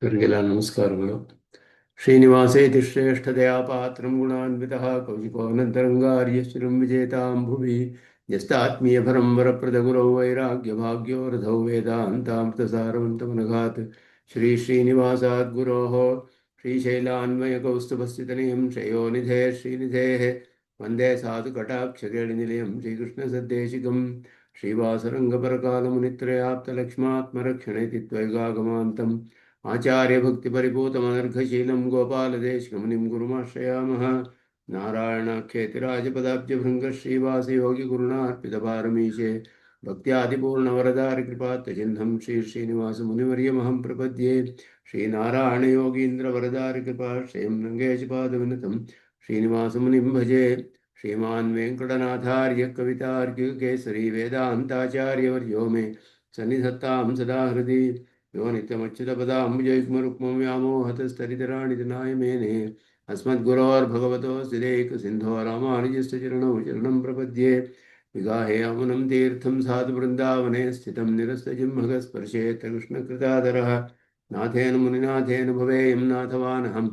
ಇವರಿಗೆಲ್ಲ ನಮಸ್ಕಾರಗಳು. ಶ್ರೀನಿವಾಸೇತಿ ಶ್ರೇಷ್ಠದಯಾ ಪಾತ್ರಂ ಗುಣಾನ್ವಿತಃ ಕೌಶಿಕೋನಂತರಂಗಾರ್ಯಶ್ರೀಂ ವಿಜೇತಾಂ ಭುವಿ ಯಸ್ತಾತ್ಮೀಯಭರಂ ವರಪ್ರದ ಗುರೌ ವೈರಾಗ್ಯಭಾಗ್ಯೋ ರಥೌ ವೇದಾಂತಾಮೃತಸಾರವಂತಮನಘಾತ್ ಶ್ರೀ ಶ್ರೀನಿವಾಸಾದ್ ಗುರೋಃ ಶ್ರೀಶೈಲಾನ್ವಯಕೌಸ್ತುಭಸ್ಥಿತನಿಯಂ ಶ್ರೇಯೋನಿಧೇ ಶ್ರೀನಿಧೇಃ ವಂದೇ ಸಾಧುಕಟಾಕ್ಷರೇಣಿನಿಲಯಂ ಶ್ರೀಕೃಷ್ಣಸದ್ದೇಶಿಕಂ ಶ್ರೀವಾಸರಂಗಪರಕಾಲमुनित्रयाप्तलक्ष्मात्मरक्षणेति त्वैगागमान्तम् आचार्यभक्तिपरिपूतमनर्घशीलं गोपालदेशिकमुनिं गुरुमाश्रयामः. नारायणाख्येतिराजपदाब्जभृङ्गश्रीवासयोगिगुरुणार्पितपारमीशे भक्त्यादिपूर्णवरदारिकृपात्तचिह्नं श्रीश्रीनिवासमुनिवर्यमहं प्रपद्ये. श्रीनारायणयोगीन्द्रवरदारिकृपा श्रेयं रङ्गेशपादविनतं श्रीनिवासमुनिं भजे. श्रीमान् वेङ्कटनाथार्य कवितार्किककेसरी वेदान्ताचार्यवर्यो मे सन्निधत्तां सदा हृदि यो नित्यमच्युतपदाम्बुजयुग्मरुक्मं व्यामोहतस्तरितराणि जनाय मेने अस्मद्गुरोर्भगवतोऽस्य दैकसिन्धो रामानुजस्य चरणौ शरणं प्रपद्ये. विगाहे अमुनं तीर्थं साधु वृन्दावने स्थितं निरस्तजिह्मगस्पर्शेत् कृष्णकृतादरः नाथेन मुनिनाथेन भवेयं नाथवानहं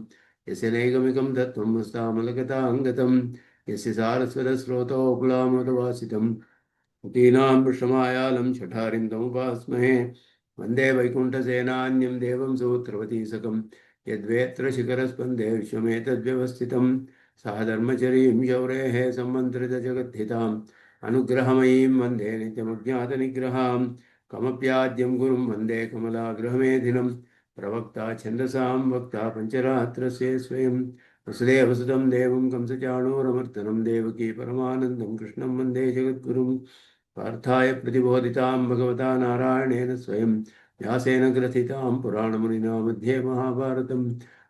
यस्य नैगमिकं तत्त्वं हस्तामलगताङ्गतं यस्य सारस्वतस्रोतो कुलामोदवासितं दीनां विषमायालं शठारिं तमुपास्महे वन्दे वैकुण्ठसेनान्यं देवं सूत्रवतीसकं यद्वेत्र शिखरस्पन्दे विश्वमेतद्व्यवस्थितं सह धर्मचरीं शौरेः सम्मन्त्रितजगद्धिताम् अनुग्रहमयीं वन्दे नित्यमज्ञातनिग्रहां कमप्याद्यं गुरुं वन्दे कमलाग्रहमेधिनं प्रवक्ता छन्दसां वक्ता पञ्चरात्रस्य स्वयं वसुदेवसुतं देवं कंसचाणूरमर्दनं देवकी परमानन्दं कृष्णं वन्दे जगद्गुरुं पार्थाय प्रतिबोधितां भगवता नारायणेन स्वयं व्यासेन ग्रथितां पुराणमुनिना मध्ये महाभारतम्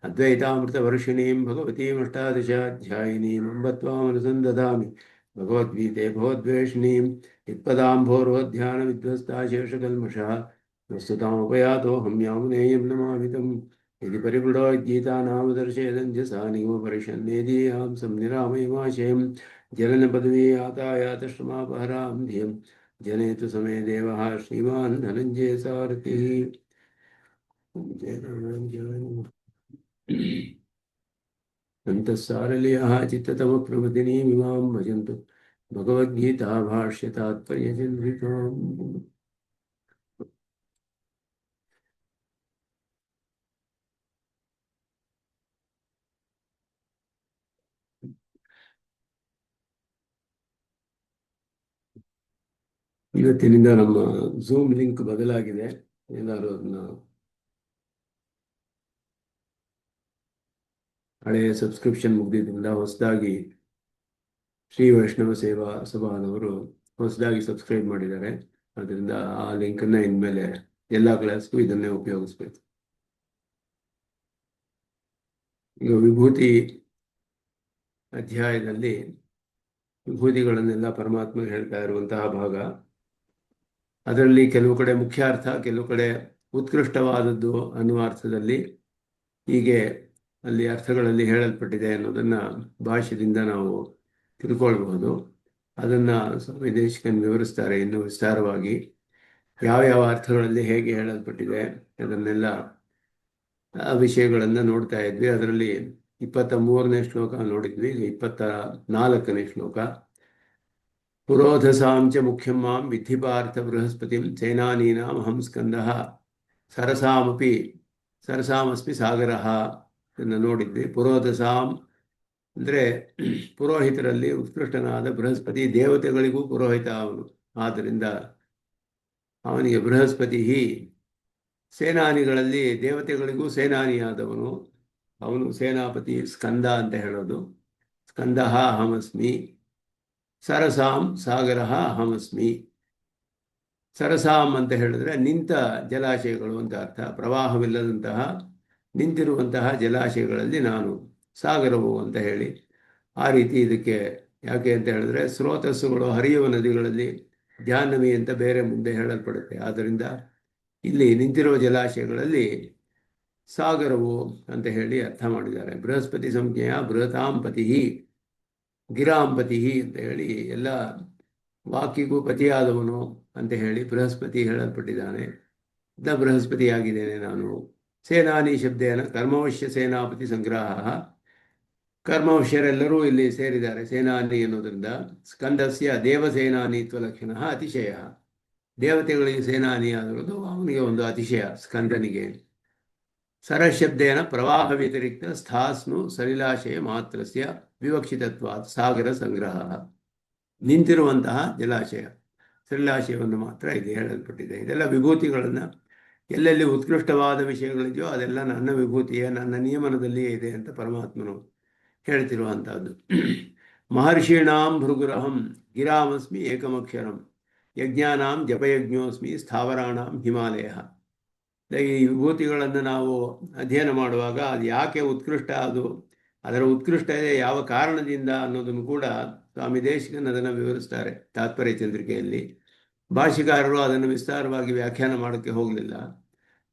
अद्वैतामृतवर्षिणीं भगवतीमष्टादशाध्यायिनीं अम्ब त्वामनुसन्दधामि भगवद्गीते भवद्वेषिणीं यत्पदाम्भोरोध्यानविध्वस्ता शेषकल्मषः वस्तुतामुपयातोऽहं यामुनेयं नमामि तम् यदि परिपुडोद्गीतानामदर्शयदञ्जसा निगमपरिषन्नेदीयां संनिरामयमाशयम् जननपदवी यातायातश्रमापहरां धियं जनेतु समे देवः श्रीमान् धनञ्जय सारथिः. अन्तःसारल्यः चित्ततमप्रमथिनीमिमां भजन्तु भगवद्गीता भाष्यतात्पर्यचन्द्रिकाम्. ಇವತ್ತಿನಿಂದ ನಮ್ಮ ಝೂಮ್ ಲಿಂಕ್ ಬದಲಾಗಿದೆ. ಎಲ್ಲರೂ ಅದನ್ನ ಹಳೆಯ ಸಬ್ಸ್ಕ್ರಿಪ್ಷನ್ ಮುಗಿದಿದ್ದರಿಂದ ಹೊಸದಾಗಿ ಶ್ರೀ ವೈಷ್ಣವ ಸೇವಾ ಸಭಾದವರು ಹೊಸದಾಗಿ ಸಬ್ಸ್ಕ್ರೈಬ್ ಮಾಡಿದ್ದಾರೆ. ಅದರಿಂದ ಆ ಲಿಂಕನ್ನು ಇನ್ಮೇಲೆ ಎಲ್ಲ ಕ್ಲಾಸ್ಗೂ ಇದನ್ನೇ ಉಪಯೋಗಿಸ್ಬೇಕು. ಈಗ ವಿಭೂತಿ ಅಧ್ಯಾಯದಲ್ಲಿ ವಿಭೂತಿಗಳನ್ನೆಲ್ಲ ಪರಮಾತ್ಮ ಹೇಳ್ತಾ ಇರುವಂತಹ ಭಾಗ. ಅದರಲ್ಲಿ ಕೆಲವು ಕಡೆ ಮುಖ್ಯಾರ್ಥ, ಕೆಲವು ಕಡೆ ಉತ್ಕೃಷ್ಟವಾದದ್ದು ಅನ್ನುವ ಅರ್ಥದಲ್ಲಿ ಹೀಗೆ ಅಲ್ಲಿ ಅರ್ಥಗಳಲ್ಲಿ ಹೇಳಲ್ಪಟ್ಟಿದೆ ಅನ್ನೋದನ್ನು ಭಾಷ್ಯದಿಂದ ನಾವು ತಿಳ್ಕೊಳ್ಬಹುದು. ಅದನ್ನು ಸ್ವಾಮಿ ದೇಶಿಕನ್ ವಿವರಿಸ್ತಾರೆ ಇನ್ನೂ ವಿಸ್ತಾರವಾಗಿ. ಯಾವ ಅರ್ಥಗಳಲ್ಲಿ ಹೇಗೆ ಹೇಳಲ್ಪಟ್ಟಿದೆ ಅದನ್ನೆಲ್ಲ ಆ ವಿಷಯಗಳನ್ನು ನೋಡ್ತಾ ಇದ್ವಿ. ಅದರಲ್ಲಿ 23ನೇ ಶ್ಲೋಕ ನೋಡಿದ್ವಿ. 24ನೇ ಶ್ಲೋಕ. ಪುರೋಧಸಾಂಚ ಮುಖ್ಯಂ ಮಾಂ ವಿಧಿ ಪಾರ್ಥ ಬೃಹಸ್ಪತಿಂ ಸೇನಾನೀನಾಂ ಅಹಂ ಸ್ಕಂದಃ ಸರಸಾಮಸ್ಮಿ ಸಾಗರಃ ಇದನ್ನು ನೋಡಿದ್ವಿ. ಪುರೋಧಸಾಂ ಅಂದರೆ ಪುರೋಹಿತರಲ್ಲಿ ಉತ್ಕೃಷ್ಟನಾದ ಬೃಹಸ್ಪತಿ, ದೇವತೆಗಳಿಗೂ ಪುರೋಹಿತ ಅವನು. ಆದ್ದರಿಂದ ಅವನಿಗೆ ಬೃಹಸ್ಪತಿ. ಸೇನಾನಿಗಳಲ್ಲಿ ದೇವತೆಗಳಿಗೂ ಸೇನಾನಿಯಾದವನು ಅವನು ಸೇನಾಪತಿ. ಸ್ಕಂದ ಅಂತ ಹೇಳೋದು. ಸ್ಕಂದಃ ಅಹಮಸ್ಮಿ. ಸರಸಾಂ ಸಾಗರಃ ಅಹಮಸ್ಮಿ. ಸರಸಾಂ ಅಂತ ಹೇಳಿದ್ರೆ ನಿಂತ ಜಲಾಶಯಗಳು ಅಂತ ಅರ್ಥ. ಪ್ರವಾಹವಿಲ್ಲದಂತಹ ನಿಂತಿರುವಂತಹ ಜಲಾಶಯಗಳಲ್ಲಿ ನಾನು ಸಾಗರವು ಅಂತ ಹೇಳಿ ಆ ರೀತಿ ಇದಕ್ಕೆ ಯಾಕೆ ಅಂತ ಹೇಳಿದ್ರೆ ಸ್ರೋತಸ್ಸುಗಳು ಹರಿಯುವ ನದಿಗಳಲ್ಲಿ ಜಾಹ್ನವಿ ಅಂತ ಬೇರೆ ಮುಂದೆ ಹೇಳಲ್ಪಡುತ್ತೆ. ಆದ್ದರಿಂದ ಇಲ್ಲಿ ನಿಂತಿರುವ ಜಲಾಶಯಗಳಲ್ಲಿ ಸಾಗರವು ಅಂತ ಹೇಳಿ ಅರ್ಥ ಮಾಡಿದ್ದಾರೆ. ಬೃಹಸ್ಪತಿ ಸಂಜ್ಞೆಯ ಬೃಹತಾಂಪತಿ ಗಿರಾಂಪತಿ ಅಂತ ಹೇಳಿ ಎಲ್ಲ ವಾಕಿಗೂ ಪತಿಯಾದವನು ಅಂತ ಹೇಳಿ ಬೃಹಸ್ಪತಿ ಹೇಳಲ್ಪಟ್ಟಿದ್ದಾನೆ. ಬೃಹಸ್ಪತಿಯಾಗಿದ್ದೇನೆ ನಾನು ಸೇನಾನಿ ಶಬ್ದೇನ ಕರ್ಮವಶ್ಯ ಸೇನಾಪತಿ ಸಂಗ್ರಹ. ಕರ್ಮವಶ್ಯರೆಲ್ಲರೂ ಇಲ್ಲಿ ಸೇರಿದ್ದಾರೆ ಸೇನಾನಿ ಎನ್ನುವುದರಿಂದ. ಸ್ಕಂದಸ್ಯ ದೇವಸೇನಾನಿತ್ವ ಲಕ್ಷಣ ಅತಿಶಯ. ದೇವತೆಗಳಿಗೆ ಸೇನಾನಿ ಆಗಿರೋದು ಅವನಿಗೆ ಒಂದು ಅತಿಶಯ ಸ್ಕಂದನಿಗೆ. ಸರಶಬ್ದೇನ ಪ್ರವಾಹ ವ್ಯತಿರಿಕ್ತ ಸ್ಥಾಸ್ನು ಸಲಿಲಾಶಯ ಮಾತ್ರಸ್ಯ ವಿವಕ್ಷಿತತ್ವಾತ್ ಸಾಗರ ಸಂಗ್ರಹ. ನಿಂತಿರುವಂತಹ ಜಲಾಶಯ ಸಲಿಲಾಶಯವನ್ನು ಮಾತ್ರ ಇಲ್ಲಿ ಹೇಳಲ್ಪಟ್ಟಿದೆ. ಇದೆಲ್ಲ ವಿಭೂತಿಗಳನ್ನು ಎಲ್ಲೆಲ್ಲಿ ಉತ್ಕೃಷ್ಟವಾದ ವಿಷಯಗಳಿದೆಯೋ ಅದೆಲ್ಲ ನನ್ನ ವಿಭೂತಿಯೇ, ನನ್ನ ನಿಯಮನದಲ್ಲಿಯೇ ಇದೆ ಅಂತ ಪರಮಾತ್ಮನು ಹೇಳ್ತಿರುವಂತಹದ್ದು. ಮಹರ್ಷೀಣಾಂ ಭೃಗುರಹಂ ಗಿರಾಮಸ್ಮಿ ಏಕಮಕ್ಷರಂ ಯಜ್ಞಾನಾಂ ಜಪಯಜ್ಞೋಸ್ಮಿ ಸ್ಥಾವರಾಣಾಂ ಹಿಮಾಲಯ. ಈ ವಿಭೂತಿಗಳನ್ನು ನಾವು ಅಧ್ಯಯನ ಮಾಡುವಾಗ ಅದು ಯಾಕೆ ಉತ್ಕೃಷ್ಟ, ಅದರ ಉತ್ಕೃಷ್ಟತೆ ಯಾವ ಕಾರಣದಿಂದ ಅನ್ನೋದನ್ನು ಕೂಡ ಸ್ವಾಮಿ ದೇಶಿಕನ್ ಅದನ್ನು ವಿವರಿಸ್ತಾರೆ ತಾತ್ಪರ್ಯ ಚಂದ್ರಿಕೆಯಲ್ಲಿ. ಭಾಷಿಕಾರರು ಅದನ್ನು ವಿಸ್ತಾರವಾಗಿ ವ್ಯಾಖ್ಯಾನ ಮಾಡೋಕ್ಕೆ ಹೋಗಲಿಲ್ಲ,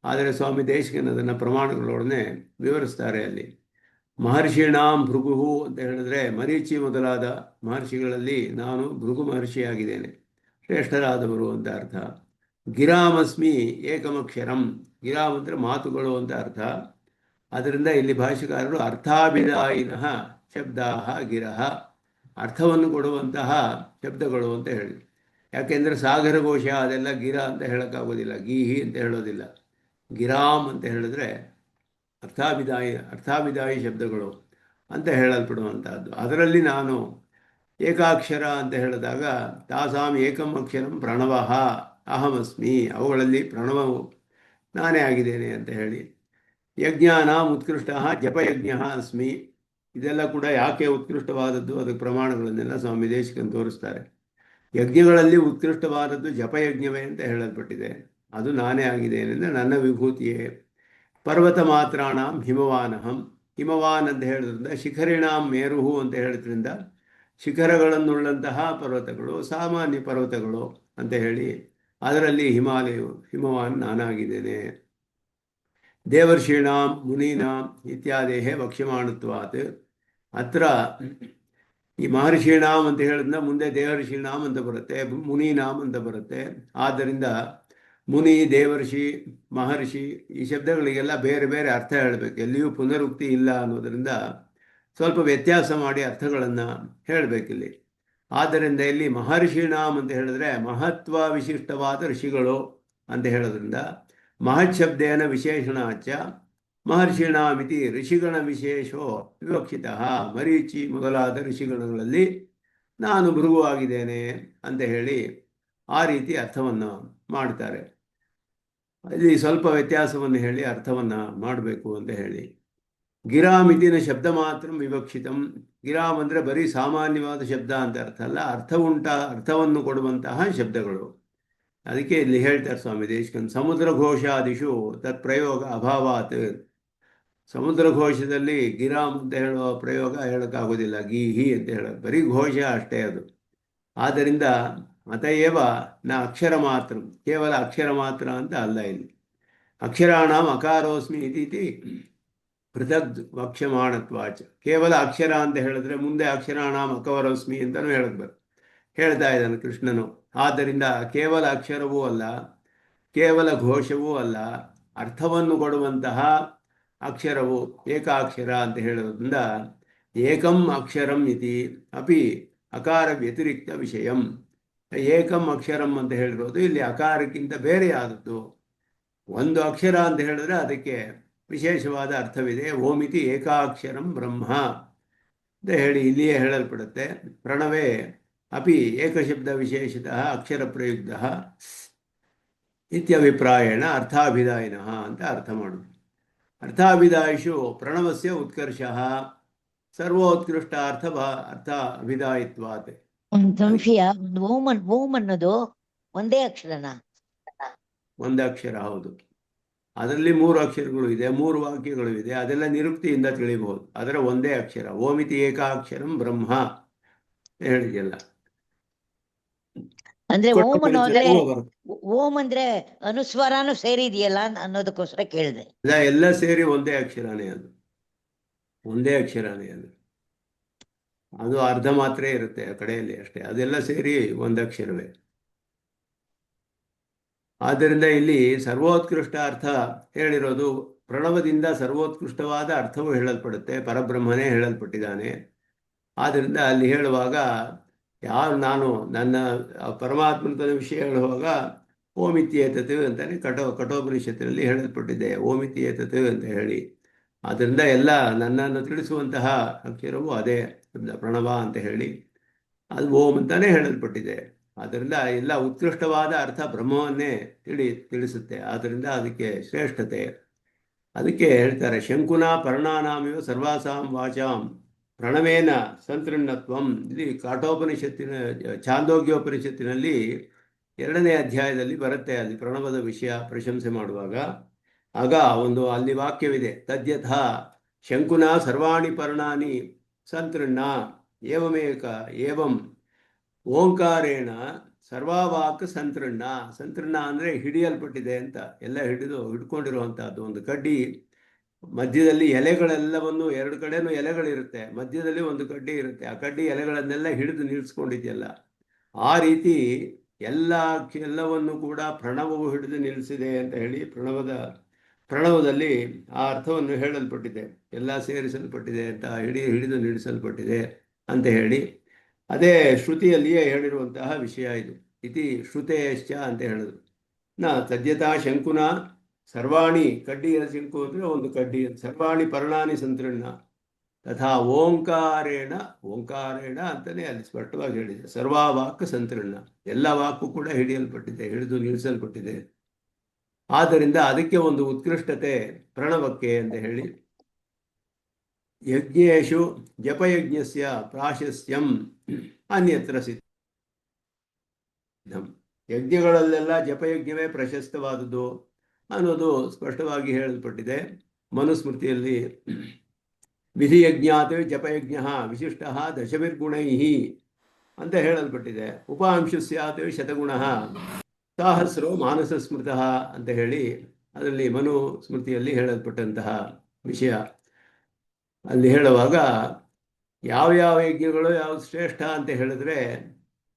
ಆದರೆ ಸ್ವಾಮಿ ದೇಶಿಕನ್ ಅದನ್ನು ಪ್ರಮಾಣಗಳೊಡನೆ ವಿವರಿಸ್ತಾರೆ ಅಲ್ಲಿ. ಮಹರ್ಷಿಣಾಂ ಭೃಗು ಅಂತ ಹೇಳಿದ್ರೆ ಮರೀಚಿ ಮೊದಲಾದ ಮಹರ್ಷಿಗಳಲ್ಲಿ ನಾನು ಭೃಗು ಮಹರ್ಷಿಯಾಗಿದ್ದೇನೆ, ಶ್ರೇಷ್ಠರಾದವರು ಅಂತ ಅರ್ಥ. ಗಿರಾಮಸ್ಮಿ ಏಕಮಕ್ಷರಂ, ಗಿರಾಮ್ ಅಂದರೆ ಮಾತುಗಳು ಅಂತ ಅರ್ಥ. ಅದರಿಂದ ಇಲ್ಲಿ ಭಾಷೆಕಾರರು ಅರ್ಥಾಭಿದಾಯಿನಃ ಶಬ್ದಾಹ ಗಿರಹ, ಅರ್ಥವನ್ನು ಕೊಡುವಂತಹ ಶಬ್ದಗಳು ಅಂತ ಹೇಳಿ. ಯಾಕೆಂದರೆ ಸಾಗರಘೋಷ ಅದೆಲ್ಲ ಗಿರ ಅಂತ ಹೇಳೋಕ್ಕಾಗೋದಿಲ್ಲ, ಗೀಹಿ ಅಂತ ಹೇಳೋದಿಲ್ಲ. ಗಿರಾಮ್ ಅಂತ ಹೇಳಿದ್ರೆ ಅರ್ಥಾಭಿದಾಯಿ ಶಬ್ದಗಳು ಅಂತ ಹೇಳಲ್ಪಡುವಂತಹದ್ದು. ಅದರಲ್ಲಿ ನಾನು ಏಕಾಕ್ಷರ ಅಂತ ಹೇಳಿದಾಗ ತಾಸಾಂ ಏಕಂ ಅಕ್ಷರಂ ಪ್ರಣವಃ ಅಹಮಸ್ಮಿ, ಅವುಗಳಲ್ಲಿ ಪ್ರಣವವು ನಾನೇ ಆಗಿದ್ದೇನೆ ಅಂತ ಹೇಳಿ. ಯಜ್ಞಾನಾಂ ಉತ್ಕೃಷ್ಟ ಜಪಯಜ್ಞ ಅಸ್ಮಿ, ಇದೆಲ್ಲ ಕೂಡ ಯಾಕೆ ಉತ್ಕೃಷ್ಟವಾದದ್ದು ಅದಕ್ಕೆ ಪ್ರಮಾಣಗಳನ್ನೆಲ್ಲ ಸ್ವಾಮಿ ದೇಶಿಕನ್ ತೋರಿಸ್ತಾರೆ. ಯಜ್ಞಗಳಲ್ಲಿ ಉತ್ಕೃಷ್ಟವಾದದ್ದು ಜಪಯಜ್ಞವೇ ಅಂತ ಹೇಳಲ್ಪಟ್ಟಿದೆ, ಅದು ನಾನೇ ಆಗಿದ್ದೇನೆ ಅಂದರೆ ನನ್ನ ವಿಭೂತಿಯೇ. ಪರ್ವತ ಮಾತ್ರಾಣಾಂ ಹಿಮವಾನಹಂ, ಹಿಮವಾನ್ ಅಂತ ಹೇಳೋದ್ರಿಂದ ಶಿಖರಿಣಾಂ ಮೇರುಹು ಅಂತ ಹೇಳೋದ್ರಿಂದ ಶಿಖರಗಳನ್ನುಳ್ಳಂತಹ ಪರ್ವತಗಳು ಸಾಮಾನ್ಯ ಪರ್ವತಗಳು ಅಂತ ಹೇಳಿ ಅದರಲ್ಲಿ ಹಿಮವಾನ್ ನಾನಾಗಿದ್ದೇನೆ. ದೇವರ್ಷೀಣಾಂ ಮುನೀನಾಂ ಇತ್ಯಾದೇಹೇ ವಕ್ಷ್ಯಮಾಣತ್ವಾತ್, ಹತ್ರ ಈ ಮಹರ್ಷೀಣಾಂ ಅಂತ ಹೇಳಿದ್ನ ಮುಂದೆ ದೇವರ್ಷೀಣಾಂ ಅಂತ ಬರುತ್ತೆ, ಮುನೀನಾಂ ಅಂತ ಬರುತ್ತೆ. ಆದ್ದರಿಂದ ಮುನಿ, ದೇವರ್ಷಿ, ಮಹರ್ಷಿ ಈ ಶಬ್ದಗಳಿಗೆಲ್ಲ ಬೇರೆ ಬೇರೆ ಅರ್ಥ ಹೇಳಬೇಕು, ಎಲ್ಲಿಯೂ ಪುನರುಕ್ತಿ ಇಲ್ಲ ಅನ್ನೋದರಿಂದ ಸ್ವಲ್ಪ ವ್ಯತ್ಯಾಸ ಮಾಡಿ ಅರ್ಥಗಳನ್ನು ಹೇಳಬೇಕಿಲ್ಲಿ. ಆದ್ದರಿಂದ ಇಲ್ಲಿ ಮಹರ್ಷಿಣಾಂ ಅಂತ ಹೇಳಿದ್ರೆ ಮಹತ್ವ ವಿಶಿಷ್ಟವಾದ ಋಷಿಗಳು ಅಂತ ಹೇಳೋದ್ರಿಂದ ಮಹತ್ ಶಬ್ದೇನ ವಿಶೇಷಣಾಚ ಮಹರ್ಷಿಣಾಮಿತಿ ಋಷಿಗಣ ವಿಶೇಷೋ ವಿವಕ್ಷಿತ. ಮರೀಚಿ ಮೊದಲಾದ ಋಷಿಗಣಗಳಲ್ಲಿ ನಾನು ಭೃಗುವಾಗಿದ್ದೇನೆ ಅಂತ ಹೇಳಿ ಆ ರೀತಿ ಅರ್ಥವನ್ನು ಮಾಡ್ತಾರೆ. ಅಲ್ಲಿ ಸ್ವಲ್ಪ ವ್ಯತ್ಯಾಸವನ್ನು ಹೇಳಿ ಅರ್ಥವನ್ನು ಮಾಡಬೇಕು ಅಂತ ಹೇಳಿ. ಗಿರಾಮಿತಿನ ಶಬ್ದ ಮಾತ್ರ ವಿವಕ್ಷಿತಂ. ಗಿರಾಮ್ ಅಂದರೆ ಬರೀ ಸಾಮಾನ್ಯವಾದ ಶಬ್ದ ಅಂತ ಅರ್ಥ ಅಲ್ಲ, ಅರ್ಥವನ್ನು ಕೊಡುವಂತಹ ಶಬ್ದಗಳು. ಅದಕ್ಕೆ ಇಲ್ಲಿ ಹೇಳ್ತಾರೆ ಸ್ವಾಮಿ ದೇಶಿಕನ್, ಸಮುದ್ರ ಘೋಷಾದಿಷು ತತ್ ಪ್ರಯೋಗ ಅಭಾವಾತ್. ಸಮುದ್ರ ಘೋಷದಲ್ಲಿ ಗಿರಾಮ್ ಅಂತ ಹೇಳುವ ಪ್ರಯೋಗ ಹೇಳೋಕ್ಕಾಗೋದಿಲ್ಲ, ಗೀಹಿ ಅಂತ ಹೇಳೋದು ಬರೀ ಘೋಷ ಅಷ್ಟೇ ಅದು. ಆದ್ದರಿಂದ ಅತಯೇವ ನ ಅಕ್ಷರ ಮಾತ್ರ, ಕೇವಲ ಅಕ್ಷರ ಮಾತ್ರ ಅಂತ ಅಲ್ಲ ಇಲ್ಲಿ. ಅಕ್ಷರಾಣಾಂ ಅಕಾರೋಸ್ಮಿ ಇತಿ ಪೃಥಗ್ ವಕ್ಷ್ಯಮಾಣತ್ವಾಚ. ಕೇವಲ ಅಕ್ಷರ ಅಂತ ಹೇಳಿದ್ರೆ ಮುಂದೆ ಅಕ್ಷರಾಣಾಂ ಅಕವರೋಸ್ಮಿ ಅಂತಲೂ ಹೇಳ್ತಾ ಇದ್ದಾನೆ ಕೃಷ್ಣನು. ಆದ್ದರಿಂದ ಕೇವಲ ಅಕ್ಷರವೂ ಅಲ್ಲ, ಕೇವಲ ಘೋಷವೂ ಅಲ್ಲ, ಅರ್ಥವನ್ನು ಕೊಡುವಂತಹ ಅಕ್ಷರವು ಏಕಾಕ್ಷರ ಅಂತ ಹೇಳೋದ್ರಿಂದ ಏಕಂ ಅಕ್ಷರಂ ಇತಿ ಅಪಿ ಅಕಾರ ವ್ಯತಿರಿಕ್ತ ವಿಷಯಂ. ಏಕಂ ಅಕ್ಷರಂ ಅಂತ ಹೇಳಿರೋದು ಇಲ್ಲಿ ಅಕಾರಕ್ಕಿಂತ ಬೇರೆಯಾದದ್ದು. ಒಂದು ಅಕ್ಷರ ಅಂತ ಹೇಳಿದ್ರೆ ಅದಕ್ಕೆ ವಿಶೇಷವಾದ ಅರ್ಥವಿದೆ. ಓಮಿತಿ ಏಕಾಕ್ಷರಂ ಬ್ರಹ್ಮ ಅಂತ ಹೇಳಿ ಇಲ್ಲಿಯೇ ಹೇಳಲ್ಪಡುತ್ತೆ. ಪ್ರಣವೇ ಅಪಿ ಏಕಶಬ್ದ ವಿಶೇಷತಃ ಅಕ್ಷರ ಪ್ರಯುಕ್ತ ಇತ್ಯಭಿಪ್ರಾಯೇಣ ಅರ್ಥಾಭಿದಾಯಿನಃ ಅಂತ ಅರ್ಥ ಮಾಡೋದು. ಅರ್ಥಾಭಿದಾಯಿಷು ಪ್ರಣವಸ್ಯ ಉತ್ಕರ್ಷ ಸರ್ವೋತ್ಕೃಷ್ಟ ಅರ್ಥ ಅಭಿದಾಯಿತ್ವಾತ್. ಸಂಶಯ, ಓಂ ಅನ್ನೋದು ಒಂದೇ ಅಕ್ಷರನ? ಒಂದೇ ಅಕ್ಷರ, ಹೌದು. ಅದರಲ್ಲಿ 3 ಅಕ್ಷರಗಳು ಇದೆ, 3 ವಾಕ್ಯಗಳು ಇದೆ, ಅದೆಲ್ಲ ನಿರುಕ್ತಿಯಿಂದ ತಿಳಿಬಹುದು. ಅದರ ಒಂದೇ ಅಕ್ಷರ. ಓಮಿತಿ ಏಕಾಕ್ಷರಂ ಬ್ರಹ್ಮ ಹೇಳಿದೆಯಲ್ಲ. ಅಂದ್ರೆ ಓಂ ಅಂದ್ರೆ ಅನುಸ್ವರನು ಸೇರಿದೆಯಲ್ಲ ಅನ್ನೋದಕ್ಕೋಸ್ಕರ ಕೇಳಿದೆ. ಎಲ್ಲ ಸೇರಿ ಒಂದೇ ಅಕ್ಷರನೇ ಅದು, ಒಂದೇ ಅಕ್ಷರನೇ ಅದು. ಅದು ಅರ್ಧ ಮಾತ್ರ ಇರುತ್ತೆ ಆ ಕಡೆಯಲ್ಲಿ ಅಷ್ಟೇ, ಅದೆಲ್ಲ ಸೇರಿ ಒಂದಕ್ಷರವೇ. ಆದ್ದರಿಂದ ಇಲ್ಲಿ ಸರ್ವೋತ್ಕೃಷ್ಟ ಅರ್ಥ ಹೇಳಿರೋದು ಪ್ರಣವದಿಂದ ಸರ್ವೋತ್ಕೃಷ್ಟವಾದ ಅರ್ಥವು ಹೇಳಲ್ಪಡುತ್ತೆ, ಪರಬ್ರಹ್ಮನೇ ಹೇಳಲ್ಪಟ್ಟಿದ್ದಾನೆ. ಆದ್ದರಿಂದ ಅಲ್ಲಿ ಹೇಳುವಾಗ ಯಾರು ನಾನು ನನ್ನ ಪರಮಾತ್ಮನ ವಿಷಯ ಹೇಳುವಾಗ ಓಮಿತ್ಯೇತತ್ ಅಂತಾನೆ ಕಠೋಪನಿಷತ್ತಿನಲ್ಲಿ ಹೇಳಲ್ಪಟ್ಟಿದೆ, ಓಮಿತ್ಯೇತತ್ ಅಂತ ಹೇಳಿ. ಆದ್ದರಿಂದ ಎಲ್ಲ ನನ್ನನ್ನು ತಿಳಿಸುವಂತಹ ಅಕ್ಷರವು ಅದೇ ಪ್ರಣವ ಅಂತ ಹೇಳಿ ಅದು ಓಂ ಅಂತಾನೆ ಹೇಳಲ್ಪಟ್ಟಿದೆ. ಆದ್ದರಿಂದ ಎಲ್ಲ ಉತ್ಕೃಷ್ಟವಾದ ಅರ್ಥ ಬ್ರಹ್ಮವನ್ನೇ ತಿಳಿಸುತ್ತೆ. ಆದ್ದರಿಂದ ಅದಕ್ಕೆ ಶ್ರೇಷ್ಠತೆ. ಅದಕ್ಕೆ ಹೇಳ್ತಾರೆ ಶಂಕುನ ಪರ್ಣಾನಾಮಿವ ಸರ್ವಾಸಾಂ ವಾಚಾಂ ಪ್ರಣವೇನ ಸಂತೃಣ್ಣತ್ವಂ. ಇಲ್ಲಿ ಕಾಠೋಪನಿಷತ್ತಿನ ಛಾಂದೋಗ್ಯೋಪನಿಷತ್ತಿನಲ್ಲಿ 2ನೇ ಅಧ್ಯಾಯದಲ್ಲಿ ಬರುತ್ತೆ. ಅಲ್ಲಿ ಪ್ರಣವದ ವಿಷಯ ಪ್ರಶಂಸೆ ಮಾಡುವಾಗ ಆಗ ಒಂದು ಅಲ್ಲಿ ವಾಕ್ಯವಿದೆ, ತದ್ಯಥ ಶಂಕುನ ಸರ್ವಾಣಿ ಪರ್ಣಾನಿ ಸಂತೃಣ್ಣ ಏವಮೇಕ ಏವಂ ಓಂಕಾರೇಣ ಸರ್ವಾವಾಕ್ ಸಂತೃಣ್ಣ. ಸಂತೃಣ್ಣ ಅಂದರೆ ಹಿಡಿಯಲ್ಪಟ್ಟಿದೆ ಅಂತ, ಎಲ್ಲ ಹಿಡ್ಕೊಂಡಿರುವಂತಹದ್ದು. ಒಂದು ಕಡ್ಡಿ ಮಧ್ಯದಲ್ಲಿ ಎಲೆಗಳೆಲ್ಲವನ್ನು 2 ಕಡೆನೂ ಎಲೆಗಳಿರುತ್ತೆ, ಮಧ್ಯದಲ್ಲಿ ಒಂದು ಕಡ್ಡಿ ಇರುತ್ತೆ, ಆ ಕಡ್ಡಿ ಎಲೆಗಳನ್ನೆಲ್ಲ ಹಿಡಿದು ನಿಲ್ಲಿಸ್ಕೊಂಡಿದೆಯಲ್ಲ, ಆ ರೀತಿ ಎಲ್ಲವನ್ನು ಕೂಡ ಪ್ರಣವವು ಹಿಡಿದು ನಿಲ್ಲಿಸಿದೆ ಅಂತ ಹೇಳಿ ಪ್ರಣವದಲ್ಲಿ ಆ ಅರ್ಥವನ್ನು ಹೇಳಲ್ಪಟ್ಟಿದೆ, ಎಲ್ಲ ಸೇರಿಸಲ್ಪಟ್ಟಿದೆ ಅಂತ ಹಿಡಿದು ನಿಲ್ಲಿಸಲ್ಪಟ್ಟಿದೆ ಅಂತ ಹೇಳಿ ಅದೇ ಶ್ರುತಿಯಲ್ಲಿಯೇ ಹೇಳಿರುವಂತಹ ವಿಷಯ ಇದು. ಇತಿ ಶ್ರುತೇಶ್ಚ ಅಂತ ಹೇಳಿದ್ರು. ತದ್ಯತಾ ಶಂಕುನ ಸರ್ವಾಣಿ, ಕಡ್ಡಿಯ ಶಂಕು ಅಂದರೆ ಒಂದು ಕಡ್ಡಿ, ಸರ್ವಾಣಿ ಪರ್ಣಾನಿ ಸಂತೃಣ್ಣ ತಥಾ ಓಂಕಾರೇಣ ಅಂತಲೇ ಅಲ್ಲಿ ಸ್ಪಷ್ಟವಾಗಿ ಹೇಳಿದೆ. ಸರ್ವಾವಾಕ್ ಸಂತೃಣ್ಣ, ಎಲ್ಲ ವಾಕು ಕೂಡ ಹಿಡಿದು ನಿಲ್ಲಿಸಲ್ಪಟ್ಟಿದೆ. ಆದ್ದರಿಂದ ಅದಕ್ಕೆ ಒಂದು ಉತ್ಕೃಷ್ಟತೆ ಪ್ರಣವಕ್ಕೆ ಅಂತ ಹೇಳಿ ಯಜ್ಞೇಶು ಜಪಯಜ್ಞಸ್ಯ ಪ್ರಾಶಸ್ತ್ಯಂ ಅನ್ಯತ್ರ ಸಿದ್ಧಂ. ಯಜ್ಞಗಳಲ್ಲೆಲ್ಲ ಜಪಯಜ್ಞವೇ ಪ್ರಶಸ್ತವಾದುದು ಅನ್ನೋದು ಸ್ಪಷ್ಟವಾಗಿ ಹೇಳಲ್ಪಟ್ಟಿದೆ. ಮನುಸ್ಮೃತಿಯಲ್ಲಿ ವಿಧಿಯಜ್ಞಾತ್ ಜಪಯಜ್ಞ ವಿಶಿಷ್ಟ ದಶಭಿರ್ಗುಣೈ ಅಂತ ಹೇಳಲ್ಪಟ್ಟಿದೆ. ಉಪಾಂಶು ಸ್ಯಾತ್ ಶತಗುಣ ಸಾಹಸ್ರೋ ಮಾನಸ ಸ್ಮೃತ ಅಂತ ಹೇಳಿ ಅದರಲ್ಲಿ ಮನುಸ್ಮೃತಿಯಲ್ಲಿ ಹೇಳಲ್ಪಟ್ಟಂತಹ ವಿಷಯ. ಅಲ್ಲಿ ಹೇಳುವಾಗ ಯಾವ ಯಜ್ಞಗಳು ಯಾವ್ದು ಶ್ರೇಷ್ಠ ಅಂತ ಹೇಳಿದ್ರೆ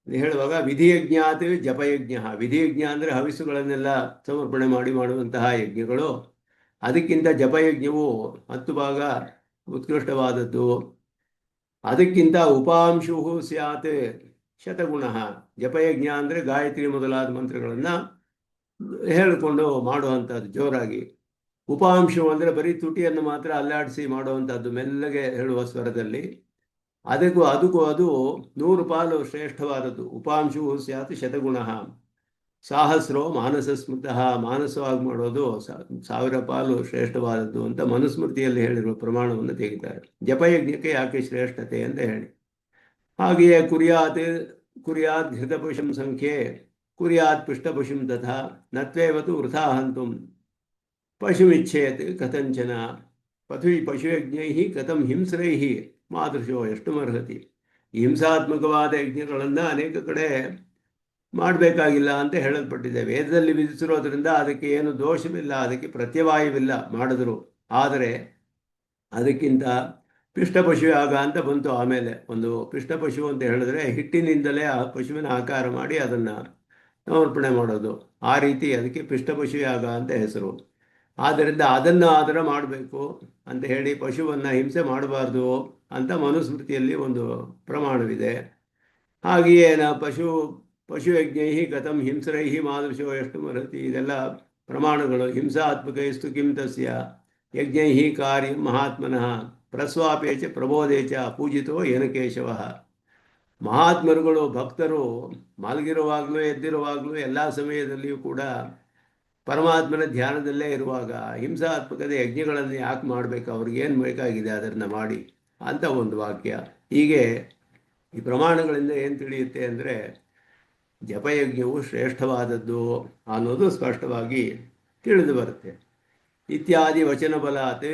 ಹೇಳುವಾಗ ವಿಧಿಯಜ್ಞಾತ್ ಜಪಯಜ್ಞ. ವಿಧಿಯಜ್ಞ ಅಂದರೆ ಹವಿಸುಗಳನ್ನೆಲ್ಲ ಸಮರ್ಪಣೆ ಮಾಡುವಂತಹ ಯಜ್ಞಗಳು, ಅದಕ್ಕಿಂತ ಜಪಯಜ್ಞವು 10 ಭಾಗ ಉತ್ಕೃಷ್ಟವಾದದ್ದು. ಅದಕ್ಕಿಂತ ಉಪಾಂಶು ಸ್ಯಾತ್ ಶತಗುಣ. ಜಪಯಜ್ಞ ಅಂದರೆ ಗಾಯತ್ರಿ ಮೊದಲಾದ ಮಂತ್ರಗಳನ್ನು ಹೇಳಿಕೊಂಡು ಮಾಡುವಂಥದ್ದು ಜೋರಾಗಿ. ಉಪಾಂಶು ಅಂದರೆ ಬರೀ ತುಟಿಯನ್ನು ಮಾತ್ರ ಅಲ್ಲಾಡಿಸಿ ಮಾಡುವಂಥದ್ದು, ಮೆಲ್ಲಗೆ ಹೇಳುವ ಸ್ವರದಲ್ಲಿ. ಅದಕ್ಕೂ ಅದು 100 ಪಾಲು ಶ್ರೇಷ್ಠವಾದದ್ದು. ಉಪಾಂಶು ಸ್ಯಾತ್ ಶತಗುಣ. ಸಾಹಸ್ರೋ ಮಾನಸ ಸ್ಮೃತಃ, ಮಾನಸವಾಗಿ ಮಾಡೋದು 1000 ಪಾಲು ಶ್ರೇಷ್ಠವಾದದ್ದು ಅಂತ ಮನುಸ್ಮೃತಿಯಲ್ಲಿ ಹೇಳಿರುವ ಪ್ರಮಾಣವನ್ನು ತೆಗಿತಾರೆ. ಜಪಯಜ್ಞಕ್ಕೆ ಯಾಕೆ ಶ್ರೇಷ್ಠತೆ ಅಂತ ಹೇಳಿ. ಹಾಗೆಯೇ ಕುರ್ಯಾತ್ ಘೃತಪಶುಂ ಸಂಖ್ಯೆ ಕುರ್ಯಾತ್ ಪೃಷ್ಠಪಶುಂ ತಥಾ ನತ್ವೇವತು ವೃಥಾ ಹಂತುಂ ಪಶುಮಿಚ್ಛೇತ್ ಕಥಂಚನ ಪಶುಯಜ್ಞೈ ಕಥಂ ಹಿಂಸ್ರೈ ಮಾದೃಶೋ ಎಷ್ಟುಮರ್ಹತಿ. ಹಿಂಸಾತ್ಮಕವಾದ ಯಜ್ಞಗಳನ್ನು ಅನೇಕ ಕಡೆ ಮಾಡಬೇಕಾಗಿಲ್ಲ ಅಂತ ಹೇಳಲ್ಪಟ್ಟಿದೆ. ವೇದದಲ್ಲಿ ವಿಧಿಸಿರೋದ್ರಿಂದ ಅದಕ್ಕೆ ಏನು ದೋಷವಿಲ್ಲ, ಅದಕ್ಕೆ ಪ್ರತ್ಯವಾಯವಿಲ್ಲ ಮಾಡಿದ್ರು. ಆದರೆ ಅದಕ್ಕಿಂತ ಪಿಷ್ಟಪಶು ಯಾಗ ಅಂತ ಬಂತು. ಆಮೇಲೆ ಒಂದು ಪಿಷ್ಟಪಶು ಅಂತ ಹೇಳಿದ್ರೆ ಹಿಟ್ಟಿನಿಂದಲೇ ಆ ಪಶುವಿನ ಆಕಾರ ಮಾಡಿ ಅದನ್ನು ಸಮರ್ಪಣೆ ಮಾಡೋದು, ಆ ರೀತಿ ಅದಕ್ಕೆ ಪಿಷ್ಟಪಶು ಯಾಗ ಅಂತ ಹೆಸರು. ಆದ್ದರಿಂದ ಅದನ್ನು ಮಾಡಬೇಕು ಅಂತ ಹೇಳಿ ಪಶುವನ್ನು ಹಿಂಸೆ ಮಾಡಬಾರ್ದು ಅಂತ ಮನುಸ್ಮೃತಿಯಲ್ಲಿ ಒಂದು ಪ್ರಮಾಣವಿದೆ. ಹಾಗೆಯೇ ಪಶುಯಜ್ಞೈ ಕಥಂ ಹಿಂಸ್ರೈ ಮಾದೃಶೋ ಎಷ್ಟು ಮರತಿ, ಇದೆಲ್ಲ ಪ್ರಮಾಣಗಳು. ಹಿಂಸಾತ್ಮಕೈಸ್ತು ಕಿಂ ತಸ್ಯ ಯಜ್ಞೈ ಕಾರ್ಯ ಮಹಾತ್ಮನಃ ಪ್ರಸ್ವಾಪೇ ಚ ಪ್ರಬೋಧೇ ಚ ಪೂಜಿತೋ ಏನ ಕೇಶವ. ಮಹಾತ್ಮರುಗಳು ಭಕ್ತರು ಮಲಗಿರುವಾಗಲೂ ಎದ್ದಿರುವಾಗಲೂ ಎಲ್ಲ ಸಮಯದಲ್ಲಿಯೂ ಕೂಡ ಪರಮಾತ್ಮನ ಧ್ಯಾನದಲ್ಲೇ ಇರುವಾಗ ಹಿಂಸಾತ್ಮಕದ ಯಜ್ಞಗಳನ್ನು ಯಾಕೆ ಮಾಡಬೇಕು, ಅವ್ರಿಗೇನು ಬೇಕಾಗಿದೆ ಅದನ್ನು ಮಾಡಿ ಅಂತ ಒಂದು ವಾಕ್ಯ. ಹೀಗೆ ಈ ಪ್ರಮಾಣಗಳಿಂದ ಏನು ತಿಳಿಯುತ್ತೆ ಅಂದರೆ ಜಪಯಜ್ಞವು ಶ್ರೇಷ್ಠವಾದದ್ದು ಅನ್ನೋದು ಸ್ಪಷ್ಟವಾಗಿ ತಿಳಿದು ಬರುತ್ತೆ. ಇತ್ಯಾದಿ ವಚನ ಬಲಾತ್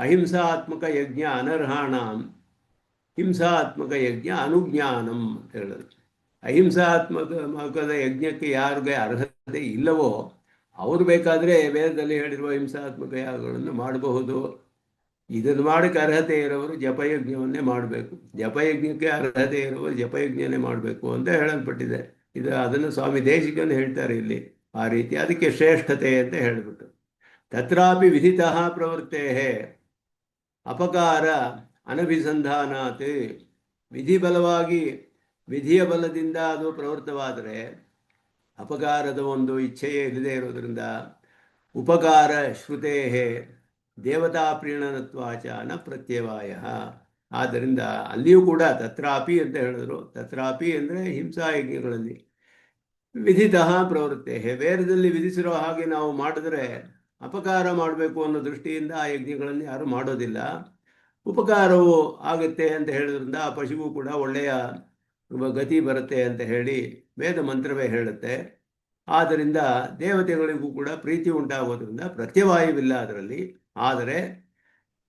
ಅಹಿಂಸಾತ್ಮಕ ಯಜ್ಞ ಅನರ್ಹಾಣಂ ಹಿಂಸಾತ್ಮಕ ಯಜ್ಞ ಅನುಜ್ಞಾನಂ ಅಂತ ಹೇಳೋದು. ಅಹಿಂಸಾತ್ಮಕದ ಯಜ್ಞಕ್ಕೆ ಯಾರಿಗೆ ಅರ್ಹತೆ ಇಲ್ಲವೋ ಅವರು ಬೇಕಾದರೆ ವೇದದಲ್ಲಿ ಹೇಳಿರುವ ಹಿಂಸಾತ್ಮಕ ಯಾಗಗಳನ್ನು ಮಾಡಬಹುದು. ಇದನ್ನು ಮಾಡೋಕ್ಕೆ ಅರ್ಹತೆ ಇರೋರು ಜಪಯಜ್ಞವನ್ನೇ ಮಾಡಬೇಕು, ಜಪಯಜ್ಞಕ್ಕೆ ಅರ್ಹತೆ ಇರುವವರು ಜಪಯಜ್ಞನೇ ಮಾಡಬೇಕು ಅಂತ ಹೇಳಲ್ಪಟ್ಟಿದೆ. ಅದನ್ನು ಸ್ವಾಮಿ ದೇಶಿಕನು ಹೇಳ್ತಾರೆ ಇಲ್ಲಿ ಆ ರೀತಿ. ಅದಕ್ಕೆ ಶ್ರೇಷ್ಠತೆ ಅಂತ ಹೇಳಿಬಿಟ್ಟು ತತ್ರಾಪಿ ವಿಧಿತಃ ಪ್ರವೃತ್ತೇಃ ಅಪಕಾರ ಅನಭಿಸಂಧಾನಾತ್. ವಿಧಿ ಬಲವಾಗಿ ವಿಧಿಯ ಬಲದಿಂದ ಅದು ಪ್ರವೃತ್ತವಾದರೆ ಅಪಕಾರದ ಒಂದು ಇಚ್ಛೆಯೇ ಇಲ್ಲದೆ ಇರೋದರಿಂದ ಉಪಕಾರ ಶ್ರುತೇ ದೇವತಾ ಪ್ರೀಣನತ್ವಾಚ ನ ಪ್ರತ್ಯವಾಯ. ಆದ್ದರಿಂದ ಅಲ್ಲಿಯೂ ಕೂಡ ತತ್ರಾಪಿ ಅಂತ ಹೇಳಿದ್ರು. ತತ್ರಾಪಿ ಅಂದರೆ ಹಿಂಸಾ ಯಜ್ಞಗಳಲ್ಲಿ ವಿಧಿತಃ ಪ್ರವೃತ್ತೆ, ವೇದದಲ್ಲಿ ವಿಧಿಸಿರೋ ಹಾಗೆ ನಾವು ಮಾಡಿದ್ರೆ ಅಪಕಾರ ಮಾಡಬೇಕು ಅನ್ನೋ ದೃಷ್ಟಿಯಿಂದ ಆ ಯಜ್ಞಗಳನ್ನು ಯಾರು ಮಾಡೋದಿಲ್ಲ. ಉಪಕಾರವು ಆಗುತ್ತೆ ಅಂತ ಹೇಳೋದ್ರಿಂದ ಆ ಪಶುವು ಕೂಡ ಒಳ್ಳೆಯ ಗತಿ ಬರುತ್ತೆ ಅಂತ ಹೇಳಿ ವೇದ ಮಂತ್ರವೇ ಹೇಳುತ್ತೆ. ಆದ್ದರಿಂದ ದೇವತೆಗಳಿಗೂ ಕೂಡ ಪ್ರೀತಿ ಉಂಟಾಗೋದ್ರಿಂದ ಪ್ರತ್ಯವಾಯವಿಲ್ಲ ಅದರಲ್ಲಿ. ಆದರೆ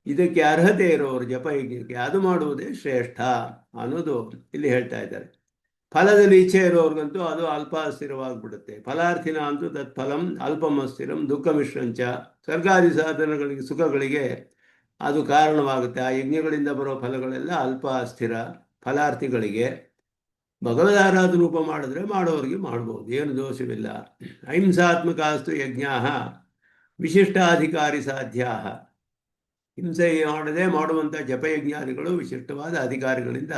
ಇದಕ್ಕೆ ಅರ್ಹತೆ ಇರೋರು ಜಪಯಜ್ಞಕ್ಕೆ ಅದು ಮಾಡುವುದೇ ಶ್ರೇಷ್ಠ ಅನ್ನೋದು ಇಲ್ಲಿ ಹೇಳ್ತಾ ಇದ್ದಾರೆ. ಫಲದಲ್ಲಿ ಇಚ್ಛೆ ಇರೋರ್ಗಂತೂ ಅದು ಅಲ್ಪ ಸ್ಥಿರವಾಗಿಬಿಡುತ್ತೆ. ಫಲಾರ್ಥಿನ ಅಂತೂ ತತ್ಫಲಂ ಅಲ್ಪಮಸ್ಥಿರಂ ದುಃಖ ಮಿಶ್ರಂಚ. ಸ್ವರ್ಗಾದಿ ಸಾಧನಗಳಿಗೆ ಸುಖಗಳಿಗೆ ಅದು ಕಾರಣವಾಗುತ್ತೆ. ಆ ಯಜ್ಞಗಳಿಂದ ಬರೋ ಫಲಗಳೆಲ್ಲ ಅಲ್ಪ ಅಸ್ಥಿರ. ಫಲಾರ್ಥಿಗಳಿಗೆ ಭಗವದಾರಾಧನ ರೂಪ ಮಾಡಿದ್ರೆ ಮಾಡೋರಿಗೆ ಮಾಡ್ಬೋದು, ಏನು ದೋಷವಿಲ್ಲ. ಅಹಿಂಸಾತ್ಮಕ ಅಸ್ತು ಯಜ್ಞಾ ವಿಶಿಷ್ಟಾಧಿಕಾರಿ ಸಾಧ್ಯಾ. ಹಿಂಸೆ ಮಾಡದೆ ಮಾಡುವಂಥ ಜಪಯಜ್ಞಾದಿಗಳು ವಿಶಿಷ್ಟವಾದ ಅಧಿಕಾರಿಗಳಿಂದ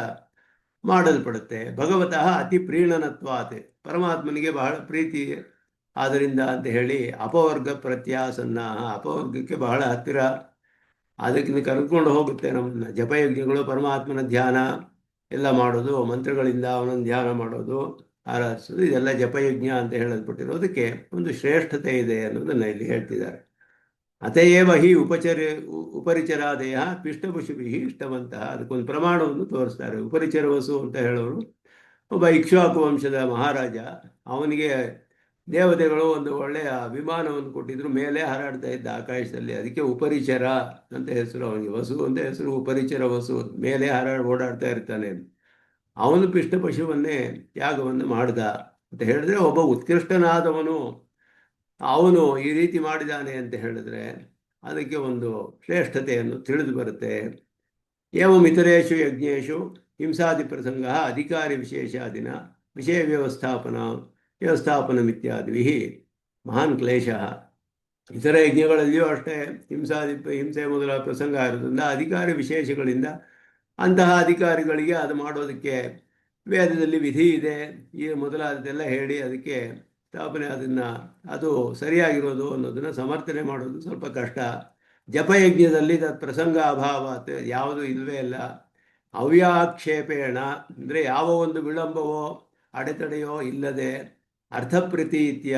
ಮಾಡಲ್ಪಡುತ್ತೆ. ಭಗವತಃ ಅತಿ ಪ್ರೀಣನತ್ವಾತ್, ಪರಮಾತ್ಮನಿಗೆ ಬಹಳ ಪ್ರೀತಿ ಆದ್ದರಿಂದ ಅಂತ ಹೇಳಿ ಅಪವರ್ಗ ಪ್ರತ್ಯಾಸನ್ನ, ಅಪವರ್ಗಕ್ಕೆ ಬಹಳ ಹತ್ತಿರ, ಅದಕ್ಕೆ ಕರ್ಕೊಂಡು ಹೋಗುತ್ತೆ ನಮ್ಮನ್ನ. ಜಪಯಜ್ಞಗಳು ಪರಮಾತ್ಮನ ಧ್ಯಾನ ಎಲ್ಲ ಮಾಡೋದು, ಮಂತ್ರಗಳಿಂದ ಅವನನ್ನು ಧ್ಯಾನ ಮಾಡೋದು, ಆರಾಧಿಸೋದು, ಇದೆಲ್ಲ ಜಪಯಜ್ಞ ಅಂತ ಹೇಳಲ್ಪಟ್ಟಿರೋದಕ್ಕೆ ಒಂದು ಶ್ರೇಷ್ಠತೆ ಇದೆ ಅನ್ನೋದನ್ನು ಇಲ್ಲಿ ಹೇಳ್ತಿದ್ದಾರೆ. ಅತಯೇವ ಹಿ ಉಪರಿಚರಾದೇಯ ಪಿಷ್ಟಪಶುಭಿ ಇಷ್ಟವಂತಹ. ಅದಕ್ಕೊಂದು ಪ್ರಮಾಣವನ್ನು ತೋರಿಸ್ತಾರೆ. ಉಪರಿಚರವಸು ಅಂತ ಹೇಳೋರು ಒಬ್ಬ ಇಕ್ಷ್ವಾಕು ವಂಶದ ಮಹಾರಾಜ. ಅವನಿಗೆ ದೇವತೆಗಳು ಒಂದು ಒಳ್ಳೆಯ ವಿಮಾನವನ್ನು ಕೊಟ್ಟಿದ್ರು, ಮೇಲೆ ಹಾರಾಡ್ತಾ ಇದ್ದ ಆಕಾಶದಲ್ಲಿ. ಅದಕ್ಕೆ ಉಪರಿಚರ ಅಂತ ಹೆಸರು ಅವನಿಗೆ. ವಸು ಅಂತ ಹೆಸರು, ಉಪರಿಚರ ವಸು, ಮೇಲೆ ಓಡಾಡ್ತಾ ಇರ್ತಾನೆ. ಅವನು ಪಿಷ್ಟ ಪಶುವನ್ನೇ ತ್ಯಾಗವನ್ನು ಮಾಡ್ದ ಅಂತ ಹೇಳಿದ್ರೆ, ಒಬ್ಬ ಉತ್ಕೃಷ್ಟನಾದವನು ಅವನು ಈ ರೀತಿ ಮಾಡಿದಾನೆ ಅಂತ ಹೇಳಿದ್ರೆ ಅದಕ್ಕೆ ಒಂದು ಶ್ರೇಷ್ಠತೆಯನ್ನು ತಿಳಿದು ಬರುತ್ತೆ. ಏವಂ ಇತರೇಷು ಯಜ್ಞೇಶು ಹಿಂಸಾದಿ ಪ್ರಸಂಗ ಅಧಿಕಾರಿ ವಿಶೇಷಾದಿನ ವಿಷಯ ವ್ಯವಸ್ಥಾಪನಮಿತ್ಯಾದಿ ಮಹಾನ್ ಕ್ಲೇಶ. ಇತರ ಯಜ್ಞಗಳಲ್ಲಿಯೂ ಅಷ್ಟೇ ಹಿಂಸೆ ಮೊದಲ ಪ್ರಸಂಗ ಇರೋದ್ರಿಂದ ಅಧಿಕಾರಿ ವಿಶೇಷಗಳಿಂದ ಅಂತಹ ಅಧಿಕಾರಿಗಳಿಗೆ ಅದು ಮಾಡೋದಕ್ಕೆ ವೇದದಲ್ಲಿ ವಿಧಿ ಇದೆ, ಈ ಮೊದಲಾದದೆಲ್ಲ ಹೇಳಿ ಅದಕ್ಕೆ ಸ್ಥಾಪನೆ ಅದು ಸರಿಯಾಗಿರೋದು ಅನ್ನೋದನ್ನು ಸಮರ್ಥನೆ ಮಾಡೋದು ಸ್ವಲ್ಪ ಕಷ್ಟ. ಜಪಯಜ್ಞದಲ್ಲಿ ಪ್ರಸಂಗ ಅಭಾವಾತ್, ಯಾವುದು ಇಲ್ಲವೇ ಇಲ್ಲ. ಅವ್ಯಾಕ್ಷೇಪೇಣ ಅಂದರೆ ಯಾವ ಒಂದು ವಿಳಂಬವೋ ಅಡೆತಡೆಯೋ ಇಲ್ಲದೆ, ಅರ್ಥಪ್ರೀತೀತ್ಯ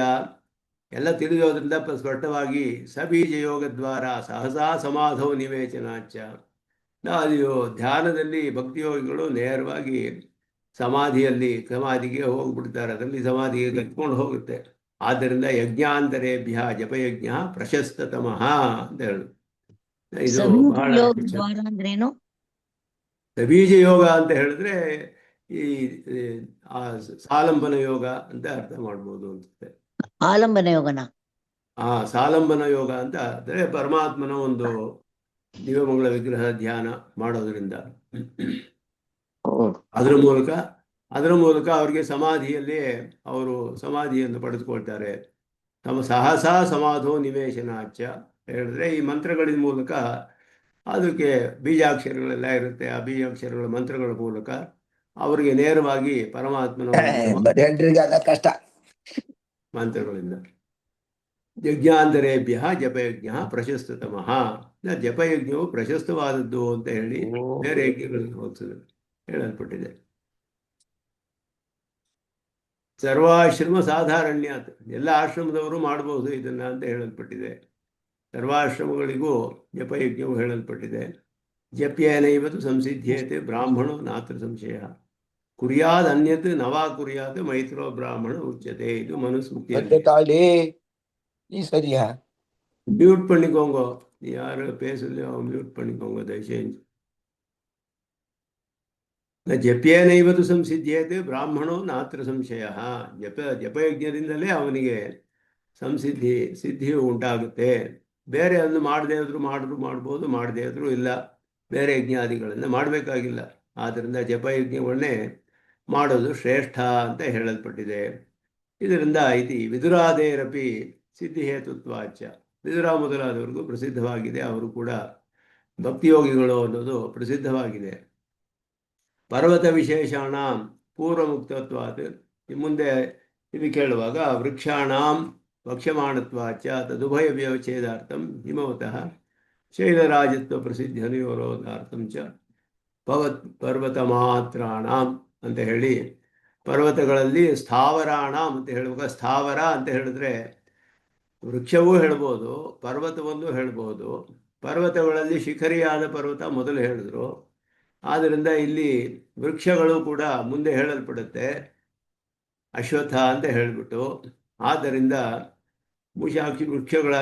ಎಲ್ಲ ತಿಳಿಯೋದ್ರಿಂದ ಸ್ಪಷ್ಟವಾಗಿ ಸಬೀಜ ಯೋಗದ್ವಾರ ಸಹಸಾ ಸಮಾಧೋ ನಿವೇಚನಾಚ. ಅದು ಧ್ಯಾನದಲ್ಲಿ ಭಕ್ತಿಯೋಗಿಗಳು ನೇರವಾಗಿ ಸಮಾಧಿಗೆ ಹೋಗ್ಬಿಡ್ತಾರೆ, ಅದರಲ್ಲಿ ಸಮಾಧಿಗೆ ಕಟ್ಕೊಂಡು ಹೋಗುತ್ತೆ. ಆದ್ದರಿಂದ ಯಜ್ಞಾಂತರೇಭ್ಯ ಜಪಯಜ್ಞ ಪ್ರಶಸ್ತತಮಃ ಅಂತ ಹೇಳು. ಇದು ಬಹಳ ಅಂದ್ರೇನು? ಬೀಜ ಯೋಗ ಅಂತ ಹೇಳಿದ್ರೆ ಈ ಸಾಲಂಬನ ಯೋಗ ಅಂತ ಅರ್ಥ ಮಾಡ್ಬೋದು ಅನ್ಸುತ್ತೆ. ಆಲಂಬನ ಯೋಗನ? ಸಾಲಂಬನ ಯೋಗ ಅಂತ ಅಂದರೆ ಪರಮಾತ್ಮನ ಒಂದು ದಿವ್ಯಮಂಗಳ ವಿಗ್ರಹ ಧ್ಯಾನ ಮಾಡೋದ್ರಿಂದ ಅದರ ಮೂಲಕ ಅವರಿಗೆ ಸಮಾಧಿಯಲ್ಲಿ ಅವರು ಸಮಾಧಿಯನ್ನು ಪಡೆದುಕೊಳ್ತಾರೆ. ತಮ್ಮ ಸಹಸಾ ಸಮಾಧೋ ನಿವೇಶನಾಚ ಹೇಳಿದ್ರೆ ಈ ಮಂತ್ರಗಳಿನ ಮೂಲಕ ಅದಕ್ಕೆ ಬೀಜಾಕ್ಷರಗಳೆಲ್ಲ ಇರುತ್ತೆ. ಆ ಬೀಜಾಕ್ಷರಗಳ ಮಂತ್ರಗಳ ಮೂಲಕ ಅವರಿಗೆ ನೇರವಾಗಿ ಪರಮಾತ್ಮನ ಕಷ್ಟ ಮಂತ್ರಗಳಿಂದ. ಯಜ್ಞಾಂತರೇಭ್ಯ ಜಪಯಜ್ಞ ಪ್ರಶಸ್ತತಮಃ. ಜಪಯಜ್ಞವು ಪ್ರಶಸ್ತವಾದದ್ದು ಅಂತ ಹೇಳಿ ಬೇರೆ ಯಜ್ಞಗಳನ್ನು ಹೋಲಿಸಿದ್ರೆ ಹೇಳಲ್ಪಟ್ಟಿದೆ. ಸರ್ವಾಶ್ರಮ ಸಾಧಾರಣ್ಯ, ಎಲ್ಲ ಆಶ್ರಮದವರು ಮಾಡಬಹುದು ಇದನ್ನ ಅಂತ ಹೇಳಲ್ಪಟ್ಟಿದೆ. ಸರ್ವಾಶ್ರಮಗಳಿಗೂ ಜಪಯಜ್ಞವು ಹೇಳಲ್ಪಟ್ಟಿದೆ. ಜಪ್ಯೇನೈವತು ಸಂಸಿದ್ಧೇತೆ ಬ್ರಾಹ್ಮಣೋ ನಾತ್ರ ಸಂಶಯ, ಕುರ್ಯಾದ್ ಅನ್ಯತ್ ನವಾ ಕುರ್ಯಾತ್ ಮೈತ್ರೋ ಬ್ರಾಹ್ಮಣ ಉಚ್ಯತೆ. ಇದು ಮನುಸ್ಮೃತಿಯಲ್ಲಿ. சரியா மியூட் பண்ணிக்கோங்க, யாரு பேசலையோ மியூட் பண்ணிக்கோங்க தயவுசெஞ்சு. ಜಪ್ಯೇನೈವತು ಸಂಸಿದ್ಧೇತೆ ಬ್ರಾಹ್ಮಣೋ ನಾತ್ರ ಸಂಶಯ. ಜಪಯಜ್ಞದಿಂದಲೇ ಅವನಿಗೆ ಸಿದ್ಧಿಯು ಉಂಟಾಗುತ್ತೆ. ಬೇರೆ ಅದನ್ನು ಮಾಡದೇ ಇದ್ರು ಮಾಡ್ಬೋದು, ಮಾಡದೇ ಇದ್ರು ಇಲ್ಲ. ಬೇರೆ ಯಜ್ಞಾದಿಗಳನ್ನು ಮಾಡಬೇಕಾಗಿಲ್ಲ. ಆದ್ದರಿಂದ ಜಪಯಜ್ಞವನ್ನೇ ಮಾಡೋದು ಶ್ರೇಷ್ಠ ಅಂತ ಹೇಳಲ್ಪಟ್ಟಿದೆ. ಇದರಿಂದ ಇತಿ ವಿದುರಾದೇರಪಿ ಸಿದ್ಧಿಹೇತುತ್ವಾಚ. ವಿದುರ ಮೊದಲಾದವರಿಗೂ ಪ್ರಸಿದ್ಧವಾಗಿದೆ. ಅವರು ಕೂಡ ಭಕ್ತಿಯೋಗಿಗಳು ಅನ್ನೋದು ಪ್ರಸಿದ್ಧವಾಗಿದೆ. ಪರ್ವತ ವಿಶೇಷಾಣ ಪೂರ್ವಮುಕ್ತತ್ವಾತ್, ಮುಂದೆ ಇದು ಕೇಳುವಾಗ ವೃಕ್ಷಾಣಾಂ ವಕ್ಷ್ಯಮಾಣತ್ವಾಚ ತದುಭಯ ವ್ಯವಚ್ಛೇದಾರ್ಥಂ ಹಿಮವತಃ ಶೈಲರಾಜತ್ವ ಪ್ರಸಿದ್ಧನಿಯೋರೋಧಾರ್ಥಂ ಚ ಪರ್ವತ ಮಾತ್ರಾಣಾಂ ಅಂತ ಹೇಳಿ, ಪರ್ವತಗಳಲ್ಲಿ ಸ್ಥಾವರಾಣಾಂ ಅಂತ ಹೇಳುವಾಗ, ಸ್ಥಾವರ ಅಂತ ಹೇಳಿದ್ರೆ ವೃಕ್ಷವೂ ಹೇಳ್ಬೋದು, ಪರ್ವತವನ್ನು ಹೇಳ್ಬೋದು. ಪರ್ವತಗಳಲ್ಲಿ ಶಿಖರಿಯಾದ ಪರ್ವತ ಮೊದಲು ಹೇಳಿದ್ರು, ಆದ್ದರಿಂದ ಇಲ್ಲಿ ವೃಕ್ಷಗಳು ಕೂಡ ಮುಂದೆ ಹೇಳಲ್ಪಡುತ್ತೆ, ಅಶ್ವತ್ಥ ಅಂತ ಹೇಳಿಬಿಟ್ಟು. ಆದ್ದರಿಂದ ಮುಷಾಕ್ಷಿ ವೃಕ್ಷಗಳ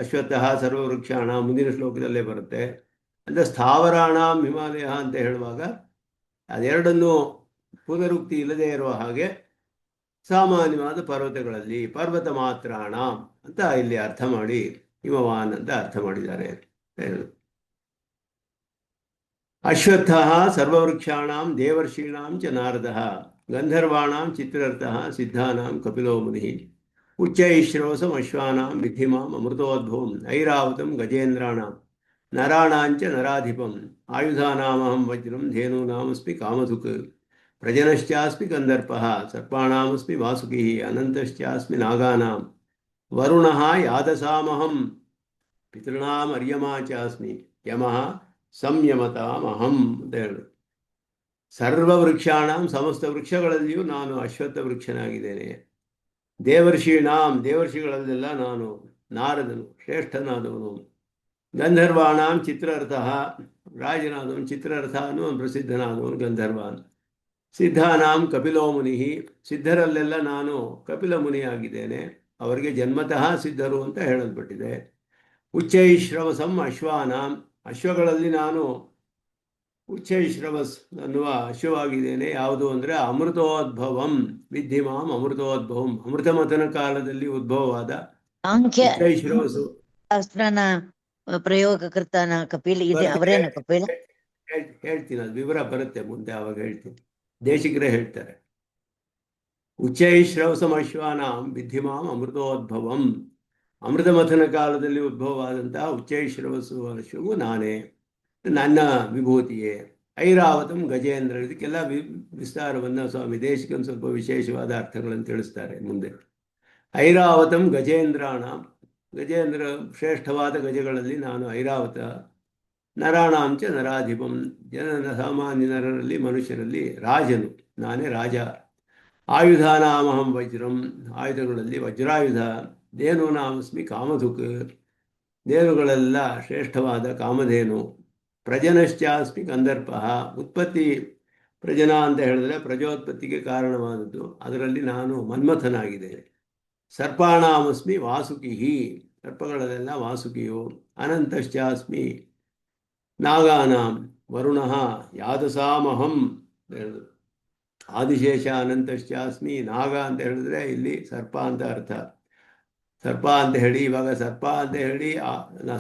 ಅಶ್ವತ್ಥ ಸರ್ವವೃಕ್ಷಾಣ ಮುಂದಿನ ಶ್ಲೋಕದಲ್ಲೇ ಬರುತ್ತೆ. ಅಂದರೆ ಸ್ಥಾವರಾಣಾಂ ಹಿಮಾಲಯ ಅಂತ ಹೇಳುವಾಗ ಅದೆರಡನ್ನೂ ಪುನರುಕ್ತಿ ಇಲ್ಲದೆ ಇರುವ ಹಾಗೆ ಸಾಮಾನ್ಯವಾದ ಪರ್ವತಗಳಲ್ಲಿ ಪರ್ವತ ಮಾತ್ರಾಣ ಅಂತ ಇಲ್ಲಿ ಅರ್ಥ ಮಾಡಿ ಹಿಮವಾನ್ ಅಂತ ಅರ್ಥ ಮಾಡಿದ್ದಾರೆ. ಅಶ್ವತ್ಥ ಸರ್ವವೃಕ್ಷಾಣಾಂ ದೇವರ್ಷೀಣಾಂ ಚ ನಾರದಃ ಗಂಧರ್ವಾಣಾಂ ಚಿತ್ರರ್ಥಃ ಸಿದ್ಧಾನಾಂ ಕಪಿಲೋ ಮುನಿಃ ಉಚ್ಚೈಶ್ರವಸಂ ಅಶ್ವಾನಾಂ ವಿಧಿಮಾಂ ಅಮೃತೋದ್ಭವಂ ಐರಾವತಂ ಗಜೇಂದ್ರಾಣಾಂ ನರಾಣಾಂಚ ನರಾಧಿಪಂ ಆಯುಧಾನಾಮಹಂ ವಜ್ರಂ ಧೇನೂನಾಮಸ್ಮಿ ಕಾಮಧುಕ್ ಪ್ರಜನಶ್ಚಾಸ್ಮಿ ಕಂದರ್ಪಃ ಸರ್ಪಾಣಾಮಸ್ಮಿ ವಾಸುಕಿಃ ಅನಂತಶ್ಚಾಸ್ಮಿ ನಾಗಾನಾಂ ವರುಣಃ ಯಾದಸಾಮಹಂ ಪಿತೃಣಾಂ ಅರ್ಯಮಾ ಚಾಸ್ಮಿ ಯಮಃ ಸಂಯಮತಾಮಹಂ ಅಂತ ಹೇಳು. ಸರ್ವವೃಕ್ಷಾಣಾಂ ಸಮಸ್ತ ವೃಕ್ಷಗಳಲ್ಲಿಯೂ ನಾನು ಅಶ್ವತ್ಥ ವೃಕ್ಷನಾಗಿದ್ದೇನೆ. ದೇವರ್ಷೀಣಾಂ ದೇವರ್ಷಿಗಳಲ್ಲೆಲ್ಲ ನಾನು ನಾರದನು ಶ್ರೇಷ್ಠನಾದವನು. ಗಂಧರ್ವಾಣಾಂ ಚಿತ್ರರ್ಥಃ ರಾಜನಾದವನು, ಚಿತ್ರರ್ಥ ಅನ್ನುವನು ಪ್ರಸಿದ್ಧನಾದವನು ಗಂಧರ್ವಾನ್. ಸಿದ್ಧಾನಾಂ ಕಪಿಲೋ ಮುನಿ ಸಿದ್ಧರಲ್ಲೆಲ್ಲ ನಾನು ಕಪಿಲ ಮುನಿಯಾಗಿದ್ದೇನೆ, ಅವರಿಗೆ ಜನ್ಮತಃ ಸಿದ್ಧರು ಅಂತ ಹೇಳಲ್ಪಟ್ಟಿದೆ. ಉಚ್ಚೈಶ್ರವಸಂ ಅಶ್ವಾನಾಂ ಅಶ್ವಗಳಲ್ಲಿ ನಾನು ಉಚ್ಚೈಶ್ರವಸ್ ಅನ್ನುವ ಅಶ್ವವಾಗಿದ್ದೇನೆ. ಯಾವುದು ಅಂದರೆ ಅಮೃತೋದ್ಭವಂ ವಿದ್ಧಿಮಾಂ ಅಮೃತೋದ್ಭವಂ, ಅಮೃತಮಥನ ಕಾಲದಲ್ಲಿ ಉದ್ಭವವಾದ ಸಾಂಖ್ಯ ಉಚ್ಚೈಶ್ರವಸು ಶಾಸ್ತ್ರನ ಪ್ರಯೋಗಕರ್ತನ ಕಪಿಲ್ ಇದೆ, ಅವರೇನು ಕಪಿಲ್? ಹೇಳ್ತೀನಿ, ಅದು ವಿವರ ಬರುತ್ತೆ ಮುಂದೆ, ಅವಾಗ ಹೇಳ್ತೀನಿ. ದೇಶಿಕರೇ ಹೇಳ್ತಾರೆ. ಉಚ್ಚೈಶ್ರವಸಂ ಅಶ್ವಾನಾಂ ವಿದ್ಧಿಮಾಂ ಅಮೃತೋದ್ಭವಂ, ಅಮೃತಮಥನ ಕಾಲದಲ್ಲಿ ಉದ್ಭವವಾದಂತಹ ಉಚ್ಚೈಶ್ರವಸು ಅಶ್ವವು ನಾನೇ, ನನ್ನ ವಿಭೂತಿಯೇ. ಐರಾವತಂ ಗಜೇಂದ್ರ, ಇದಕ್ಕೆಲ್ಲ ವಿಸ್ತಾರವನ್ನು ಸ್ವಾಮಿ ದೇಶಿಕನ್ ಸ್ವಲ್ಪ ವಿಶೇಷವಾದ ಅರ್ಥಗಳನ್ನು ತಿಳಿಸ್ತಾರೆ ಮುಂದೆ. ಐರಾವತಂ ಗಜೇಂದ್ರಾಣ, ಗಜೇಂದ್ರ ಶ್ರೇಷ್ಠವಾದ ಗಜಗಳಲ್ಲಿ ನಾನು ಐರಾವತ. ನರಾಣಾಂಚ ನರಾಧಿಪಂ, ಸಾಮಾನ್ಯ ನರರಲ್ಲಿ ಮನುಷ್ಯರಲ್ಲಿ ರಾಜನು, ನಾನೇ ರಾಜ. ಆಯುಧಾನಾಮಹಂ ವಜ್ರಂ, ಆಯುಧಗಳಲ್ಲಿ ವಜ್ರಾಯುಧ. ಧೇನೂನಾಮಸ್ಮಿ ಕಾಮಧುಕ್, ಧೇನುಗಳೆಲ್ಲ ಶ್ರೇಷ್ಠವಾದ ಕಾಮಧೇನು. ಪ್ರಜನಶ್ಚಾಸ್ಮಿ ಕಂದರ್ಪಃ, ಉತ್ಪತ್ತಿ ಪ್ರಜನ ಅಂತ ಹೇಳಿದ್ರೆ ಪ್ರಜೋತ್ಪತ್ತಿಗೆ ಕಾರಣವಾದದ್ದು, ಅದರಲ್ಲಿ ನಾನು ಮನ್ಮಥನಾಗಿದ್ದೇನೆ. ಸರ್ಪಾಣಾಮಸ್ಮಿ ವಾಸುಕಿಹಿ, ಸರ್ಪಗಳಲ್ಲೆಲ್ಲ ವಾಸುಕಿಯು. ಅನಂತಶ್ಚಾಸ್ಮಿ ನಾಗಾನಾಂ ವರುಣಃ ಯಾದಸಾಮಹಂ ಹೇಳಿದ್ರು. ಆದಿಶೇಷ ಅನಂತಶ್ಚಾಸ್ಮಿ. ನಾಗ ಅಂತ ಹೇಳಿದ್ರೆ ಇಲ್ಲಿ ಸರ್ಪ ಅಂತ ಅರ್ಥ. ಸರ್ಪ ಅಂತ ಹೇಳಿ ಇವಾಗ ಸರ್ಪ ಅಂತ ಹೇಳಿ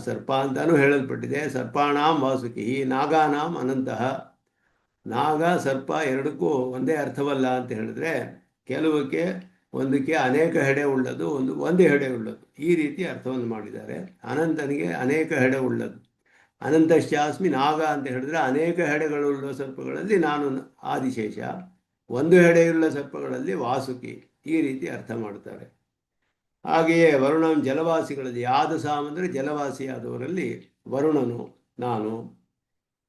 ಸರ್ಪ ಅಂತಾನೂ ಹೇಳಲ್ಪಟ್ಟಿದೆ. ಸರ್ಪಾಣಾಂ ವಾಸುಕಿ ನಾಗಾನಾಂ ಅನಂತಃ. ನಾಗ ಸರ್ಪ ಎರಡಕ್ಕೂ ಒಂದೇ ಅರ್ಥವಲ್ಲ ಅಂತ ಹೇಳಿದ್ರೆ, ಕೆಲವಕ್ಕೆ ಒಂದಕ್ಕೆ ಅನೇಕ ಹೆಡೆ ಉಳ್ಳದು, ಒಂದೇ ಹೆಡೆ ಉಳ್ಳದು, ಈ ರೀತಿ ಅರ್ಥವನ್ನು ಮಾಡಿದ್ದಾರೆ. ಅನಂತನಿಗೆ ಅನೇಕ ಹೆಡೆ ಉಳ್ಳದು. ಅನಂತಶ್ಚಾಸ್ಮಿ. ನಾಗ ಅಂತ ಹೇಳಿದ್ರೆ ಅನೇಕ ಹೆಡೆಗಳುಳ್ಳ ಸರ್ಪಗಳಲ್ಲಿ ನಾನು ಆದಿಶೇಷ, ಒಂದು ಹೆಡೆಯುಳ್ಳ ಸರ್ಪಗಳಲ್ಲಿ ವಾಸುಕಿ, ಈ ರೀತಿ ಅರ್ಥ ಮಾಡ್ತಾರೆ. ಹಾಗೆಯೇ ವರುಣಂ ಜಲವಾಸಿಗಳಲ್ಲಿ, ಯಾದಸಾಮ್ ಅಂದರೆ ಜಲವಾಸಿಯಾದವರಲ್ಲಿ ವರುಣನು ನಾನು.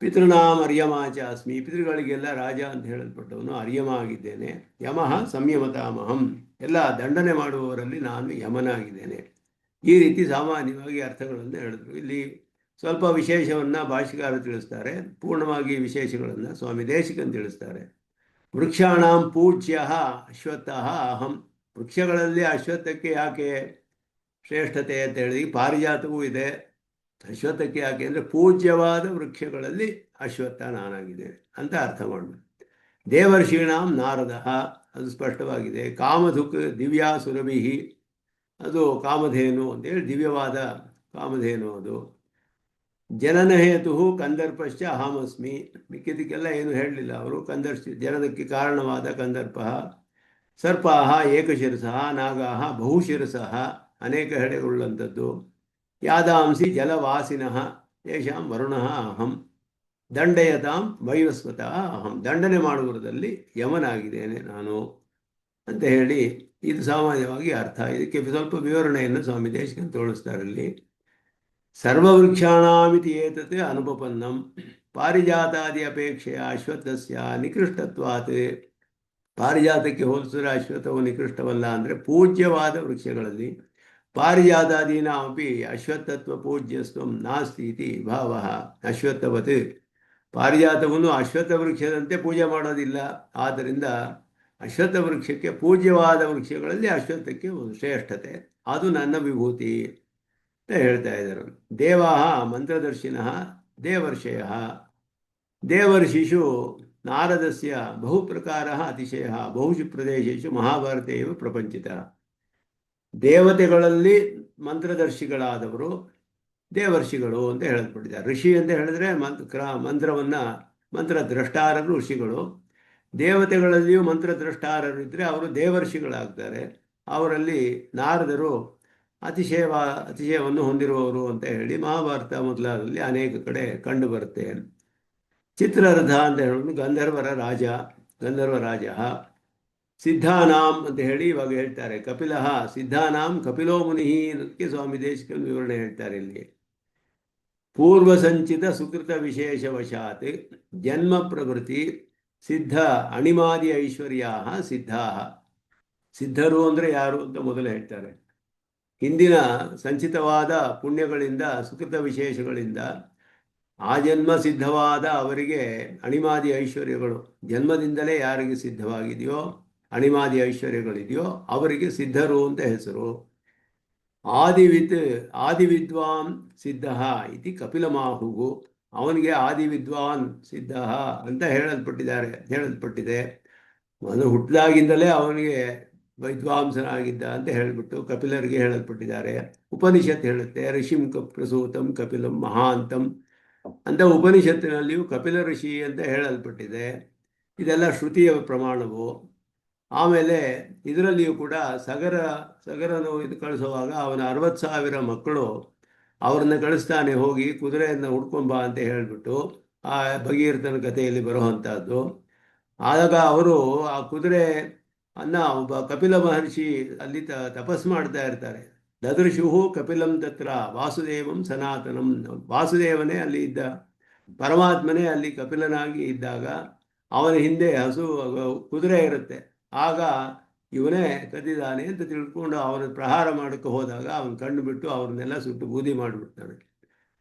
ಪಿತೃನಾಂ ಅರ್ಯಮಾಚಾಸ್ಮಿ, ಪಿತೃಗಳಿಗೆಲ್ಲ ರಾಜ ಅಂತ ಹೇಳಲ್ಪಟ್ಟವನು ಅರ್ಯಮ ಆಗಿದ್ದೇನೆ. ಯಮಃ ಸಂಯಮತಾಮಹಂ, ಎಲ್ಲ ದಂಡನೆ ಮಾಡುವವರಲ್ಲಿ ನಾನು ಯಮನಾಗಿದ್ದೇನೆ. ಈ ರೀತಿ ಸಾಮಾನ್ಯವಾಗಿ ಅರ್ಥಗಳನ್ನು ಹೇಳಿದ್ರು. ಇಲ್ಲಿ ಸ್ವಲ್ಪ ವಿಶೇಷವನ್ನು ಭಾಷಿಕಾರರು ತಿಳಿಸ್ತಾರೆ, ಪೂರ್ಣವಾಗಿ ವಿಶೇಷಗಳನ್ನು ಸ್ವಾಮಿ ದೇಶಿಕನ್ ತಿಳಿಸ್ತಾರೆ. ವೃಕ್ಷಾಣಾಂ ಪೂಜ್ಯ ಅಶ್ವತ್ಥಃ ಅಹಂ, ವೃಕ್ಷಗಳಲ್ಲಿ ಅಶ್ವತ್ಥಕ್ಕೆ ಯಾಕೆ ಶ್ರೇಷ್ಠತೆ ಅಂತ ಹೇಳಿ, ಪಾರಿಜಾತವೂ ಇದೆ. ಅಶ್ವತ್ಥಕ್ಕೆ ಯಾಕೆ ಅಂದರೆ ಪೂಜ್ಯವಾದ ವೃಕ್ಷಗಳಲ್ಲಿ ಅಶ್ವತ್ಥ ನಾನಾಗಿದ್ದೇನೆ ಅಂತ ಅರ್ಥ ಮಾಡಬೇಕು. ದೇವರ್ಷೀಣಾಂ ನಾರದಃ, ಅದು ಸ್ಪಷ್ಟವಾಗಿದೆ. ಕಾಮಧುಕ್ ದಿವ್ಯಾ ಸುರಭಿಹಿ, ಅದು ಕಾಮಧೇನು ಅಂತೇಳಿ ದಿವ್ಯವಾದ ಕಾಮಧೇನು ಅದು. ಜನನಹೇತು ಕಂದರ್ಪಶ್ಚ ಅಹಮಸ್ಮಿ, ಮಿಕ್ಕಿದಕ್ಕೆಲ್ಲ ಏನು ಹೇಳಲಿಲ್ಲ ಅವರು. ಜನನಕ್ಕೆ ಕಾರಣವಾದ ಕಂದರ್ಪ. ಸರ್ಪಾಹ ಏಕಶಿರಸಃ ನಾಗಾಹ ಬಹುಶಿರಸಃ, ಅನೇಕ ಹೆಡೆಗಳುಳ್ಳಂಥದ್ದು. ಯಾದಾಂಸಿ ಜಲವಾಸಿನಃ ಯೇಷಾಂ ವರುಣಃ ಅಹಂ ದಂಡಯತಾಂ ವೈವಸ್ವತಃ ಅಹಂ. ದಂಡನೆ ಮಾಡುವುದರಲ್ಲಿ ಯಮನಾಗಿದ್ದೇನೆ ನಾನು ಅಂತ ಹೇಳಿ ಇದು ಸಾಮಾನ್ಯವಾಗಿ ಅರ್ಥ. ಇದಕ್ಕೆ ಸ್ವಲ್ಪ ವಿವರಣೆಯನ್ನು ಸ್ವಾಮಿ ದೇಶಿಕನ್ ತೋರಿಸ್ತಾರೆ ಇಲ್ಲಿ. ಸರ್ವವೃಕ್ಷಾಣಾಮಿತಿ ಏತತ್ ಅನುಪಪನ್ನಂ ಪಾರಿಜಾತಾದಿ ಅಪೇಕ್ಷೆಯ ಅಶ್ವತ್ಥಸ್ಯ ನಿಕೃಷ್ಟತ್ವಾತ್. ಪಾರಿಜಾತಕ್ಕೆ ಹೋಲಿಸಿದ್ರೆ ಅಶ್ವತ್ಥವು ನಿಕೃಷ್ಟವಲ್ಲ ಅಂದರೆ ಪೂಜ್ಯವಾದ ವೃಕ್ಷಗಳಲ್ಲಿ ಪಾರಿಜಾತಾದೀನಾಮಪಿ ಅಶ್ವತ್ಥತ್ವ ಪೂಜ್ಯಸ್ತ್ವಂ ನಾಸ್ತಿ ಇತಿ ಭಾವಃ. ಅಶ್ವತ್ಥವತ್ ಪಾರಿಜಾತವನ್ನು ಅಶ್ವತ್ಥ ವೃಕ್ಷದಂತೆ ಪೂಜೆ ಮಾಡೋದಿಲ್ಲ. ಆದ್ದರಿಂದ ಅಶ್ವತ್ಥ ವೃಕ್ಷಕ್ಕೆ ಪೂಜ್ಯವಾದ ವೃಕ್ಷಗಳಲ್ಲಿ ಅಶ್ವತ್ಥಕ್ಕೆ ಒಂದು ಶ್ರೇಷ್ಠತೆ, ಅದು ನನ್ನ ವಿಭೂತಿ ಅಂತ ಹೇಳ್ತಾ ಇದ್ದಾರೆ. ದೇವಾಃ ಮಂತ್ರದರ್ಶಿನಃ ದೇವರ್ಷಯಃ. ದೇವರ್ಷಿಷು ನಾರದಸ್ಯ ಬಹುಪ್ರಕಾರಃ ಅತಿಶಯಃ ಬಹುಷು ಪ್ರದೇಶೇಷು ಮಹಾಭಾರತೆ ಇವ ಪ್ರಪಂಚಿತಃ. ದೇವತೆಗಳಲ್ಲಿ ಮಂತ್ರದರ್ಶಿಗಳಾದವರು ದೇವರ್ಷಿಗಳು ಅಂತ ಹೇಳಲ್ಪಟ್ಟಿದ್ದಾರೆ. ಋಷಿ ಅಂತ ಹೇಳಿದ್ರೆ ಮಂತ್ರದ್ರಷ್ಟಾರರು ಋಷಿಗಳು. ದೇವತೆಗಳಲ್ಲಿಯೂ ಮಂತ್ರದ್ರಷ್ಟಾರರು ಇದ್ದರೆ ಅವರು ದೇವರ್ಷಿಗಳಾಗ್ತಾರೆ. ಅವರಲ್ಲಿ ನಾರದರು ಅತಿಶಯವನ್ನು ಹೊಂದಿರುವವರು ಅಂತ ಹೇಳಿ ಮಹಾಭಾರತ ಮೊದಲಾದಲ್ಲಿ ಅನೇಕ ಕಡೆ ಕಂಡು ಬರುತ್ತೆ. ಚಿತ್ರರಥ ಅಂತ ಹೇಳೋದು ಗಂಧರ್ವ ರಾಜ. ಸಿದ್ಧಾನಾಂ ಅಂತ ಹೇಳಿ ಇವಾಗ ಹೇಳ್ತಾರೆ. ಕಪಿಲಃ ಸಿದ್ಧಾನಾಂ ಕಪಿಲೋ ಮುನಿ ಅನ್ನೋದಕ್ಕೆ ಸ್ವಾಮಿ ದೇಶಿಕನ್ ವಿವರಣೆ ಹೇಳ್ತಾರೆ ಇಲ್ಲಿ. ಪೂರ್ವ ಸಂಚಿತ ಸುಕೃತ ವಿಶೇಷವಶಾತ್ ಜನ್ಮ ಪ್ರವೃತ್ತಿ ಸಿದ್ಧ ಅಣಿಮಾದಿ ಐಶ್ವರ್ಯ ಸಿದ್ಧಾ. ಸಿದ್ಧರು ಅಂದರೆ ಯಾರು ಅಂತ ಮೊದಲು ಹೇಳ್ತಾರೆ. ಹಿಂದಿನ ಸಂಚಿತವಾದ ಪುಣ್ಯಗಳಿಂದ ಸುಕೃತ ವಿಶೇಷಗಳಿಂದ ಆ ಜನ್ಮ ಸಿದ್ಧವಾದ ಅವರಿಗೆ ಅಣಿಮಾದಿ ಐಶ್ವರ್ಯಗಳು, ಜನ್ಮದಿಂದಲೇ ಯಾರಿಗೆ ಸಿದ್ಧವಾಗಿದೆಯೋ ಅಣಿಮಾದಿ ಐಶ್ವರ್ಯಗಳಿದೆಯೋ ಅವರಿಗೆ ಸಿದ್ಧರು ಅಂತ ಹೆಸರು. ಆದಿವಿದ್ವಾನ್ ಸಿದ್ಧ ಇತಿ ಕಪಿಲಮಾಹುಗು. ಅವನಿಗೆ ಆದಿವಿದ್ವಾನ್ ಸಿದ್ಧ ಅಂತ ಹೇಳಲ್ಪಟ್ಟಿದೆ. ಅವನು ಹುಟ್ಟಿದಾಗಿಂದಲೇ ಅವನಿಗೆ ವಿದ್ವಾಂಸನಾಗಿದ್ದ ಅಂತ ಹೇಳಿಬಿಟ್ಟು ಕಪಿಲರಿಗೆ ಹೇಳಲ್ಪಟ್ಟಿದ್ದಾರೆ. ಉಪನಿಷತ್ ಹೇಳುತ್ತೆ ಋಷಿಂ ಪ್ರಸೂತಂ ಕಪಿಲಂ ಮಹಾಂತಂ ಅಂತ. ಉಪನಿಷತ್ತಿನಲ್ಲಿಯೂ ಕಪಿಲ ಋಷಿ ಅಂತ ಹೇಳಲ್ಪಟ್ಟಿದೆ. ಇದೆಲ್ಲ ಶ್ರುತಿಯ ಪ್ರಮಾಣವು. ಆಮೇಲೆ ಇದರಲ್ಲಿಯೂ ಕೂಡ ಸಗರನು ಇದು ಕಳಿಸುವಾಗ ಅವನ 60,000 ಮಕ್ಕಳು ಅವ್ರನ್ನ ಕಳಿಸ್ತಾನೆ, ಹೋಗಿ ಕುದುರೆಯನ್ನು ಹುಡ್ಕೊಂಬ ಅಂತ ಹೇಳಿಬಿಟ್ಟು ಆ ಭಗೀರಥನ ಕಥೆಯಲ್ಲಿ ಬರುವಂಥದ್ದು. ಆಗ ಅವರು ಆ ಕುದುರೆ ಒಬ್ಬ ಕಪಿಲ ಮಹರ್ಷಿ ಅಲ್ಲಿ ತಪಸ್ ಮಾಡ್ತಾ ಇರ್ತಾರೆ. ದದೃಶುಹು ಕಪಿಲಂ ತತ್ರ ವಾಸುದೇವಂ ಸನಾತನಂ. ವಾಸುದೇವನೇ ಅಲ್ಲಿ ಇದ್ದ, ಪರಮಾತ್ಮನೇ ಅಲ್ಲಿ ಕಪಿಲನಾಗಿ ಇದ್ದಾಗ ಅವನ ಹಿಂದೆ ಕುದುರೆ ಇರುತ್ತೆ. ಆಗ ಇವನೇ ಕದ್ದಿದ್ದಾನೆ ಅಂತ ತಿಳ್ಕೊಂಡು ಅವನ ಪ್ರಹಾರ ಮಾಡೋಕ್ಕೆ ಹೋದಾಗ ಅವನು ಕಣ್ಣು ಬಿಟ್ಟು ಅವ್ರನ್ನೆಲ್ಲ ಸುಟ್ಟು ಬೂದಿ ಮಾಡಿಬಿಡ್ತಾನೆ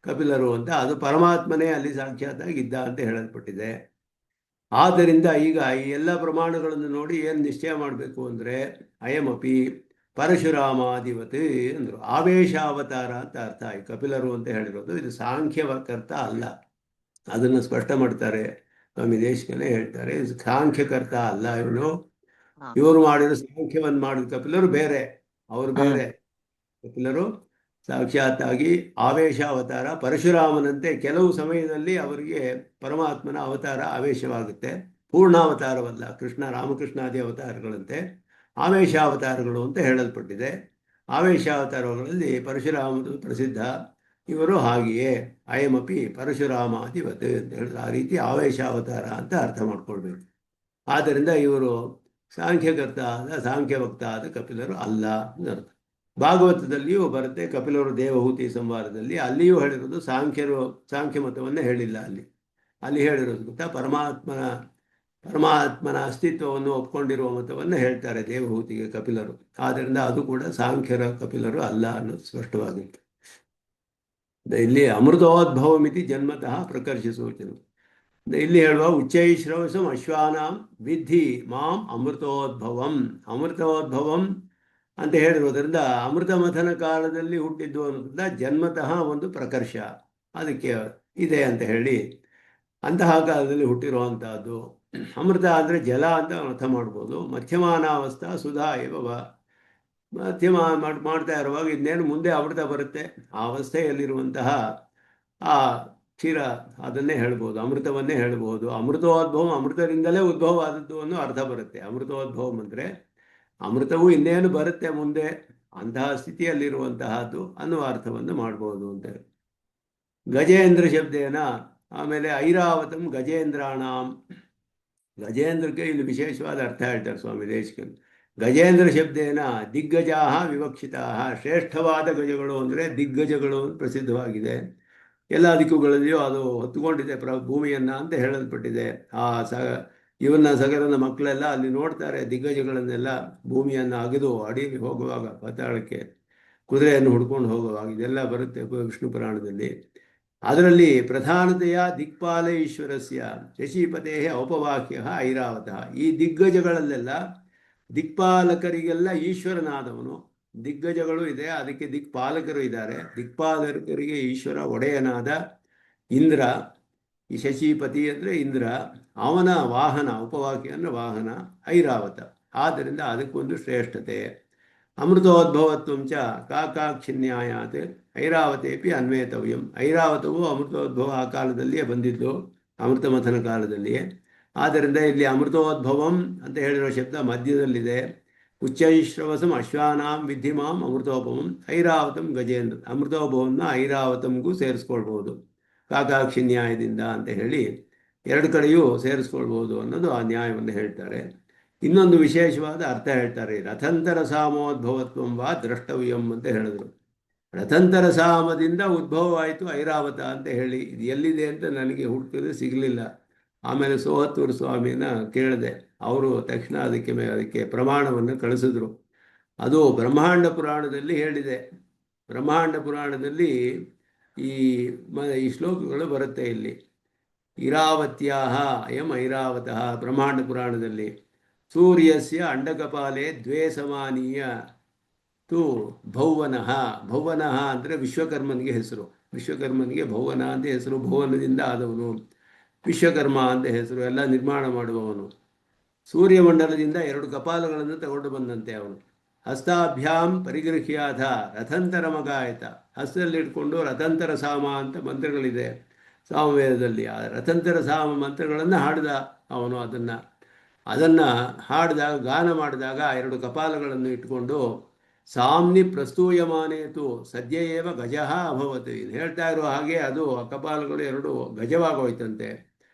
ಕಪಿಲರು ಅಂತ. ಅದು ಪರಮಾತ್ಮನೇ ಅಲ್ಲಿ ಸಾಕ್ಷಾತ್ತಾಗಿದ್ದ ಅಂತ ಹೇಳಲ್ಪಟ್ಟಿದೆ. ಆದ್ದರಿಂದ ಈಗ ಈ ಎಲ್ಲ ಪ್ರಮಾಣಗಳನ್ನು ನೋಡಿ ಏನು ನಿಶ್ಚಯ ಮಾಡಬೇಕು ಅಂದರೆ ಅಯಮಪಿ ಪರಶುರಾಮಾಧಿವತ್ ಅಂದರು. ಆವೇಶಾವತಾರ ಅಂತ ಅರ್ಥ. ಈ ಕಪಿಲರು ಅಂತ ಹೇಳಿರೋದು ಇದು ಸಾಂಖ್ಯವಕರ್ತ ಅಲ್ಲ, ಅದನ್ನು ಸ್ಪಷ್ಟ ಮಾಡ್ತಾರೆ ಸ್ವಾಮಿ ದೇಶಿಕನೇ ಹೇಳ್ತಾರೆ. ಇದು ಸಾಂಖ್ಯಕರ್ತ ಅಲ್ಲ. ಇವರು ಮಾಡಿರೋ ಸಾಂಖ್ಯವನ್ನು ಮಾಡಿದ ಕಪಿಲರು ಬೇರೆ, ಅವರು ಬೇರೆ. ಕಪಿಲರು ಸಾಕ್ಷಾತ್ತಾಗಿ ಆವೇಶಾವತಾರ. ಪರಶುರಾಮನಂತೆ ಕೆಲವು ಸಮಯದಲ್ಲಿ ಅವರಿಗೆ ಪರಮಾತ್ಮನ ಅವತಾರ ಆವೇಶವಾಗುತ್ತೆ, ಪೂರ್ಣಾವತಾರವಲ್ಲ. ರಾಮಕೃಷ್ಣಾದಿ ಅವತಾರಗಳಂತೆ ಆವೇಶಾವತಾರಗಳು ಅಂತ ಹೇಳಲ್ಪಟ್ಟಿದೆ. ಆವೇಶಾವತಾರಗಳಲ್ಲಿ ಪರಶುರಾಮದು ಪ್ರಸಿದ್ಧ. ಇವರು ಹಾಗೆಯೇ ಅಯಮಪಿ ಪರಶುರಾಮಾಧಿವತ್ ಅಂತ ಹೇಳಿದ್ರೆ ಆ ರೀತಿ ಆವೇಶಾವತಾರ ಅಂತ ಅರ್ಥ ಮಾಡ್ಕೊಳ್ಬೇಕು. ಆದ್ದರಿಂದ ಇವರು ಸಾಂಖ್ಯಕರ್ತ ಸಾಂಖ್ಯವಕ್ತ ಆದ ಕಪಿಲರು ಅಲ್ಲ ಅನ್ನರ್ಥ. ಭಾಗವತದಲ್ಲಿಯೂ ಬರುತ್ತೆ ಕಪಿಲರು ದೇವಹೂತಿ ಸಂವಾದದಲ್ಲಿ. ಅಲ್ಲಿಯೂ ಹೇಳಿರೋದು ಸಾಂಖ್ಯ ಮತವನ್ನೇ ಹೇಳಿಲ್ಲ. ಅಲ್ಲಿ ಹೇಳಿರೋದು ಗೊತ್ತಾ, ಪರಮಾತ್ಮನ ಅಸ್ತಿತ್ವವನ್ನು ಒಪ್ಕೊಂಡಿರುವ ಮತವನ್ನು ಹೇಳ್ತಾರೆ ದೇವಹೂತಿಗೆ ಕಪಿಲರು. ಆದ್ದರಿಂದ ಅದು ಕೂಡ ಸಾಂಖ್ಯರ ಕಪಿಲರು ಅಲ್ಲ ಅನ್ನೋದು ಸ್ಪಷ್ಟವಾಗಿತ್ತು. ಇಲ್ಲಿ ಅಮೃತೋದ್ಭವಮಿತಿ ಜನ್ಮತಃ ಪ್ರಕರ್ಷ ಸೂಚನೆ. ಇಲ್ಲಿ ಹೇಳುವ ಉಚ್ಚೈಶ್ರವಸಂ ಅಶ್ವಾನಾಂ ವಿಧಿ ಮಾಂ ಅಮೃತೋದ್ಭವಂ. ಅಮೃತೋದ್ಭವಂ ಅಂತ ಹೇಳಿರೋದ್ರಿಂದ ಅಮೃತ ಮಥನ ಕಾಲದಲ್ಲಿ ಹುಟ್ಟಿದ್ದು ಅನ್ನೋದ್ರಿಂದ ಜನ್ಮತಃ ಒಂದು ಪ್ರಕರ್ಷ ಅದಕ್ಕೆ ಇದೆ ಅಂತ ಹೇಳಿ ಅಂತಹ ಕಾಲದಲ್ಲಿ ಹುಟ್ಟಿರುವಂತಹದ್ದು. ಅಮೃತ ಅಂದರೆ ಜಲ ಅಂತ ಅರ್ಥ ಮಾಡ್ಬೋದು. ಮಧ್ಯಮಾನಾವಸ್ಥಾ ಸುಧಾ ಇವ. ಮಧ್ಯಮ ಮಾಡ್ತಾ ಇರುವಾಗ ಇನ್ನೇನು ಮುಂದೆ ಅಮೃತ ಬರುತ್ತೆ, ಆ ಅವಸ್ಥೆಯಲ್ಲಿರುವಂತಹ ಆ ಕ್ಷೀರ ಅದನ್ನೇ ಹೇಳ್ಬೋದು, ಅಮೃತವನ್ನೇ ಹೇಳ್ಬೋದು. ಅಮೃತೋದ್ಭವಂ, ಅಮೃತದಿಂದಲೇ ಉದ್ಭವ ಆದದ್ದು ಅನ್ನೋ ಅರ್ಥ ಬರುತ್ತೆ. ಅಮೃತೋದ್ಭವಂ ಅಂದರೆ ಅಮೃತವು ಇನ್ನೇನು ಬರುತ್ತೆ ಮುಂದೆ, ಅಂತಹ ಸ್ಥಿತಿಯಲ್ಲಿರುವಂತಹದ್ದು ಅನ್ನುವ ಅರ್ಥವನ್ನು ಮಾಡ್ಬೋದು ಅಂತ. ಗಜೇಂದ್ರ ಶಬ್ದೇನ ಆಮೇಲೆ ಐರಾವತಂ ಗಜೇಂದ್ರಾಣಾಂ, ಗಜೇಂದ್ರಕ್ಕೆ ಇಲ್ಲಿ ವಿಶೇಷವಾದ ಅರ್ಥ ಹೇಳ್ತಾರೆ ಸ್ವಾಮಿ ದೇಶಿಕನ್. ಗಜೇಂದ್ರ ಶಬ್ದೇನ ದಿಗ್ಗಜಾಹ ವಿವಕ್ಷಿತಾಹ, ಶ್ರೇಷ್ಠವಾದ ಗಜಗಳು ಅಂದರೆ ದಿಗ್ಗಜಗಳು ಅಂತ ಪ್ರಸಿದ್ಧವಾಗಿದೆ. ಎಲ್ಲ ದಿಕ್ಕುಗಳಲ್ಲಿಯೂ ಅದು ಹೊತ್ತುಕೊಂಡಿದೆ ಭೂಮಿಯನ್ನ ಅಂತ ಹೇಳಲ್ಪಟ್ಟಿದೆ. ಆ ಇವನ್ನ ಸಗರನ ಮಕ್ಕಳೆಲ್ಲ ಅಲ್ಲಿ ನೋಡ್ತಾರೆ ದಿಗ್ಗಜಗಳನ್ನೆಲ್ಲ, ಭೂಮಿಯನ್ನು ಅಗೆದು ಅಡಿಯಲ್ಲಿ ಹೋಗುವಾಗ ಪಾತಾಳಕ್ಕೆ ಕುದುರೆಯನ್ನು ಹುಡ್ಕೊಂಡು ಹೋಗುವಾಗ ಇದೆಲ್ಲ ಬರುತ್ತೆ ವಿಷ್ಣು ಪುರಾಣದಲ್ಲಿ. ಅದರಲ್ಲಿ ಪ್ರಧಾನತೆಯ ದಿಕ್ಪಾಲ ಈಶ್ವರಸ್ಯ ಶಶಿಪತೆ ಔಪವಾಕ್ಯ ಐರಾವತ. ಈ ದಿಗ್ಗಜಗಳಲ್ಲೆಲ್ಲ ದಿಕ್ಪಾಲಕರಿಗೆಲ್ಲ ಈಶ್ವರನಾದವನು. ದಿಗ್ಗಜಗಳು ಇದೆ, ಅದಕ್ಕೆ ದಿಕ್ಪಾಲಕರು ಇದ್ದಾರೆ. ದಿಕ್ಪಾಲಕರಿಗೆ ಈಶ್ವರ ಒಡೆಯನಾದ ಇಂದ್ರ, ಈ ಶಶಿಪತಿ ಅಂದರೆ ಇಂದ್ರ, ಅವನ ವಾಹನ, ಉಪವಾಕ್ಯ ಅಂದರೆ ವಾಹನ ಐರಾವತ. ಆದ್ದರಿಂದ ಅದಕ್ಕೊಂದು ಶ್ರೇಷ್ಠತೆ. ಅಮೃತೋದ್ಭವತ್ವಂಚ ಕಾಕಾಕ್ಷಿನ್ಯಾಯಾತ್ ಐರಾವತೇಪಿ ಅನ್ವೇತವ್ಯಂ. ಐರಾವತವು ಅಮೃತೋದ್ಭವ ಆ ಕಾಲದಲ್ಲಿಯೇ ಬಂದಿದ್ದು, ಅಮೃತಮಥನ ಕಾಲದಲ್ಲಿಯೇ. ಆದ್ದರಿಂದ ಇಲ್ಲಿ ಅಮೃತೋದ್ಭವಂ ಅಂತ ಹೇಳಿರೋ ಶಬ್ದ ಮಧ್ಯದಲ್ಲಿದೆ. ಉಚ್ಚೈಶ್ರವಸಂ ಅಶ್ವಾನಾಂ ವಿದ್ಧಿಮಾಂ ಅಮೃತೋಪಮಂ ಐರಾವತಂ ಗಜೇಂದ್ರ. ಅಮೃತೋಪವನ್ನು ಐರಾವತಂಗೂ ಸೇರಿಸ್ಕೊಳ್ಬೋದು ಕಾಕಾಕ್ಷಿ ನ್ಯಾಯದಿಂದ ಅಂತ ಹೇಳಿ ಎರಡು ಕಡೆಯೂ ಸೇರಿಸ್ಕೊಳ್ಬೋದು ಅನ್ನೋದು ಆ ನ್ಯಾಯವನ್ನು ಹೇಳ್ತಾರೆ. ಇನ್ನೊಂದು ವಿಶೇಷವಾದ ಅರ್ಥ ಹೇಳ್ತಾರೆ. ರಥಂತರ ಸಾಮೋದ್ಭವತ್ವಂ ವಾ ದ್ರಷ್ಟವ್ಯಂ ಅಂತ ಹೇಳಿದ್ರು. ರಥಂತರ ಸಾಮದಿಂದ ಉದ್ಭವವಾಯಿತು ಐರಾವತ ಅಂತ ಹೇಳಿ ಇದು ಎಲ್ಲಿದೆ ಅಂತ ನನಗೆ ಹುಡುಕಿದ್ರೆ ಸಿಗಲಿಲ್ಲ. ಆಮೇಲೆ ಸೋಹತ್ತೂರು ಸ್ವಾಮಿನ ಕೇಳಿದೆ, ಅವರು ತಕ್ಷಣ ಅದಕ್ಕೆ ಪ್ರಮಾಣವನ್ನು ಕಳಿಸಿದ್ರು. ಅದು ಬ್ರಹ್ಮಾಂಡ ಪುರಾಣದಲ್ಲಿ ಹೇಳಿದೆ. ಬ್ರಹ್ಮಾಂಡ ಪುರಾಣದಲ್ಲಿ ಈ ಶ್ಲೋಕಗಳು ಬರುತ್ತೆ ಇಲ್ಲಿ. ಇರಾವತ್ಯಾಹ ಅಯಂ ಐರಾವತಃ. ಬ್ರಹ್ಮಾಂಡ ಪುರಾಣದಲ್ಲಿ ಸೂರ್ಯಸ್ಯ ಅಂಡಕಪಾಲೆ ದ್ವೇ ಸಮಾನೀಯ ತು ಭೌವನಃ. ಭೌವನಃ ಅಂದರೆ ವಿಶ್ವಕರ್ಮನಿಗೆ ಹೆಸರು. ವಿಶ್ವಕರ್ಮನಿಗೆ ಭೌವನ ಅಂತ ಹೆಸರು. ಭುವನದಿಂದ ಆದವನು ವಿಶ್ವಕರ್ಮ ಅಂತ ಹೆಸರು. ಎಲ್ಲ ನಿರ್ಮಾಣ ಮಾಡುವವನು. ಸೂರ್ಯಮಂಡಲದಿಂದ 2 ಕಪಾಲಗಳನ್ನು ತಗೊಂಡು ಬಂದಂತೆ ಅವನು. ಹಸ್ತಾಭ್ಯಾಂ ಪರಿಗೃಹ್ಯಾಥ ರಥಂತರ ಮಗಾಯತ. ಹಸ್ತದಲ್ಲಿಟ್ಕೊಂಡು ರಥಂತರ ಸಾಮ ಅಂತ ಮಂತ್ರಗಳಿದೆ ಸಾಮವೇದದಲ್ಲಿ. ಆ ರಥಂತರ ಸಾಮ ಮಂತ್ರಗಳನ್ನು ಹಾಡಿದ ಅವನು. ಅದನ್ನು ಹಾಡಿದಾಗ, ಗಾನ ಮಾಡಿದಾಗ 2 ಕಪಾಲಗಳನ್ನು ಇಟ್ಕೊಂಡು ಸಾಮ್ನಿ ಪ್ರಸ್ತೂಯಮಾನೇತು ಸದ್ಯೇವ ಗಜಃ ಅಭವತ್. ಇದು ಹೇಳ್ತಾ ಇರೋ ಹಾಗೆ ಅದು ಆ ಕಪಾಲಗಳು 2 ಗಜವಾಗೋಯ್ತಂತೆ.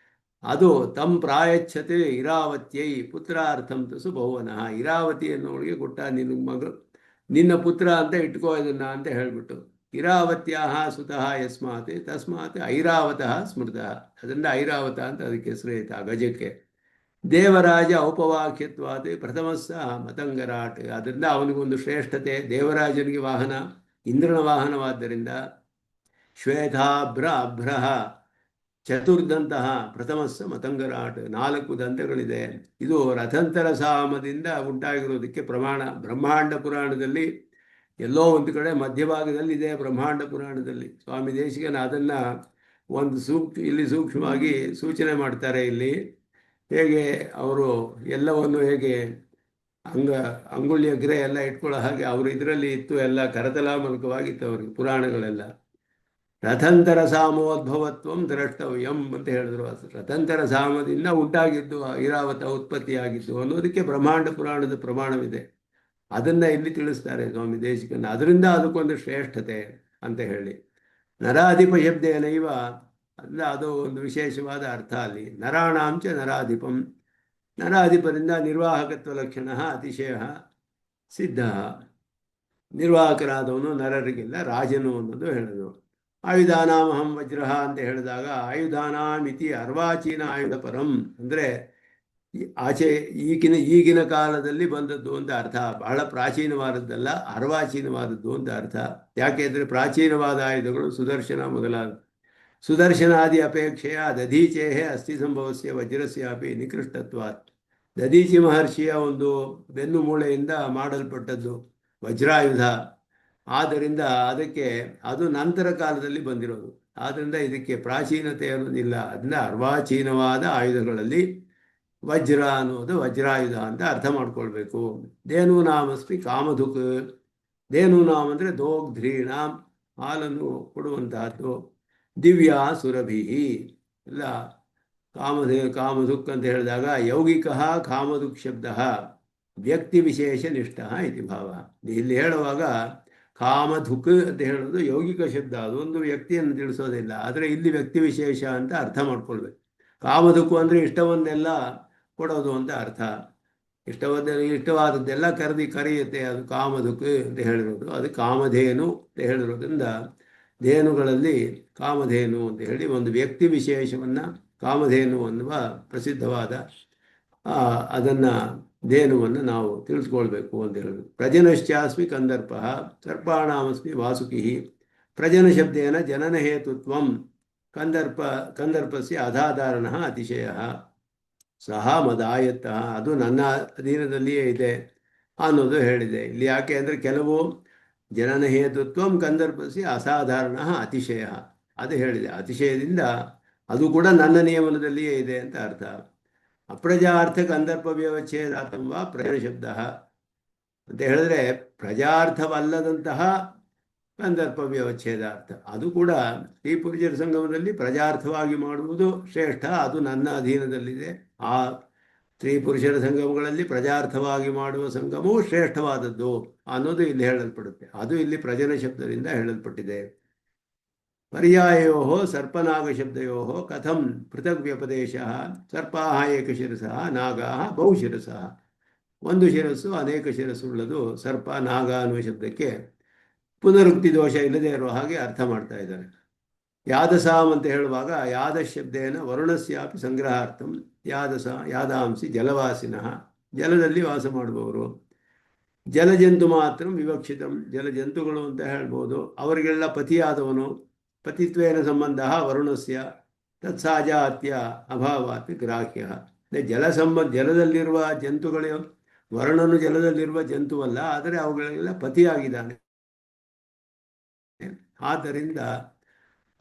ಅದು ತಂ ಪ್ರಾಯಚ್ಛತೆ ಇರಾವತ್ಯೈ ಪುತ್ರಾರ್ಥಂ ತಸು ಭುವನಃ. ಇರಾವತಿ ಅನ್ನೋಳಿಗೆ ಕೊಟ್ಟ, ನಿನ್ನ ಪುತ್ರ ಅಂತ ಇಟ್ಕೋ ಇದನ್ನ ಅಂತ ಹೇಳಿಬಿಟ್ಟು. ಇರಾವತ್ಯಾಹ ಸುತಃ ಯಸ್ಮಾತ್ ತಸ್ಮಾತ್ ಐರಾವತಃ ಸ್ಮೃತಃ. ಅದರಿಂದ ಐರಾವತ ಅಂತ ಅದಕ್ಕೆ ಹೆಸರು ಆಯ್ತು ಆ ಗಜಕ್ಕೆ. ದೇವರಾಜ ಔಪವಾಕ್ಯತ್ವಾದ ಪ್ರಥಮಸ್ಸ ಮತಂಗರಾಟ್. ಅದರಿಂದ ಅವನಿಗೊಂದು ಶ್ರೇಷ್ಠತೆ. ದೇವರಾಜನಿಗೆ ವಾಹನ, ಇಂದ್ರನ ವಾಹನವಾದ್ದರಿಂದ. ಶ್ವೇತಾಭ್ರ ಅಭ್ರಹ ಚತುರ್ದಂತಹ ಪ್ರಥಮಸ್ಸ ಮತಂಗರಾಟ್. 4 ದಂತಗಳಿದೆ. ಇದು ರಥಂತರ ಸಾಮದಿಂದ ಉಂಟಾಗಿರೋದಕ್ಕೆ ಪ್ರಮಾಣ. ಬ್ರಹ್ಮಾಂಡ ಪುರಾಣದಲ್ಲಿ ಎಲ್ಲೋ ಒಂದು ಕಡೆ ಮಧ್ಯಭಾಗದಲ್ಲಿ ಇದೆ. ಬ್ರಹ್ಮಾಂಡ ಪುರಾಣದಲ್ಲಿ ಸ್ವಾಮಿ ದೇಶಿಕನ ಅದನ್ನು ಒಂದು ಇಲ್ಲಿ ಸೂಕ್ಷ್ಮವಾಗಿ ಸೂಚನೆ ಮಾಡ್ತಾರೆ. ಇಲ್ಲಿ ಹೇಗೆ ಅವರು ಎಲ್ಲವನ್ನು ಹೇಗೆ ಅಂಗುಳ್ಯ ಗ್ರಹ ಎಲ್ಲ ಇಟ್ಕೊಳ್ಳೋ ಹಾಗೆ ಅವರು ಇದರಲ್ಲಿ ಇತ್ತು. ಎಲ್ಲ ಕರತಲಾಮಲಕವಾಗಿತ್ತು ಅವರಿಗೆ ಪುರಾಣಗಳೆಲ್ಲ. ರಥಂತರ ಸಾಮೋದ್ಭವತ್ವಂ ದ್ರಷ್ಟವ್ಯಂ ಅಂತ ಹೇಳಿದ್ರು. ರಥಂತರ ಸಾಮದಿಂದ ಉಂಟಾಗಿದ್ದು ಐರಾವತ ಉತ್ಪತ್ತಿಯಾಗಿದ್ದು ಅನ್ನೋದಕ್ಕೆ ಬ್ರಹ್ಮಾಂಡ ಪುರಾಣದ ಪ್ರಮಾಣವಿದೆ. ಅದನ್ನು ಇಲ್ಲಿ ತಿಳಿಸ್ತಾರೆ ಸ್ವಾಮಿ ದೇಶಿಕನ. ಅದರಿಂದ ಅದಕ್ಕೊಂದು ಶ್ರೇಷ್ಠತೆ ಅಂತ ಹೇಳಿ. ನರಾಧಿಪ ಶಬ್ದೇನೈವ ಅಂದರೆ ಅದು ಒಂದು ವಿಶೇಷವಾದ ಅರ್ಥ ಅಲ್ಲಿ. ನರಾಣಾಂಚ ನರಾಧಿಪಂ. ನರಾಧಿಪರಿಂದ ನಿರ್ವಾಹಕತ್ವ ಲಕ್ಷಣ ಅತಿಶಯ ಸಿದ್ಧ. ನಿರ್ವಾಹಕರಾದವನು ನರರಿಗೆಲ್ಲ ರಾಜನು ಅನ್ನೋದು ಹೇಳಿದ್ರು. ಆಯುಧಾನಾಮಹಂ ವಜ್ರ ಅಂತ ಹೇಳಿದಾಗ ಆಯುಧಾನಾಮಿತಿ ಅರ್ವಾಚೀನ ಆಯುಧ ಪರಂ ಅಂದರೆ ಈಗಿನ ಕಾಲದಲ್ಲಿ ಬಂದದ್ದು ಅಂತ ಅರ್ಥ. ಬಹಳ ಪ್ರಾಚೀನವಾದದ್ದಲ್ಲ, ಅರ್ವಾಚೀನವಾದದ್ದು ಅಂತ ಅರ್ಥ. ಯಾಕೆ ಅಂದರೆ ಪ್ರಾಚೀನವಾದ ಆಯುಧಗಳು ಸುದರ್ಶನ ಮೊದಲಾದ. ಸುದರ್ಶನಾದಿ ಅಪೇಕ್ಷೆಯ ದಧೀಚೇಹೇ ಅಸ್ಥಿ ಸಂಭವಸ್ಯ ವಜ್ರಸ್ಯಾಪಿ ನಿಕೃಷ್ಟತ್ವಾತ್. ದಧೀಚಿ ಮಹರ್ಷಿಯ ಒಂದು ಬೆನ್ನು ಮೂಳೆಯಿಂದ ಮಾಡಲ್ಪಟ್ಟದ್ದು ವಜ್ರಾಯುಧ. ಆದ್ದರಿಂದ ಅದಕ್ಕೆ ಅದು ನಂತರ ಕಾಲದಲ್ಲಿ ಬಂದಿರೋದು. ಆದ್ದರಿಂದ ಇದಕ್ಕೆ ಪ್ರಾಚೀನತೆ ಅನ್ನೋದಿಲ್ಲ. ಅದರಿಂದ ಅರ್ವಾಚೀನವಾದ ಆಯುಧಗಳಲ್ಲಿ ವಜ್ರ ಅನ್ನೋದು ವಜ್ರಾಯುಧ ಅಂತ ಅರ್ಥ ಮಾಡ್ಕೊಳ್ಬೇಕು. ಧೇನೂನಾಮಸ್ಮಿ ಕಾಮಧುಕ್. ಧೇನೂನಾಮ್ ಅಂದರೆ ದೋಗ್ಧ್ರೀಣಾಂ, ಹಾಲನ್ನು ಕೊಡುವಂತಹದ್ದು. ದಿವ್ಯ ಸುರಭಿ ಇಲ್ಲ. ಕಾಮಧುಕ್ ಅಂತ ಹೇಳಿದಾಗ ಯೌಗಿಕ ಕಾಮಧುಕ್ ಶಬ್ದ ವ್ಯಕ್ತಿ ವಿಶೇಷ ನಿಷ್ಠ ಇತಿ ಭಾವ. ಇಲ್ಲಿ ಹೇಳುವಾಗ ಕಾಮಧುಕ್ ಅಂತ ಹೇಳೋದು ಯೌಗಿಕ ಶಬ್ದ, ಅದೊಂದು ವ್ಯಕ್ತಿಯನ್ನು ತಿಳಿಸೋದಿಲ್ಲ. ಆದರೆ ಇಲ್ಲಿ ವ್ಯಕ್ತಿ ವಿಶೇಷ ಅಂತ ಅರ್ಥ ಮಾಡ್ಕೊಳ್ಬೇಕು. ಕಾಮಧುಕ್ಕು ಅಂದರೆ ಇಷ್ಟವನ್ನೆಲ್ಲ ಕೊಡೋದು ಅಂತ ಅರ್ಥ. ಇಷ್ಟವಾದದ್ದೆಲ್ಲ ಕರೆಯುತ್ತೆ, ಅದು ಕಾಮಧುಕ್ ಅಂತ ಹೇಳಿರೋದು. ಅದು ಕಾಮಧೇನು ಅಂತ ಹೇಳಿರೋದ್ರಿಂದ ಧೇನುಗಳಲ್ಲಿ ಕಾಮಧೇನು ಅಂತ ಹೇಳಿ ಒಂದು ವ್ಯಕ್ತಿ ವಿಶೇಷವನ್ನು ಕಾಮಧೇನು ಅನ್ನುವ ಪ್ರಸಿದ್ಧವಾದ ಅದನ್ನು ಧೇನುವನ್ನು ನಾವು ತಿಳಿಸ್ಕೊಳ್ಬೇಕು ಅಂತ ಹೇಳೋದು. ಪ್ರಜನಶ್ಚಾಸ್ಮಿ ಕಂದರ್ಪ ಸರ್ಪಾಣಾಮಸ್ಮಿ ವಾಸುಕಿ. ಪ್ರಜನ ಶಬ್ದೇನ ಜನನ ಹೇತುತ್ವಂ ಕಂದರ್ಪಸ್ಯ ಅಧಾಧಾರಣ ಅತಿಶಯ ಸಹ ಮದಾಯತ್ತಃ, ಅದು ನನ್ನ ಅಧೀನದಲ್ಲಿಯೇ ಇದೆ ಅನ್ನೋದು ಹೇಳಿದೆ ಇಲ್ಲಿ. ಯಾಕೆ ಅಂದರೆ ಕೆಲವು ಜನನ ಹೇತುತ್ವಂ ಕಂದರ್ಪಸ್ಯ ಅಸಾಧಾರಣ ಅತಿಶಯ ಅದು ಹೇಳಿದೆ. ಅತಿಶಯದಿಂದ ಅದು ಕೂಡ ನನ್ನ ನಿಯಮನದಲ್ಲಿಯೇ ಇದೆ ಅಂತ ಅರ್ಥ. ಅಪ್ರಜಾರ್ಥ ಕಂದರ್ಪ ವ್ಯವಚ್ಛೇದಾತ್ಮ ಪ್ರಜನ ಶಬ್ದ ಅಂತ ಹೇಳಿದ್ರೆ ಪ್ರಜಾರ್ಥವಲ್ಲದಂತಹ ಕಂದರ್ಪ ವ್ಯವಚ್ಛೇದಾರ್ಥ, ಅದು ಕೂಡ ಸ್ತ್ರೀ ಪುರುಷರ ಸಂಗಮದಲ್ಲಿ ಪ್ರಜಾರ್ಥವಾಗಿ ಮಾಡುವುದು ಶ್ರೇಷ್ಠ, ಅದು ನನ್ನ ಅಧೀನದಲ್ಲಿದೆ. ಆ ಸ್ತ್ರೀ ಪುರುಷರ ಸಂಗಮಗಳಲ್ಲಿ ಪ್ರಜಾರ್ಥವಾಗಿ ಮಾಡುವ ಸಂಗಮವು ಶ್ರೇಷ್ಠವಾದದ್ದು ಅನ್ನೋದು ಇಲ್ಲಿ ಹೇಳಲ್ಪಡುತ್ತೆ. ಅದು ಇಲ್ಲಿ ಪ್ರಜನ ಶಬ್ದದಿಂದ ಹೇಳಲ್ಪಟ್ಟಿದೆ. ಪರ್ಯಾಯೋ ಸರ್ಪನಾಗ ಶಬ್ದಯೋ ಕಥಂ ಪೃಥಕ್ ವ್ಯಪದೇಶ. ಸರ್ಪಾ ಏಕಶಿರಸಃ ನಾಗಾ ಬಹುಶಿರಸಃ. ಒಂದು ಶಿರಸ್ಸು ಅನೇಕ ಶಿರಸ್ಸುಳ್ಳದು ಸರ್ಪ ನಾಗ ಅನ್ನುವ ಶಬ್ದಕ್ಕೆ ಪುನರುಕ್ತಿ ದೋಷ ಇಲ್ಲದೆ ಇರುವ ಹಾಗೆ ಅರ್ಥ ಮಾಡ್ತಾ ಇದ್ದಾರೆ. ಯಾದಸಾಮ್ ಅಂತ ಹೇಳುವಾಗ ಯಾದ ಶಬ್ದೇನ ವರುಣಸ್ಯಾಪಿ ಸಂಗ್ರಹಾರ್ಥಂ. ಯಾದಾಂಸಿ ಜಲವಾಸಿನಃ, ಜಲದಲ್ಲಿ ವಾಸ ಮಾಡುವವರು. ಜಲಜಂತು ಮಾತ್ರ ವಿವಕ್ಷಿತಂ, ಜಲಜಂತುಗಳು ಅಂತ ಹೇಳ್ಬೋದು. ಅವರಿಗೆಲ್ಲ ಪತಿಯಾದವನು. ಪತಿತ್ವೇನ ಸಂಬಂಧ ವರುಣಸ್ಯ ತತ್ಸಾಜಾತ್ಯ ಅಭಾವಾತ್ ಗ್ರಾಹ್ಯ. ಜಲದಲ್ಲಿರುವ ಜಂತುಗಳು, ವರುಣನು ಜಲದಲ್ಲಿರುವ ಜಂತುವಲ್ಲ, ಆದರೆ ಅವುಗಳೆಲ್ಲ ಪತಿಯಾಗಿದ್ದಾನೆ. ಆದ್ದರಿಂದ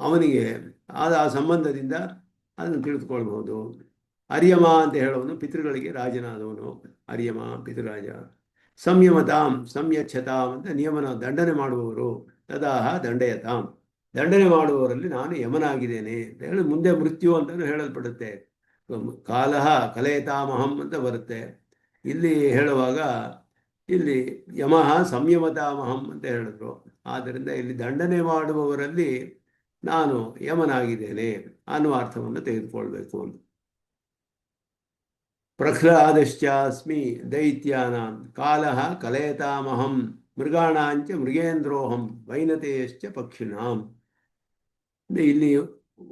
ಅವನಿಗೆ ಆ ಸಂಬಂಧದಿಂದ ಅದನ್ನು ತಿಳಿದುಕೊಳ್ಬಹುದು. ಅರ್ಯಮ ಅಂತ ಹೇಳೋನು ಪಿತೃಗಳಿಗೆ ರಾಜನಾದವನು, ಅರ್ಯಮ ಪಿತೃರಾಜ. ಸಂಯಮತಾಂ ಸಂಯಚ್ಛತಾಂ ಅಂತ ನಿಯಮನ ದಂಡನೆ ಮಾಡುವವರು. ತದಾಹ ದಂಡಯತಾಂ, ದಂಡನೆ ಮಾಡುವವರಲ್ಲಿ ನಾನು ಯಮನಾಗಿದ್ದೇನೆ ಅಂತ ಹೇಳಿ ಮುಂದೆ ಮೃತ್ಯು ಅಂತಲೂ ಹೇಳಲ್ಪಡುತ್ತೆ. ಕಾಲಹ ಕಲಯತಾಮಹಂ ಅಂತ ಬರುತ್ತೆ. ಇಲ್ಲಿ ಹೇಳುವಾಗ ಇಲ್ಲಿ ಯಮಃ ಸಂಯಮತಾಮಹಂ ಅಂತ ಹೇಳಿದ್ರು. ಆದ್ದರಿಂದ ಇಲ್ಲಿ ದಂಡನೆ ಮಾಡುವವರಲ್ಲಿ ನಾನು ಯಮನಾಗಿದ್ದೇನೆ ಅನ್ನುವ ಅರ್ಥವನ್ನು ತೆಗೆದುಕೊಳ್ಬೇಕು ಅಂತ. ಪ್ರಹ್ಲಾದಶ್ಚಾಸ್ಮಿ ದೈತ್ಯಾನಾಂ ಕಾಲಃ ಕಲಯತಾಮಹಂ ಮೃಗಾಣಾಂಚ ಮೃಗೇಂದ್ರೋಹಂ ವೈನತೆಯಶ್ಚ ಪಕ್ಷಿಣಾಂ. ಇಲ್ಲಿ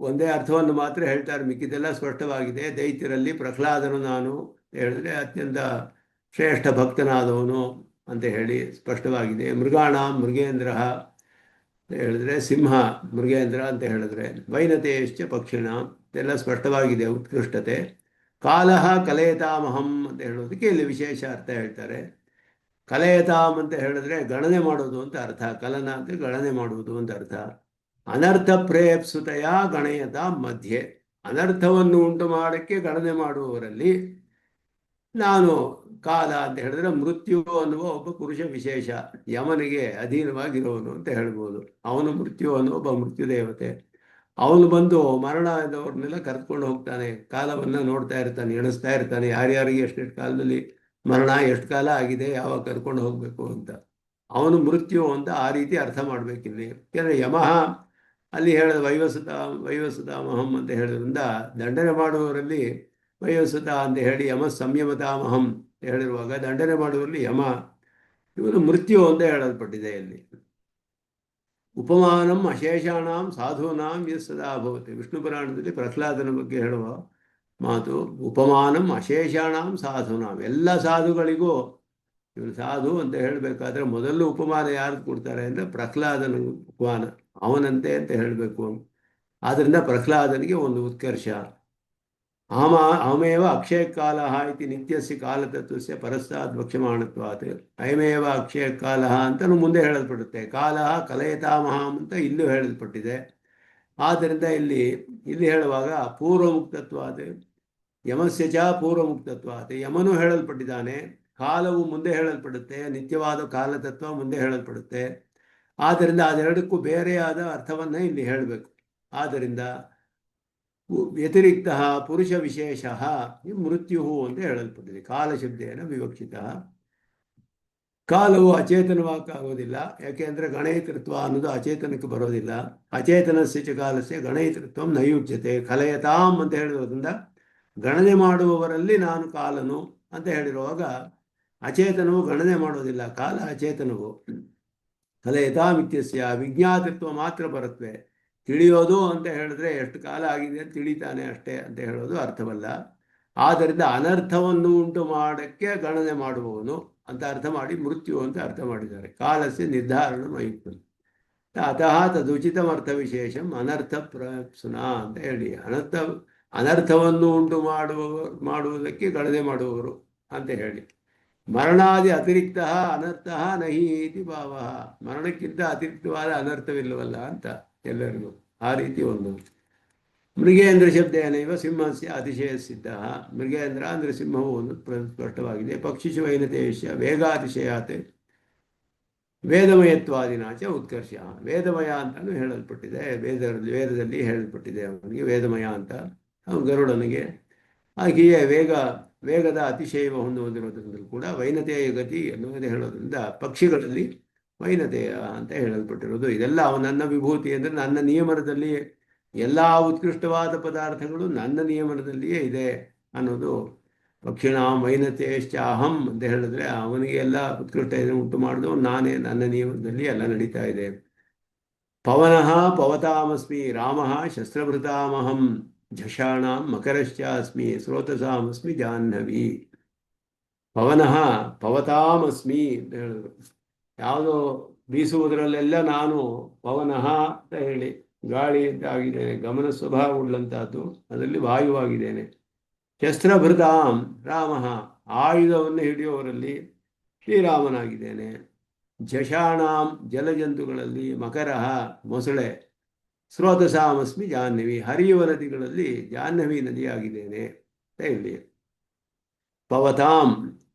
ಒಂದೇ ಅರ್ಥವನ್ನು ಮಾತ್ರ ಹೇಳ್ತಾರೆ, ಮಿಕ್ಕಿದೆಲ್ಲ ಸ್ಪಷ್ಟವಾಗಿದೆ. ದೈತ್ಯರಲ್ಲಿ ಪ್ರಹ್ಲಾದನು ನಾನು ಹೇಳಿದ್ರೆ ಅತ್ಯಂತ ಶ್ರೇಷ್ಠ ಭಕ್ತನಾದವನು ಅಂತ ಹೇಳಿ ಸ್ಪಷ್ಟವಾಗಿದೆ. ಮೃಗಾಣಾಂ ಮೃಗೇಂದ್ರ ಹೇಳಿದ್ರೆ ಸಿಂಹ ಮೃಗೇಂದ್ರ ಅಂತ ಹೇಳಿದ್ರೆ, ವೈನತೆಯಶ್ಚ ಪಕ್ಷಿಣ ಇದೆಲ್ಲ ಸ್ಪಷ್ಟವಾಗಿದೆ ಉತ್ಕೃಷ್ಟತೆ. ಕಾಲಹ ಕಲಯತಾಮಹಂ ಅಂತ ಹೇಳೋದಕ್ಕೆ ಇಲ್ಲಿ ವಿಶೇಷ ಅರ್ಥ ಹೇಳ್ತಾರೆ. ಕಲಯತಾಮ್ ಅಂತ ಹೇಳಿದ್ರೆ ಗಣನೆ ಮಾಡೋದು ಅಂತ ಅರ್ಥ. ಕಲನ ಅಂತ ಗಣನೆ ಮಾಡುವುದು ಅಂತ ಅರ್ಥ. ಅನರ್ಥ ಪ್ರೇಪ್ಸುತೆಯ ಗಣಯತ ಮಧ್ಯೆ, ಅನರ್ಥವನ್ನು ಉಂಟು ಮಾಡೋಕ್ಕೆ ಗಣನೆ ಮಾಡುವವರಲ್ಲಿ ನಾನು ಕಾಲ ಅಂತ ಹೇಳಿದ್ರೆ ಮೃತ್ಯು ಅನ್ನುವ ಒಬ್ಬ ಪುರುಷ ವಿಶೇಷ, ಯಮನಿಗೆ ಅಧೀನವಾಗಿರುವವನು ಅಂತ ಹೇಳ್ಬೋದು. ಅವನು ಮೃತ್ಯು ಅನ್ನುವ ಒಬ್ಬ ಮೃತ್ಯು ದೇವತೆ. ಅವನು ಬಂದು ಮರಣದವ್ರನ್ನೆಲ್ಲ ಕರೆದುಕೊಂಡು ಹೋಗ್ತಾನೆ, ಕಾಲವನ್ನು ನೋಡ್ತಾ ಇರ್ತಾನೆ, ಎಣಿಸ್ತಾ ಇರ್ತಾನೆ, ಯಾರ್ಯಾರಿಗೆ ಎಷ್ಟೆಷ್ಟು ಕಾಲದಲ್ಲಿ ಮರಣ, ಎಷ್ಟು ಕಾಲ ಆಗಿದೆ, ಯಾವಾಗ ಕರ್ಕೊಂಡು ಹೋಗಬೇಕು ಅಂತ. ಅವನು ಮೃತ್ಯು ಅಂತ ಆ ರೀತಿ ಅರ್ಥ ಮಾಡಬೇಕಿಲ್ಲಿ. ಯಾಕೆಂದರೆ ಯಮಃ ಅಲ್ಲಿ ಹೇಳಿದ ವೈವಸುತಾಮಹಂ ಅಂತ ಹೇಳೋದ್ರಿಂದ ದಂಡನೆ ಮಾಡುವವರಲ್ಲಿ ವೈವಸುತ ಅಂತ ಹೇಳಿ ಯಮ ಸಂಯಮತಾಮಹಂ ಹೇಳಿರುವಾಗ ದಂಡನೆ ಮಾಡುವಲ್ಲಿ ಯಮ ಇವನು ಮೃತ್ಯು ಅಂತ ಹೇಳಲ್ಪಟ್ಟಿದೆ. ಇಲ್ಲಿ ಉಪಮಾನಂ ಅಶೇಷಾಣಾಂ ಸಾಧೂನಾಂ ಯಸ್ ಸದಾ ಭವತಿ. ವಿಷ್ಣು ಪುರಾಣದಲ್ಲಿ ಪ್ರಹ್ಲಾದನ ಬಗ್ಗೆ ಹೇಳುವ ಮಾತು ಉಪಮಾನಂ ಅಶೇಷಾಣಾಂ ಸಾಧೂನಾಂ, ಎಲ್ಲ ಸಾಧುಗಳಿಗೂ ಇವನು ಸಾಧು ಅಂತ ಹೇಳಬೇಕಾದ್ರೆ ಮೊದಲು ಉಪಮಾನ ಯಾರು ಕೊಡ್ತಾರೆ ಅಂದರೆ ಪ್ರಹ್ಲಾದನ ಉಪಮಾನ, ಅವನಂತೆ ಅಂತ ಹೇಳಬೇಕು. ಆದ್ದರಿಂದ ಪ್ರಹ್ಲಾದನಿಗೆ ಒಂದು ಉತ್ಕರ್ಷ. ಅಹಮೇವ ಅಕ್ಷಯ ಕಾಲ ಇತಿ ನಿತ್ಯಸ್ಯ ಕಾಲತತ್ವಸ್ಯ ಪರಸ್ತಾದ್ ವಕ್ಷ್ಯಮಾಣತ್ವಾತ್. ಅಯಮೇವ ಅಕ್ಷಯ ಕಾಲ ಅಂತಲೂ ಮುಂದೆ ಹೇಳಲ್ಪಡುತ್ತೆ. ಕಾಲ ಕಲಯತಾಮಹಂ ಅಂತ ಇಲ್ಲೂ ಹೇಳಲ್ಪಟ್ಟಿದೆ. ಆದ್ದರಿಂದ ಇಲ್ಲಿ ಹೇಳುವಾಗ ಪೂರ್ವಮುಕ್ತತ್ವಾತ್ ಯಮಸ್ಯ ಚ ಪೂರ್ವಮುಕ್ತತ್ವಾತ್, ಯಮನು ಹೇಳಲ್ಪಟ್ಟಿದ್ದಾನೆ. ಕಾಲವು ಮುಂದೆ ಹೇಳಲ್ಪಡುತ್ತೆ, ನಿತ್ಯವಾದ ಕಾಲತತ್ವ ಮುಂದೆ ಹೇಳಲ್ಪಡುತ್ತೆ. ಆದ್ದರಿಂದ ಅದೆರಡಕ್ಕೂ ಬೇರೆಯಾದ ಅರ್ಥವನ್ನು ಇಲ್ಲಿ ಹೇಳಬೇಕು. ಆದ್ದರಿಂದ ವ್ಯತಿರಿಕ್ತ ಪುರುಷ ವಿಶೇಷ ಮೃತ್ಯು ಅಂತ ಹೇಳಲ್ಪಟ್ಟಿದೆ. ಕಾಲ ಶಬ್ದೇನ ವಿವಕ್ಷಿತ ಕಾಲವು ಅಚೇತನವಾಗೋದಿಲ್ಲ. ಯಾಕೆಂದರೆ ಗಣಯಿತೃತ್ವ ಅನ್ನೋದು ಅಚೇತನಕ್ಕೆ ಬರೋದಿಲ್ಲ. ಅಚೇತನಸ್ಯ ಚ ಕಾಲಸ್ಯ ಗಣಯಿತೃತ್ವ ನಯುಜ್ಯತೆ ಕಲಯತಾಂ ಅಂತ ಹೇಳಿರೋದ್ರಿಂದ ಗಣನೆ ಮಾಡುವವರಲ್ಲಿ ನಾನು ಕಾಲನು ಅಂತ ಹೇಳಿರುವಾಗ ಅಚೇತನವು ಗಣನೆ ಮಾಡೋದಿಲ್ಲ, ಕಾಲ ಅಚೇತನವು. ಕಲಯತಾಮಿತ್ಯಸ್ಯ ವಿಜ್ಞಾತೃತ್ವ ಮಾತ್ರ ಬರುತ್ತವೆ. ತಿಳಿಯೋದು ಅಂತ ಹೇಳಿದ್ರೆ ಎಷ್ಟು ಕಾಲ ಆಗಿದೆ ಅಂತ ತಿಳಿತಾನೆ ಅಷ್ಟೇ ಅಂತ ಹೇಳೋದು ಅರ್ಥವಲ್ಲ. ಆದ್ದರಿಂದ ಅನರ್ಥವನ್ನು ಉಂಟು ಮಾಡೋಕ್ಕೆ ಗಣನೆ ಮಾಡುವವನು ಅಂತ ಅರ್ಥ ಮಾಡಿ ಮೃತ್ಯು ಅಂತ ಅರ್ಥ ಮಾಡಿದ್ದಾರೆ. ಕಾಲಸ್ಯ ನಿರ್ಧಾರಣ ಮಯುಕ್ತ ಅತಃ ತದುಚಿತಮರ್ಥ ವಿಶೇಷಂ ಅನರ್ಥ ಪ್ರಪ್ಸುನ ಅಂತ ಹೇಳಿ ಅನರ್ಥವನ್ನು ಉಂಟು ಮಾಡುವುದಕ್ಕೆ ಗಣನೆ ಮಾಡುವವರು ಅಂತ ಹೇಳಿ. ಮರಣಾದಿ ಅತಿರಿಕ್ತ ಅನರ್ಥ ನಹಿ ಇತಿ ಭಾವ. ಮರಣಕ್ಕಿಂತ ಅತಿರಿಕ್ತವಾದ ಅನರ್ಥವಿಲ್ಲವಲ್ಲ ಅಂತ ಎಲ್ಲರಿಗೂ ಆ ರೀತಿ ಒಂದು. ಮೃಗೇಂದ್ರ ಶಬ್ದೇನೈವ ಸಿಂಹಸ್ಯ ಅತಿಶಯ ಸಿದ್ಧ. ಮೃಗೇಂದ್ರ ಅಂದರೆ ಸಿಂಹವು ಒಂದು ಸ್ಪಷ್ಟವಾಗಿದೆ. ಪಕ್ಷಿಶು ವೈನತೇಶ ವೇಗಾತಿಶಯಾತೆ ವೇದಮಯತ್ವಾದಿನಾಚ ಉತ್ಕರ್ಷ. ವೇದಮಯ ಅಂತಾನು ಹೇಳಲ್ಪಟ್ಟಿದೆ, ವೇದದಲ್ಲಿ ಹೇಳಲ್ಪಟ್ಟಿದೆ ಅವನಿಗೆ ವೇದಮಯ ಅಂತ. ಅವನು ಗರುಡನಿಗೆ ಹಾಗೆಯೇ ವೇಗದ ಅತಿಶಯ ಹೊಂದುವುದಿರೋದ್ರಿಂದಲೂ ಕೂಡ ವೈನತೆಯ ಗತಿ ಅನ್ನೋದೇ ಹೇಳೋದ್ರಿಂದ ಪಕ್ಷಿಗಳಲ್ಲಿ ವೈನತೆಯ ಅಂತ ಹೇಳಲ್ಪಟ್ಟಿರೋದು. ಇದೆಲ್ಲ ನನ್ನ ವಿಭೂತಿ ಅಂದರೆ ನನ್ನ ನಿಯಮನದಲ್ಲಿ ಎಲ್ಲ ಉತ್ಕೃಷ್ಟವಾದ ಪದಾರ್ಥಗಳು ನನ್ನ ನಿಯಮನದಲ್ಲಿಯೇ ಇದೆ ಅನ್ನೋದು. ಪಕ್ಷಿಣಾಂ ವೈನತೆಯಶ್ಚ ಅಹಂ ಅಂತ ಹೇಳಿದ್ರೆ ಅವನಿಗೆ ಎಲ್ಲ ಉತ್ಕೃಷ್ಟ ಉಂಟು ಮಾಡಿದವು ನಾನೇ, ನನ್ನ ನಿಯಮದಲ್ಲಿ ಎಲ್ಲ ನಡೀತಾ ಇದೆ. ಪವನಃ ಪವತಾಮಸ್ಮಿ ರಾಮಃ ಶಸ್ತ್ರಭೃತಾಮಹಂ ಝಷಾಣಾಂ ಮಕರಶ್ಚ ಅಸ್ಮಿ ಸ್ರೋತಸಾಮಸ್ಮಿ ಜಾಹ್ನವಿ. ಪವನಃ ಪವತಾಮಸ್ಮಿ ಅಂತ ಹೇಳಿದ್ರು. ಯಾವುದೋ ಬೀಸುವುದರಲ್ಲೆಲ್ಲ ನಾನು ಪವನಃ ಅಂತ ಹೇಳಿ ಗಾಳಿ ಅಂತ ಆಗಿದ್ದೇನೆ, ಗಮನ ಸ್ವಭಾವ ಉಳ್ಳಂತಹದ್ದು, ಅದರಲ್ಲಿ ವಾಯುವಾಗಿದ್ದೇನೆ. ಶಸ್ತ್ರಭೃತಾಂ ರಾಮಃ ಆಯುಧವನ್ನು ಹಿಡಿಯುವವರಲ್ಲಿ ಶ್ರೀರಾಮನಾಗಿದ್ದೇನೆ. ಝಷಾಣಾಂ ಜಲಜಂತುಗಳಲ್ಲಿ ಮಕರಃ ಮೊಸಳೆ. ಸ್ರೋತಸಾಮಸ್ಮಿ ಜಾಹ್ನವಿ ಹರಿಯುವ ನದಿಗಳಲ್ಲಿ ಜಾಹ್ನವಿ ನದಿಯಾಗಿದ್ದೇನೆ ಅಂತ ಹೇಳಿ. ಪವತಾಂ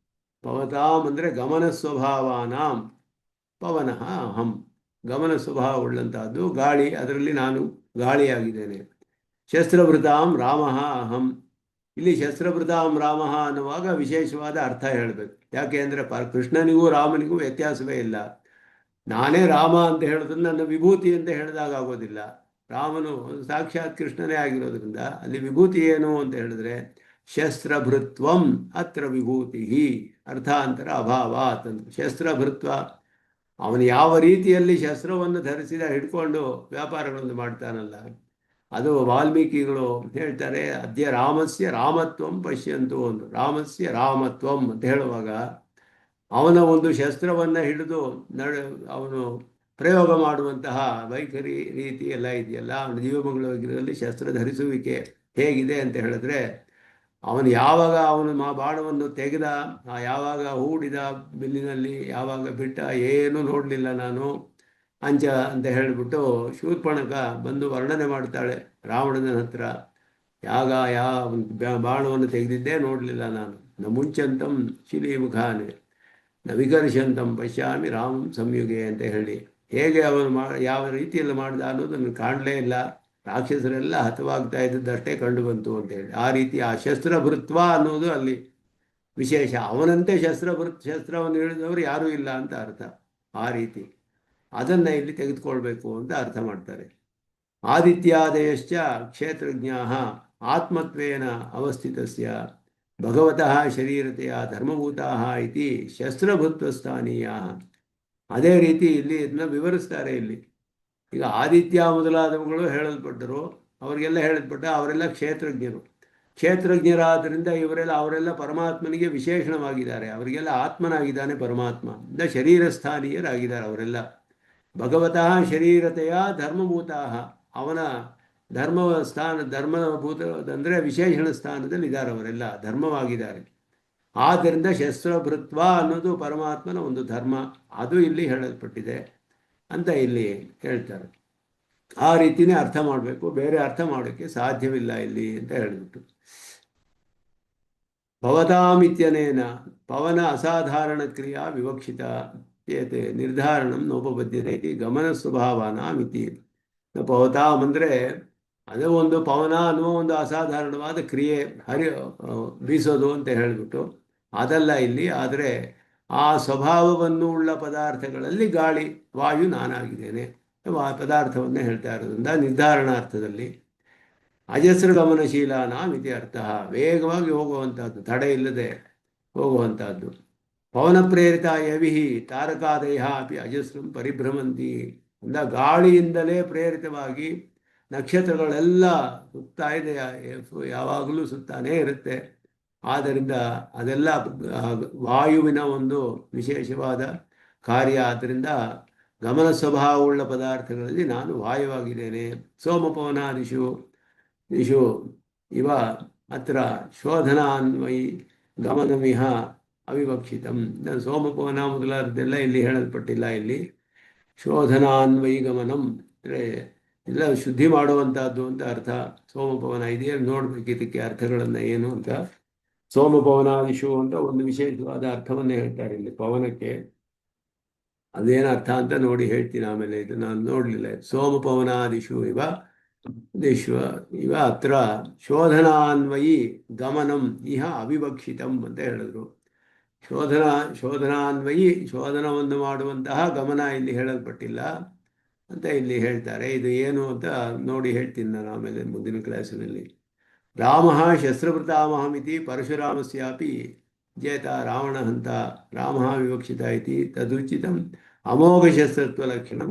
ಪವತಾಂ ಅಂದರೆ ಗಮನ ಸ್ವಭಾವಾನಾಂ ಪವನಃ ಅಹಂ. ಗಮನ ಸ್ವಭಾವ ಉಳ್ಳಂತಹದ್ದು ಗಾಳಿ, ಅದರಲ್ಲಿ ನಾನು ಗಾಳಿಯಾಗಿದ್ದೇನೆ. ಶಸ್ತ್ರಭೃತಾಂ ರಾಮಃ ಅಹಂ. ಇಲ್ಲಿ ಶಸ್ತ್ರಭೃತಾಂ ರಾಮಃ ಅನ್ನುವಾಗ ವಿಶೇಷವಾದ ಅರ್ಥ ಹೇಳಬೇಕು. ಯಾಕೆ ಅಂದರೆ ಕೃಷ್ಣನಿಗೂ ರಾಮನಿಗೂ ವ್ಯತ್ಯಾಸವೇ ಇಲ್ಲ. ನಾನೇ ರಾಮ ಅಂತ ಹೇಳೋದ್ರಿಂದ ನನ್ನ ವಿಭೂತಿ ಅಂತ ಹೇಳಿದಾಗ ಆಗೋದಿಲ್ಲ. ರಾಮನು ಸಾಕ್ಷಾತ್ ಕೃಷ್ಣನೇ ಆಗಿರೋದ್ರಿಂದ ಅಲ್ಲಿ ವಿಭೂತಿ ಏನು ಅಂತ ಹೇಳಿದ್ರೆ ಶಸ್ತ್ರಭೃತ್ವಂ ಅತ್ರ ವಿಭೂತಿ ಅರ್ಥಾಂತರ ಅಭಾವಾತ್ ಅಂತ. ಶಸ್ತ್ರಭೃತ್ವ ಅವನು ಯಾವ ರೀತಿಯಲ್ಲಿ ಶಸ್ತ್ರವನ್ನು ಧರಿಸಿದ ಹಿಡ್ಕೊಂಡು ವ್ಯಾಪಾರಗಳನ್ನು ಮಾಡ್ತಾನಲ್ಲ, ಅದು ವಾಲ್ಮೀಕಿಗಳು ಹೇಳ್ತಾರೆ ಅದ್ಯ ರಾಮಸ್ಯ ರಾಮತ್ವಂ ಪಶ್ಯಂತು ಒಂದು. ರಾಮಸ್ಯ ರಾಮತ್ವಂ ಅಂತ ಹೇಳುವಾಗ ಅವನ ಒಂದು ಶಸ್ತ್ರವನ್ನು ಹಿಡಿದು ಅವನು ಪ್ರಯೋಗ ಮಾಡುವಂತಹ ವೈಖರಿ ರೀತಿ ಎಲ್ಲ ಇದೆಯಲ್ಲ, ಅವನ ಜೀವಮಂಗಳದಲ್ಲಿ ಶಸ್ತ್ರ ಧರಿಸುವಿಕೆ ಹೇಗಿದೆ ಅಂತ ಹೇಳಿದ್ರೆ, ಅವನು ಯಾವಾಗ ಅವನು ಬಾಣವನ್ನು ತೆಗೆದ, ಯಾವಾಗ ಹೂಡಿದ ಬಿಲ್ಲಿನಲ್ಲಿ, ಯಾವಾಗ ಬಿಟ್ಟ ಏನು ನೋಡಲಿಲ್ಲ ನಾನು ಅಂಚ ಅಂತ ಹೇಳಿಬಿಟ್ಟು ಶೂರ್ಪಣಕ ಬಂದು ವರ್ಣನೆ ಮಾಡ್ತಾಳೆ ರಾವಣನ ಹತ್ರ. ಬಾಣವನ್ನು ತೆಗೆದಿದ್ದೇ ನೋಡಲಿಲ್ಲ ನಾನು. ನ ಮುಂಚಂತಂ ಶಿಲೀಮುಖಾನೆ ನ ವಿಕರ್ಷಂತಂ ಪಶ್ಯಾಮಿ ರಾಮಂ ಸಂಯುಗೆ ಅಂತ ಹೇಳಿ ಹೇಗೆ ಅವನು ಯಾವ ರೀತಿಯಲ್ಲಿ ಮಾಡ್ದ ಅನ್ನೋದನ್ನು ಕಾಣಲೇ ಇಲ್ಲ. ರಾಕ್ಷಸರೆಲ್ಲ ಹತವಾಗ್ತಾ ಇದ್ದದ್ದಷ್ಟೇ ಕಂಡು ಬಂತು ಅಂತೇಳಿ. ಆ ರೀತಿ ಆ ಶಸ್ತ್ರಭೃತ್ವ ಅನ್ನೋದು ಅಲ್ಲಿ ವಿಶೇಷ. ಅವನಂತೆ ಶಸ್ತ್ರವನ್ನು ಹಿಡಿದವರು ಯಾರೂ ಇಲ್ಲ ಅಂತ ಅರ್ಥ. ಆ ರೀತಿ ಅದನ್ನು ಇಲ್ಲಿ ತೆಗೆದುಕೊಳ್ಬೇಕು ಅಂತ ಅರ್ಥ ಮಾಡ್ತಾರೆ. ಆದಿತ್ಯಾದಯಶ್ಚ ಕ್ಷೇತ್ರಜ್ಞಾಃ ಆತ್ಮತ್ವೇನ ಅವಸ್ಥಿತಸ್ಯ ಭಗವತಃ ಶರೀರತೆಯ ಧರ್ಮಭೂತಾಃ ಇತಿ ಶಸ್ತ್ರಭೃತ್ವಸ್ಥಾನೀಯಾಃ. ಅದೇ ರೀತಿ ಇಲ್ಲಿ ಇದನ್ನ ವಿವರಿಸ್ತಾರೆ. ಇಲ್ಲಿ ಈಗ ಆದಿತ್ಯ ಮೊದಲಾದವುಗಳು ಹೇಳಲ್ಪಟ್ಟರು, ಅವರಿಗೆಲ್ಲ ಹೇಳಲ್ಪಟ್ಟ ಅವರೆಲ್ಲ ಕ್ಷೇತ್ರಜ್ಞರು. ಕ್ಷೇತ್ರಜ್ಞರಾದ್ದರಿಂದ ಅವರೆಲ್ಲ ಪರಮಾತ್ಮನಿಗೆ ವಿಶೇಷಣವಾಗಿದ್ದಾರೆ. ಅವರಿಗೆಲ್ಲ ಆತ್ಮನಾಗಿದ್ದಾನೆ ಪರಮಾತ್ಮ. ಶರೀರಸ್ಥಾನೀಯರಾಗಿದ್ದಾರೆ ಅವರೆಲ್ಲ. ಭಗವತಃ ಶರೀರತೆಯ ಧರ್ಮಭೂತಾಃ, ಅವನ ಧರ್ಮಭೂತಂದರೆ ವಿಶೇಷಣ ಸ್ಥಾನದಲ್ಲಿ ಇದ್ದಾರೆ, ಅವರೆಲ್ಲ ಧರ್ಮವಾಗಿದ್ದಾರೆ. ಆದ್ದರಿಂದ ಶಸ್ತ್ರಭೃತ್ವ ಅನ್ನೋದು ಪರಮಾತ್ಮನ ಒಂದು ಧರ್ಮ, ಅದು ಇಲ್ಲಿ ಹೇಳಲ್ಪಟ್ಟಿದೆ ಅಂತ ಇಲ್ಲಿ ಹೇಳ್ತಾರೆ. ಆ ರೀತಿನೇ ಅರ್ಥ ಮಾಡಬೇಕು, ಬೇರೆ ಅರ್ಥ ಮಾಡೋಕ್ಕೆ ಸಾಧ್ಯವಿಲ್ಲ ಇಲ್ಲಿ ಅಂತ ಹೇಳಿಬಿಟ್ಟು. ಭವತಾಮಿತ್ಯನೇನ ಪವನ ಅಸಾಧಾರಣ ಕ್ರಿಯಾ ವಿವಕ್ಷಿತ ಚೇತೆ ನಿರ್ಧಾರಣಂ ನೋಪಬದ್ಧತೆ ಗಮನ ಸ್ವಭಾವನಾಮಿತಿ. ಪವತಾಂ ಅಂದರೆ ಅದೇ ಒಂದು ಪವನ ಅನ್ನುವ ಒಂದು ಅಸಾಧಾರಣವಾದ ಕ್ರಿಯೆ, ಬೀಸೋದು ಅಂತ ಹೇಳಿಬಿಟ್ಟು ಅದಲ್ಲ ಇಲ್ಲಿ. ಆದರೆ ಆ ಸ್ವಭಾವವನ್ನು ಉಳ್ಳ ಪದಾರ್ಥಗಳಲ್ಲಿ ಗಾಳಿ ವಾಯು ನಾನಾಗಿದ್ದೇನೆ ಪದಾರ್ಥವನ್ನೇ ಹೇಳ್ತಾ ಇರೋದ್ರಿಂದ ನಿರ್ಧಾರಣಾರ್ಥದಲ್ಲಿ ಅಜಸ್ರ ಗಮನಶೀಲಾನ ಮಿತಿ ಅರ್ಥ, ವೇಗವಾಗಿ ಹೋಗುವಂತಹದ್ದು, ತಡೆ ಇಲ್ಲದೆ ಹೋಗುವಂತಹದ್ದು. ಪವನ ಪ್ರೇರಿತ ಯವಿಹಿ ತಾರಕಾದಯ ಅಪಿ ಅಜಸ್ರಂ ಪರಿಭ್ರಮಂತಿ ಅಂದ ಗಾಳಿಯಿಂದಲೇ ಪ್ರೇರಿತವಾಗಿ ನಕ್ಷತ್ರಗಳೆಲ್ಲ ಸುತ್ತಾ ಇದೆ, ಯಾವಾಗಲೂ ಸುತ್ತಾನೇ ಇರುತ್ತೆ. ಆದ್ದರಿಂದ ಅದೆಲ್ಲ ವಾಯುವಿನ ಒಂದು ವಿಶೇಷವಾದ ಕಾರ್ಯ. ಆದ್ದರಿಂದ ಗಮನ ಸ್ವಭಾವವುಳ್ಳ ಪದಾರ್ಥಗಳಲ್ಲಿ ನಾನು ವಾಯುವಾಗಿದ್ದೇನೆ. ಸೋಮಪವನಾದಿಷು ದಿಶು ಇವ ಅತ್ರ ಶೋಧನಾನ್ವಯಿ ಗಮನಮಿಹ ಅವಿವಕ್ಷಿತಂ. ಸೋಮಪವನ ಮೊದಲಾದದ್ದೆಲ್ಲ ಇಲ್ಲಿ ಹೇಳಲ್ಪಟ್ಟಿಲ್ಲ. ಇಲ್ಲಿ ಶೋಧನಾನ್ವಯಿ ಗಮನಂ ಅಂದರೆ ಎಲ್ಲ ಶುದ್ಧಿ ಮಾಡುವಂತಹದ್ದು ಅಂತ ಅರ್ಥ. ಸೋಮಪವನ ಇದೆಯೇ ನೋಡ್ಬೇಕು, ಇದಕ್ಕೆ ಅರ್ಥಗಳನ್ನು ಏನು ಅಂತ. ಸೋಮಪವನಾದಿಶು ಅಂತ ಒಂದು ವಿಶೇಷವಾದ ಅರ್ಥವನ್ನೇ ಹೇಳ್ತಾರೆ ಇಲ್ಲಿ ಪವನಕ್ಕೆ. ಅದೇನು ಅರ್ಥ ಅಂತ ನೋಡಿ ಹೇಳ್ತೀನಿ ಆಮೇಲೆ, ಇದು ನಾನು ನೋಡಲಿಲ್ಲ. ಸೋಮಪವನಾದಿಶು ಇವ ಅತ್ರ ಶೋಧನಾನ್ವಯಿ ಗಮನಂ ಇಹ ಅವಿವಕ್ಷಿತಂ ಅಂತ ಹೇಳಿದ್ರು. ಶೋಧನಾನ್ವಯಿ ಶೋಧನವನ್ನು ಮಾಡುವಂತಹ ಗಮನ ಇಲ್ಲಿ ಹೇಳಲ್ಪಟ್ಟಿಲ್ಲ ಅಂತ ಇಲ್ಲಿ ಹೇಳ್ತಾರೆ. ಇದು ಏನು ಅಂತ ನೋಡಿ ಹೇಳ್ತೀನಿ ನಾನು ಆಮೇಲೆ ಮುಂದಿನ ಕ್ಲಾಸಿನಲ್ಲಿ. ರಾಮ ಶಸ್ತ್ರವೃತಾಮಹಮಿತಿ ಪರಶುರಾಮಸ್ಯಾಪಿ ಜೇತ ರಾವಣ ಹಂತ ರಾಮ ವಿವಕ್ಷಿತ ಇತಿ ತದುಚಿತಂ ಅಮೋಘ ಶಸ್ತ್ರತ್ವಲಕ್ಷಣಂ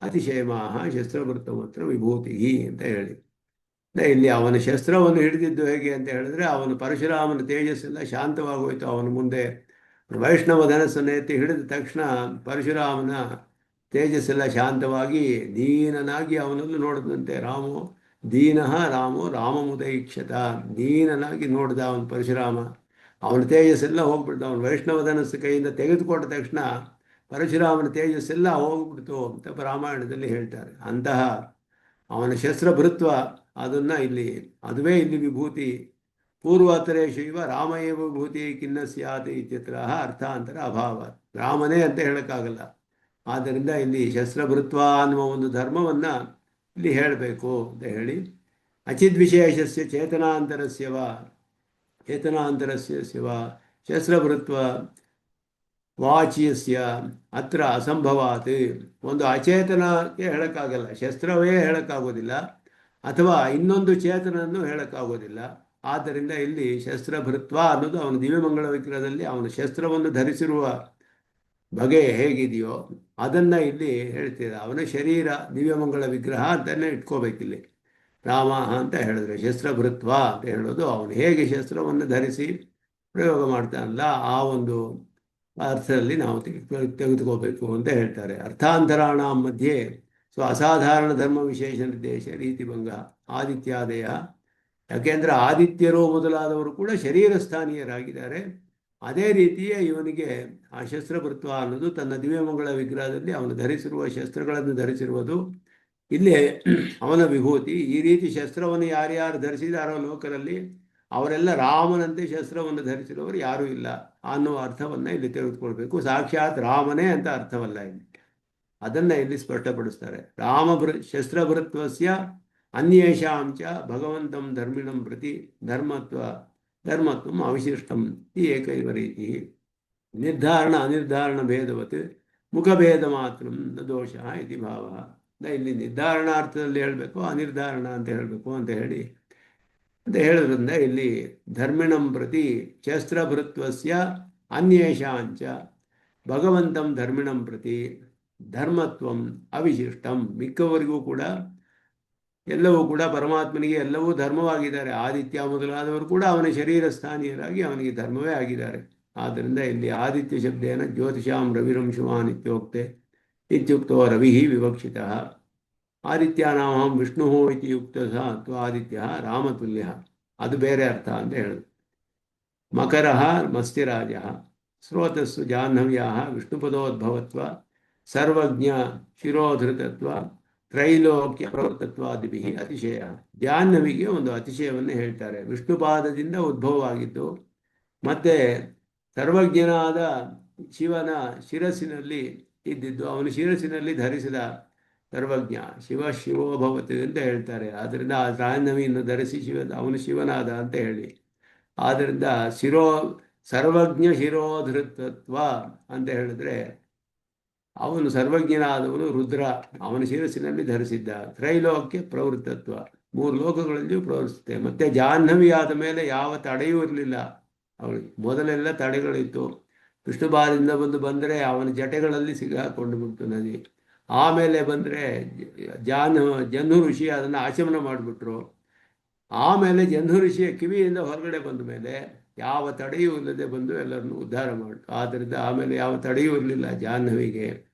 ಅತಿಶಯಮಾಹ ಶಸ್ತ್ರವೃತ್ತಮತ್ರ ವಿಭೂತಿ ಅಂತ ಹೇಳಿ. ಇಲ್ಲಿ ಅವನ ಶಸ್ತ್ರವನ್ನು ಹಿಡಿದಿದ್ದು ಹೇಗೆ ಅಂತ ಹೇಳಿದ್ರೆ, ಅವನು ಪರಶುರಾಮನ ತೇಜಸ್ಸೆಲ್ಲ ಶಾಂತವಾಗೋಯ್ತು. ಅವನ ಮುಂದೆ ವೈಷ್ಣವ ಧನಸ್ಸನ್ನು ಎತ್ತಿ ಹಿಡಿದ ತಕ್ಷಣ ಪರಶುರಾಮನ ತೇಜಸ್ಸೆಲ್ಲ ಶಾಂತವಾಗಿ ದೀನನಾಗಿ ಅವನನ್ನು ನೋಡಿದಂತೆ. ರಾಮೋ ರಾಮಮುದೈಕ್ಷತ, ದೀನನಾಗಿ ನೋಡಿದ ಅವನು ಪರಶುರಾಮ. ಅವನ ತೇಜಸ್ಸೆಲ್ಲ ಹೋಗ್ಬಿಡ್ತು. ಅವನು ವೈಷ್ಣವ ಧನಸ್ಸು ಕೈಯಿಂದ ತೆಗೆದುಕೊಂಡ ತಕ್ಷಣ ಪರಶುರಾಮನ ತೇಜಸ್ಸೆಲ್ಲ ಹೋಗ್ಬಿಡ್ತು ಅಂತ ರಾಮಾಯಣದಲ್ಲಿ ಹೇಳ್ತಾರೆ. ಅಂತಹ ಅವನ ಶಸ್ತ್ರಭೃತ್ವ ಅದನ್ನು ಅದುವೇ ಇಲ್ಲಿ ವಿಭೂತಿ. ಪೂರ್ವಾತರೇಶು ಇವ ರಾಮಯೇವ ವಿಭೂತಿ ಖಿನ್ನ ಸ್ಯಾತ್ ಇತ್ಯತ್ರ ಅರ್ಥಾಂತರ ಅಭಾವ. ರಾಮನೇ ಅಂತ ಹೇಳೋಕ್ಕಾಗಲ್ಲ. ಆದ್ದರಿಂದ ಇಲ್ಲಿ ಶಸ್ತ್ರಭೃತ್ವ ಅನ್ನುವ ಒಂದು ಧರ್ಮವನ್ನು ಇಲ್ಲಿ ಹೇಳಬೇಕು ಅಂತ ಹೇಳಿ, ಅಚಿದ್ವಿಶೇಷಸ್ಯ ಚೇತನಾಂತರಸ್ಯವ ಶಸ್ತ್ರಭೃತ್ವ ವಾಚ್ಯಸ್ಯ ಅತ್ರ ಅಸಂಭವಾತ್. ಒಂದು ಅಚೇತನಕ್ಕೆ ಹೇಳೋಕ್ಕಾಗಲ್ಲ, ಶಸ್ತ್ರವೇ ಹೇಳೋಕ್ಕಾಗೋದಿಲ್ಲ, ಅಥವಾ ಇನ್ನೊಂದು ಚೇತನನ್ನು ಹೇಳೋಕ್ಕಾಗೋದಿಲ್ಲ. ಆದ್ದರಿಂದ ಇಲ್ಲಿ ಶಸ್ತ್ರಭೃತ್ವ ಅನ್ನೋದು ಅವನ ದಿವ್ಯಮಂಗಳ ವಿಗ್ರಹದಲ್ಲಿ ಅವನ ಶಸ್ತ್ರವನ್ನು ಧರಿಸಿರುವ ಬಗೆ ಹೇಗಿದೆಯೋ ಅದನ್ನು ಇಲ್ಲಿ ಹೇಳ್ತಿದ್ದ. ಅವನ ಶರೀರ ದಿವ್ಯಮಂಗಳ ವಿಗ್ರಹ ಅಂತಲೇ ಇಟ್ಕೋಬೇಕಿಲ್ಲಿ. ರಾಮ ಅಂತ ಹೇಳಿದ್ರೆ ಶಸ್ತ್ರಭೃತ್ವ ಅಂತ ಹೇಳೋದು ಅವನು ಹೇಗೆ ಶಸ್ತ್ರವನ್ನು ಧರಿಸಿ ಪ್ರಯೋಗ ಮಾಡ್ತಾನಲ್ಲ ಆ ಒಂದು ಅರ್ಥದಲ್ಲಿ ನಾವು ತೆಗೆದುಕೋಬೇಕು ಅಂತ ಹೇಳ್ತಾರೆ. ಅರ್ಥಾಂತರಾಣ ಮಧ್ಯೆ ಅಸಾಧಾರಣ ಧರ್ಮ ವಿಶೇಷ ನಿರ್ದೇಶ ರೀತಿಭಂಗ ಆದಿತ್ಯಾದಯ. ಯಾಕೆಂದರೆ ಆದಿತ್ಯರು ಮೊದಲಾದವರು ಕೂಡ ಶರೀರ ಸ್ಥಾನೀಯರಾಗಿದ್ದಾರೆ. ಅದೇ ರೀತಿಯೇ ಇವನಿಗೆ ಆ ಶಸ್ತ್ರಭೃತ್ವ ಅನ್ನೋದು ತನ್ನ ದಿವ್ಯಮಂಗಳ ವಿಗ್ರಹದಲ್ಲಿ ಅವನು ಧರಿಸಿರುವ ಶಸ್ತ್ರಗಳನ್ನು ಧರಿಸಿರುವುದು ಇಲ್ಲಿ ಅವನ ವಿಭೂತಿ. ಈ ರೀತಿ ಶಸ್ತ್ರವನ್ನು ಯಾರ್ಯಾರು ಧರಿಸಿದಾರೋ ಲೋಕದಲ್ಲಿ ಅವರೆಲ್ಲ ರಾಮನಂತೆ ಶಸ್ತ್ರವನ್ನು ಧರಿಸಿರುವವರು ಯಾರೂ ಇಲ್ಲ ಅನ್ನುವ ಅರ್ಥವನ್ನು ಇಲ್ಲಿ ತೆಗೆದುಕೊಳ್ಬೇಕು. ಸಾಕ್ಷಾತ್ ರಾಮನೇ ಅಂತ ಅರ್ಥವಲ್ಲ ಇಲ್ಲಿ, ಅದನ್ನು ಇಲ್ಲಿ ಸ್ಪಷ್ಟಪಡಿಸ್ತಾರೆ. ಶಸ್ತ್ರಭೃತ್ವಸ್ಯ ಅನ್ಯೇಷಾಂಚ ಭಗವಂತಂ ಧರ್ಮಿಣಂ ಪ್ರತಿ ಧರ್ಮತ್ವಂ ಅವಿಶಿಷ್ಟಂ ಈ ಏಕೈವ ರೀತಿ ನಿರ್ಧಾರಣ ಅನಿರ್ಧಾರಣ ಭೇದವತ್ ಮುಖಭೇದ ಮಾತ್ರ ದೋಷ ಇತಿ ಭಾವ. ಇಲ್ಲಿ ನಿರ್ಧಾರಣಾರ್ಥದಲ್ಲಿ ಹೇಳಬೇಕು, ಅನಿರ್ಧಾರಣ ಅಂತ ಹೇಳಬೇಕು ಅಂತ ಹೇಳೋದ್ರಿಂದ ಇಲ್ಲಿ ಧರ್ಮಿಣಂ ಪ್ರತಿ ಶಸ್ತ್ರಭೃತ್ವಸ್ಯ ಅನ್ಯೇಷಾಂಚ ಭಗವಂತಂ ಧರ್ಮಿಣಂ ಪ್ರತಿ ಧರ್ಮತ್ವಂ ಅವಿಶಿಷ್ಟಂ. ಮಿಕ್ಕವರಿಗೂ ಕೂಡ ಎಲ್ಲವೂ ಕೂಡ ಪರಮಾತ್ಮನಿಗೆ ಎಲ್ಲವೂ ಧರ್ಮವಾಗಿದ್ದಾರೆ. ಆದಿತ್ಯ ಮೊದಲಾದವರು ಕೂಡ ಅವನ ಶರೀರ ಸ್ಥಾನೀಯರಾಗಿ ಅವನಿಗೆ ಧರ್ಮವೇ ಆಗಿದ್ದಾರೆ. ಆದ್ದರಿಂದ ಇಲ್ಲಿ ಆದಿತ್ಯ ಶಬ್ದೇನ ಜ್ಯೋತಿಷಾಂ ರವಿರಂಶುಮಾನ್ ಇತ್ಯುಕ್ತೋ ರವಿ ವಿವಕ್ಷಿತ. ಆದಿತ್ಯಾನಾಮಹಂ ವಿಷ್ಣು ಇತಿ ಯುಕ್ತಃ ಅಥವಾ ಆದಿತ್ಯ ರಾಮತುಲ್ಯ, ಅದು ಬೇರೆ ಅರ್ಥ ಅಂತ ಹೇಳೋದು. ಮಕರ ಮಸ್ತಿರಾಜ ಸ್ರೋತಸ್ಸು ಜಾಹ್ನವ್ಯಾ ವಿಷ್ಣುಪದೋದ್ಭವತ್ವ ಸರ್ವಜ್ಞ ಶಿರೋಧೃತತ್ವ ತ್ರೈಲೋಕ್ಯ ಪ್ರವರ್ತತ್ವಾದಿಭಿ ಅತಿಶಯ. ಜಾಹ್ನವಿಗೆ ಒಂದು ಅತಿಶಯವನ್ನು ಹೇಳ್ತಾರೆ. ವಿಷ್ಣುಪಾದದಿಂದ ಉದ್ಭವವಾಗಿದ್ದು ಮತ್ತೆ ಸರ್ವಜ್ಞನಾದ ಶಿವನ ಶಿರಸ್ಸಿನಲ್ಲಿ ಇದ್ದಿದ್ದು, ಅವನು ಶಿರಸ್ಸಿನಲ್ಲಿ ಧರಿಸಿದ ಸರ್ವಜ್ಞ ಶಿವೋಭವತ್ ಅಂತ ಹೇಳ್ತಾರೆ. ಆದ್ದರಿಂದ ಆ ಜಾಹ್ನವಿಯನ್ನು ಧರಿಸಿ ಅವನು ಶಿವನಾದ ಅಂತ ಹೇಳಿ, ಆದ್ದರಿಂದ ಸರ್ವಜ್ಞ ಶಿರೋಧೃತತ್ವ ಅಂತ ಹೇಳಿದ್ರೆ ಅವನು ಸರ್ವಜ್ಞನಾದವನು ರುದ್ರ, ಅವನ ಶಿರಸ್ಸಿನಲ್ಲಿ ಧರಿಸಿದ್ದ. ತ್ರೈಲೋಕ್ಯ ಪ್ರವೃತ್ತತ್ವ, 3 ಲೋಕಗಳಲ್ಲಿಯೂ ಪ್ರವರ್ತಿಸುತ್ತೆ. ಮತ್ತೆ ಜಾಹ್ನವಿ ಆದ ಮೇಲೆ ಯಾವ ತಡೆಯೂ ಇರಲಿಲ್ಲ ಅವಳಿಗೆ. ಮೊದಲೆಲ್ಲ ತಡೆಗಳಿತ್ತು. ವಿಷ್ಣುಪಾದದಿಂದ ಬಂದರೆ ಅವನ ಜಟೆಗಳಲ್ಲಿ ಸಿಗಾಕೊಂಡು ಬಿಡ್ತು ನದಿ. ಆಮೇಲೆ ಬಂದರೆ ಜಹ್ನು ಋಷಿ ಅದನ್ನು ಆಚಮನ ಮಾಡಿಬಿಟ್ರು. ಆಮೇಲೆ ಜಹ್ನು ಋಷಿಯ ಕಿವಿಯಿಂದ ಹೊರಗಡೆ ಬಂದ ಮೇಲೆ ಯಾವ ತಡೆಯೂ ಇಲ್ಲದೆ ಬಂದು ಎಲ್ಲರನ್ನು ಉದ್ಧಾರ ಮಾಡಿತು. ಆದ್ದರಿಂದ ಆಮೇಲೆ ಯಾವ ತಡೆಯೂ ಇರಲಿಲ್ಲ ಜಾಹ್ನವಿಗೆ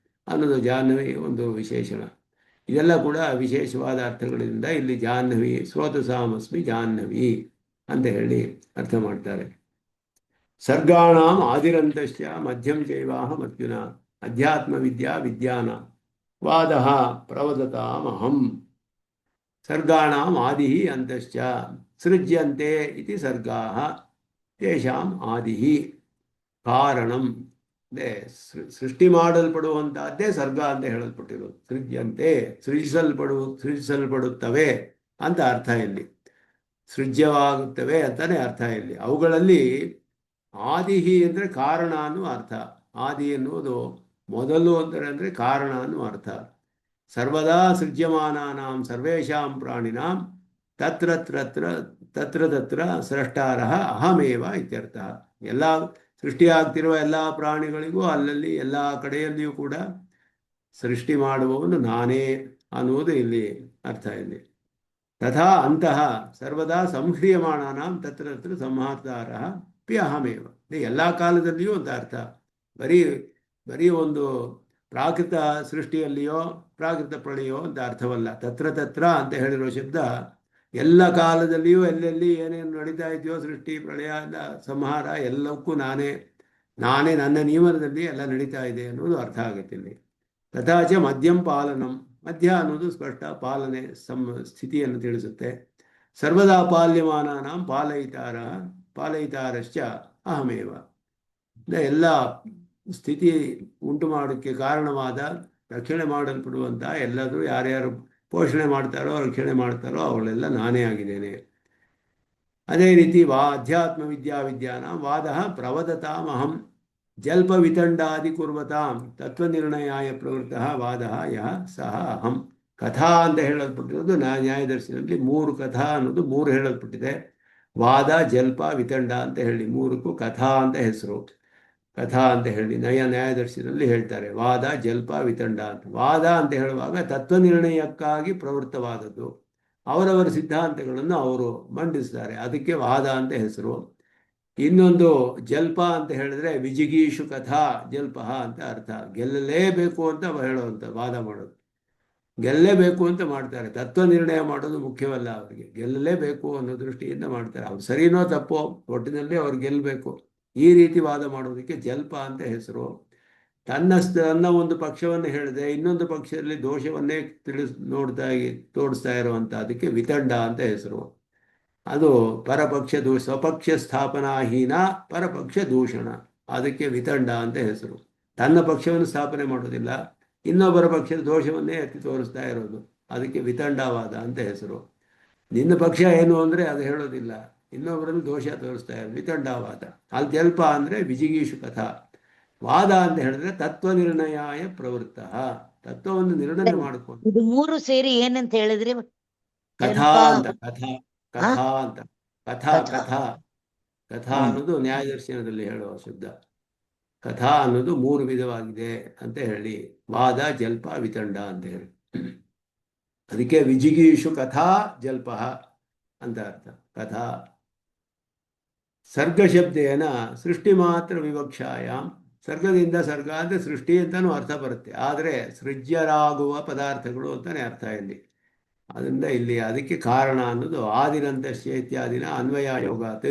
ಅನ್ನೋದು ಜಾಹ್ನವಿ ಒಂದು ವಿಶೇಷಣ. ಇದೆಲ್ಲ ಕೂಡ ವಿಶೇಷವಾದ ಅರ್ಥಗಳಿಂದ ಇಲ್ಲಿ ಜಾಹ್ನವಿ ಸ್ರೋತಸಾಮಸ್ಮಿ ಜಾಹ್ನವಿ ಅಂತ ಹೇಳಿ ಅರ್ಥ ಮಾಡ್ತಾರೆ. ಸರ್ಗಾಣಾಂ ಆದಿರಂತಶ್ಚ ಮಧ್ಯಂ ಚೈವಾಹ ಮರ್ಜುನ ಅಧ್ಯಾತ್ಮ ವಿದ್ಯಾ ವಿದ್ಯಾನ ವಾದಃ ಪ್ರವದತಾಮಹಂ. ಸರ್ಗಾಣಾಂ ಆದಿಃ ಅಂತಶ್ಚ ಸೃಜ್ಯಂತೆ ಇತಿ ಸರ್ಗಾಃ ತೇಷಾಂ ಆದಿಃ ಕಾರಣಂ. ಸೃಷ್ಟಿ ಮಾಡಲ್ಪಡುವಂತಹದ್ದೇ ಸರ್ಗ ಅಂತ ಹೇಳಲ್ಪಟ್ಟಿರೋದು. ಸೃಜ್ಯಂತೆ ಸೃಜಿಸಲ್ಪಡುತ್ತವೆ ಅಂತ ಅರ್ಥ ಇಲ್ಲಿ. ಸೃಜ್ಯವಾಗುತ್ತವೆ ಅಂತಾನೆ ಅರ್ಥ ಇಲ್ಲಿ. ಅವುಗಳಲ್ಲಿ ಆದಿಹಿ ಅಂದರೆ ಕಾರಣ ಅನ್ನೋ ಅರ್ಥ. ಆದಿ ಎನ್ನುವುದು ಮೊದಲು ಅಂದರೆ ಕಾರಣ ಅನ್ನೋ ಅರ್ಥ. ಸರ್ವದಾ ಸೃಜ್ಯಮಾನಾನಾಂ ಸರ್ವೇಷಾಂ ಪ್ರಾಣಿನಾಂ ತತ್ರ ತತ್ರ ಸ್ರಷ್ಟಾರಃ ಅಹಮೇವ ಇತ್ಯರ್ಥ. ಎಲ್ಲ ಸೃಷ್ಟಿಯಾಗ್ತಿರುವ ಎಲ್ಲ ಪ್ರಾಣಿಗಳಿಗೂ ಅಲ್ಲಲ್ಲಿ ಎಲ್ಲ ಕಡೆಯಲ್ಲಿಯೂ ಕೂಡ ಸೃಷ್ಟಿ ಮಾಡುವವನು ನಾನೇ ಅನ್ನುವುದು ಇಲ್ಲಿ ಅರ್ಥ. ಇಲ್ಲಿ ತಥಾ ಅಂತಹ ಸರ್ವದಾ ಸಂಹ್ರಿಯಮಾಣಾನಾಂ ತತ್ರ ಸಂಹಾರ್ತಾರಃ ಪಿ ಅಹಮೇವ. ಎಲ್ಲ ಕಾಲದಲ್ಲಿಯೂ ಒಂದು ಅರ್ಥ. ಬರೀ ಒಂದು ಪ್ರಾಕೃತ ಸೃಷ್ಟಿಯಲ್ಲಿಯೋ ಪ್ರಾಕೃತ ಪ್ರಳಯೋ ಅಂತ ಅರ್ಥವಲ್ಲ. ತತ್ರ ಅಂತ ಹೇಳಿರೋ ಶಬ್ದ ಎಲ್ಲ ಕಾಲದಲ್ಲಿಯೂ ಎಲ್ಲೆಲ್ಲಿ ಏನೇನು ನಡೀತಾ ಇದೆಯೋ ಸೃಷ್ಟಿ ಪ್ರಳಯ ಸಂಹಾರ ಎಲ್ಲಕ್ಕೂ ನಾನೇ ನನ್ನ ನಿಯಮನದಲ್ಲಿ ಎಲ್ಲ ನಡೀತಾ ಇದೆ ಅನ್ನೋದು ಅರ್ಥ ಆಗುತ್ತೆ ಇಲ್ಲಿ. ತಥಾಚ ಮಧ್ಯಂ ಪಾಲನಂ. ಮಧ್ಯ ಅನ್ನೋದು ಸ್ಪಷ್ಟ ಪಾಲನೆ ಸ್ಥಿತಿಯನ್ನು ತಿಳಿಸುತ್ತೆ. ಸರ್ವದಾ ಪಾಲ್ಯಮಾನಾನಾಂ ಪಾಲಯಿತಾರಶ್ಚ ಅಹಮೇವ. ಎಲ್ಲ ಸ್ಥಿತಿ ಉಂಟು ಮಾಡೋಕ್ಕೆ ಕಾರಣವಾದ ರಕ್ಷಣೆ ಮಾಡಲ್ಪಡುವಂಥ ಎಲ್ಲರೂ ಯಾರ್ಯಾರು ಪೋಷಣೆ ಮಾಡ್ತಾರೋ ರಕ್ಷಣೆ ಮಾಡ್ತಾರೋ ಅವಳೆಲ್ಲ ನಾನೇ ಆಗಿದ್ದೇನೆ. ಅದೇ ರೀತಿ ಅಧ್ಯಾತ್ಮ ವಿದ್ಯಾ ವಿದ್ಯಾನ ವಾದ ಪ್ರವದತಾಮಹಂ ಜಲ್ಪ ವಿತಂಡಾದಿ ಕುರ್ವತಾಂ ತತ್ವನಿರ್ಣಯಾಯ ಪ್ರವೃತ್ತ ವಾದ ಯಹ ಸಹ ಅಹಂ. ಕಥಾ ಅಂತ ಹೇಳಲ್ಪಟ್ಟಿರೋದು ನ್ಯಾಯದರ್ಶನದಲ್ಲಿ 3 ಕಥಾ ಅನ್ನೋದು 3 ಹೇಳಲ್ಪಟ್ಟಿದೆ. ವಾದ ಜಲ್ಪ ವಿತಂಡ ಅಂತ ಹೇಳಿ 3ಕ್ಕೂ ಕಥಾ ಅಂತ ಹೆಸರು. ಕಥಾ ಅಂತ ಹೇಳಿ ನ್ಯಾಯದರ್ಶನದಲ್ಲಿ ಹೇಳ್ತಾರೆ. ವಾದ ಜಲ್ಪ ವಿತಂಡ ಅಂತ. ವಾದ ಅಂತ ಹೇಳುವಾಗ ತತ್ವನಿರ್ಣಯಕ್ಕಾಗಿ ಪ್ರವೃತ್ತವಾದದ್ದು. ಅವರವರ ಸಿದ್ಧಾಂತಗಳನ್ನು ಅವರು ಮಂಡಿಸ್ತಾರೆ, ಅದಕ್ಕೆ ವಾದ ಅಂತ ಹೆಸರು. ಇನ್ನೊಂದು ಜಲ್ಪ ಅಂತ ಹೇಳಿದ್ರೆ ವಿಜಿಗೀಷು ಕಥಾ ಜಲ್ಪ ಅಂತ ಅರ್ಥ. ಗೆಲ್ಲಲೇಬೇಕು ಅಂತ ಹೇಳುವಂಥ ವಾದ ಮಾಡೋದು. ಗೆಲ್ಲಲೇಬೇಕು ಅಂತ ಮಾಡ್ತಾರೆ. ತತ್ವ ನಿರ್ಣಯ ಮಾಡೋದು ಮುಖ್ಯವಲ್ಲ ಅವರಿಗೆ, ಗೆಲ್ಲಲೇಬೇಕು ಅನ್ನೋ ದೃಷ್ಟಿಯಿಂದ ಮಾಡ್ತಾರೆ. ಅವ್ರು ಸರಿನೋ ತಪ್ಪೋ ಒಟ್ಟಿನಲ್ಲಿ ಅವ್ರು ಗೆಲ್ಲಬೇಕು. ಈ ರೀತಿ ವಾದ ಮಾಡೋದಕ್ಕೆ ಜಲ್ಪ ಅಂತ ಹೆಸರು. ತನ್ನ ಒಂದು ಪಕ್ಷವನ್ನು ಹೇಳಿದೆ ಇನ್ನೊಂದು ಪಕ್ಷದಲ್ಲಿ ದೋಷವನ್ನೇ ತೋರಿಸ್ತಾ ಇರುವಂಥ ಅದಕ್ಕೆ ವಿತಂಡ ಅಂತ ಹೆಸರು. ಅದು ಪರಪಕ್ಷ ಸ್ವಪಕ್ಷ ಸ್ಥಾಪನಾಹೀನ ಪರಪಕ್ಷ ದೂಷಣ, ಅದಕ್ಕೆ ವಿತಂಡ ಅಂತ ಹೆಸರು. ತನ್ನ ಪಕ್ಷವನ್ನು ಸ್ಥಾಪನೆ ಮಾಡೋದಿಲ್ಲ, ಇನ್ನೊಬ್ಬರ ಪಕ್ಷದ ದೋಷವನ್ನೇ ಎತ್ತಿ ತೋರಿಸ್ತಾ ಇರೋದು, ಅದಕ್ಕೆ ವಿತಂಡವಾದ ಅಂತ ಹೆಸರು. ನಿನ್ನ ಪಕ್ಷ ಏನು ಅಂದರೆ ಅದು ಹೇಳೋದಿಲ್ಲ, ಇನ್ನೊಬ್ಬರಲ್ಲಿ ದೋಷ ತೋರಿಸ್ತಾ ಇರೋದು ವಿತಂಡವಾದ. ಅಲ್ಲಿ ಜಲ್ಪ ಅಂದರೆ ವಿಜಿಗೀಷು ಕಥಾ. ವಾದ ಅಂತ ಹೇಳಿದ್ರೆ ತತ್ವ ನಿರ್ಣಯಾಯ ಪ್ರವೃತ್ತ, ತತ್ವವನ್ನು ನಿರ್ಣಯ ಮಾಡಿಕೊಂಡು. ಇದು 3 ಸೇರಿ ಏನಂತ ಹೇಳಿದ್ರಿ? ಕಥಾ ಅಂತ. ಕಥಾ ಅಂತ ಕಥಾ ಕಥಾ ಕಥಾ ಅನ್ನೋದು ನ್ಯಾಯದರ್ಶನದಲ್ಲಿ ಹೇಳುವ ಶಬ್ದ. ಕಥಾ ಅನ್ನೋದು 3 ವಿಧವಾಗಿದೆ ಅಂತ ಹೇಳಿ, ವಾದ ಜಲ್ಪ ವಿತಂಡ ಅಂತ ಹೇಳಿ. ಅದಕ್ಕೆ ವಿಜಿಗೀಷು ಕಥಾ ಜಲ್ಪ ಅಂತ ಅರ್ಥ. ಕಥಾ ಸರ್ಗ ಶಬ್ದೇನ ಸೃಷ್ಟಿ ಮಾತ್ರ ವಿವಕ್ಷಾಯಾಂ. ಸರ್ಗದಿಂದ ಸರ್ಗ ಅಂದರೆ ಸೃಷ್ಟಿ ಅಂತಲೂ ಅರ್ಥ ಬರುತ್ತೆ, ಆದರೆ ಸೃಜ್ಯರಾಗುವ ಪದಾರ್ಥಗಳು ಅಂತಾನೆ ಅರ್ಥ ಇಲ್ಲಿ. ಅದರಿಂದ ಇಲ್ಲಿ ಅದಕ್ಕೆ ಕಾರಣ ಅನ್ನೋದು ಆದಿನಂತಶ್ಯ ಇತ್ಯಾದಿನ ಅನ್ವಯ ಯೋಗಾತ್.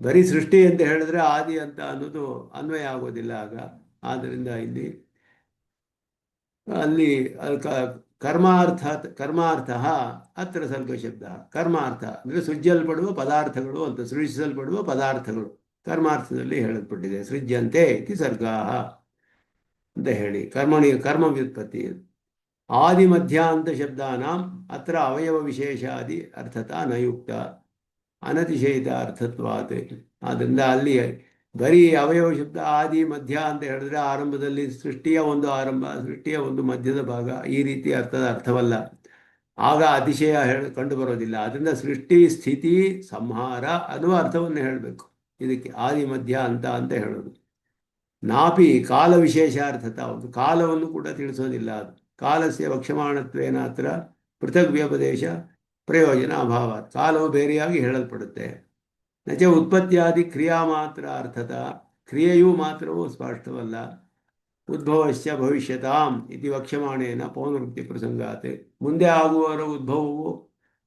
ಬರೀ ಸೃಷ್ಟಿ ಅಂತ ಹೇಳಿದ್ರೆ ಆದಿ ಅಂತ ಅನ್ನೋದು ಅನ್ವಯ ಆಗೋದಿಲ್ಲ ಆಗ. ಆದ್ದರಿಂದ ಅಲ್ಲಿ ಕರ್ಮಾರ್ಥ ಅತ್ರ ಸರ್ಗ ಶಬ್ದ. ಕರ್ಮಾರ್ಥ ಅಂದರೆ ಸೃಜ್ಯಲ್ಪಡುವ ಪದಾರ್ಥಗಳು ಅಂತ, ಸೃಜಿಸಲ್ಪಡುವ ಪದಾರ್ಥಗಳು ಕರ್ಮಾರ್ಥದಲ್ಲಿ ಹೇಳಲ್ಪಟ್ಟಿದೆ. ಸೃಜ್ಯಂತೆ ಇತಿ ಸರ್ಗಾಹ ಅಂತ ಹೇಳಿ ಕರ್ಮ ವ್ಯುತ್ಪತ್ತಿ. ಆದಿ ಮಧ್ಯಾಂತ ಶಬ್ದಾನಾಂ ಅತ್ರ ಅವಯವ ವಿಶೇಷಾದಿ ಅರ್ಥತಾ ನಯುಕ್ತ. ಅನತಿಶಯಿತ ಅರ್ಥತ್ವಾತ್. ಆದ್ದರಿಂದ ಅಲ್ಲಿ ಬರೀ ಅವಯವ ಶಬ್ದ ಆದಿ ಮಧ್ಯ ಅಂತ ಹೇಳಿದ್ರೆ ಆರಂಭದಲ್ಲಿ ಸೃಷ್ಟಿಯ ಒಂದು ಆರಂಭ, ಸೃಷ್ಟಿಯ ಒಂದು ಮಧ್ಯದ ಭಾಗ, ಈ ರೀತಿ ಅರ್ಥವಲ್ಲ. ಆಗ ಅತಿಶಯ ಕಂಡು ಬರೋದಿಲ್ಲ. ಅದರಿಂದ ಸೃಷ್ಟಿ, ಸ್ಥಿತಿ, ಸಂಹಾರ ಅನ್ನುವ ಅರ್ಥವನ್ನು ಹೇಳಬೇಕು. ಇದಕ್ಕೆ ಆದಿ ಮಧ್ಯ ಅಂತ ಹೇಳೋದು. ನಾಪಿ ಕಾಲ ವಿಶೇಷಾರ್ಥತ, ಒಂದು ಕಾಲವನ್ನು ಕೂಡ ತಿಳಿಸೋದಿಲ್ಲ. ಅದು ಕಾಲಸ್ಯ ವಕ್ಷಮಾಣತ್ವೇನ ಅತ್ರ ಪೃಥಗ್ ವ್ಯಪದೇಶ ಪ್ರಯೋಜನ ಅಭಾವ. ಕಾಲವು ಬೇರೆಯಾಗಿ ಹೇಳಲ್ಪಡುತ್ತೆ. ನಚ ಉತ್ಪತ್ತಿಯಾದಿ ಕ್ರಿಯಾ ಮಾತ್ರ ಅರ್ಥತ, ಕ್ರಿಯೆಯೂ ಮಾತ್ರವೂ ಸ್ಪಷ್ಟವಲ್ಲ. ಉದ್ಭವಶ್ಚ ಭವಿಷ್ಯತಾಂ ಇತಿ ವಕ್ಷ್ಯಮಾಣೇನ ಪೌನರುಕ್ತಿ ಪ್ರಸಂಗಾತೆ. ಮುಂದೆ ಆಗುವವರ ಉದ್ಭವವು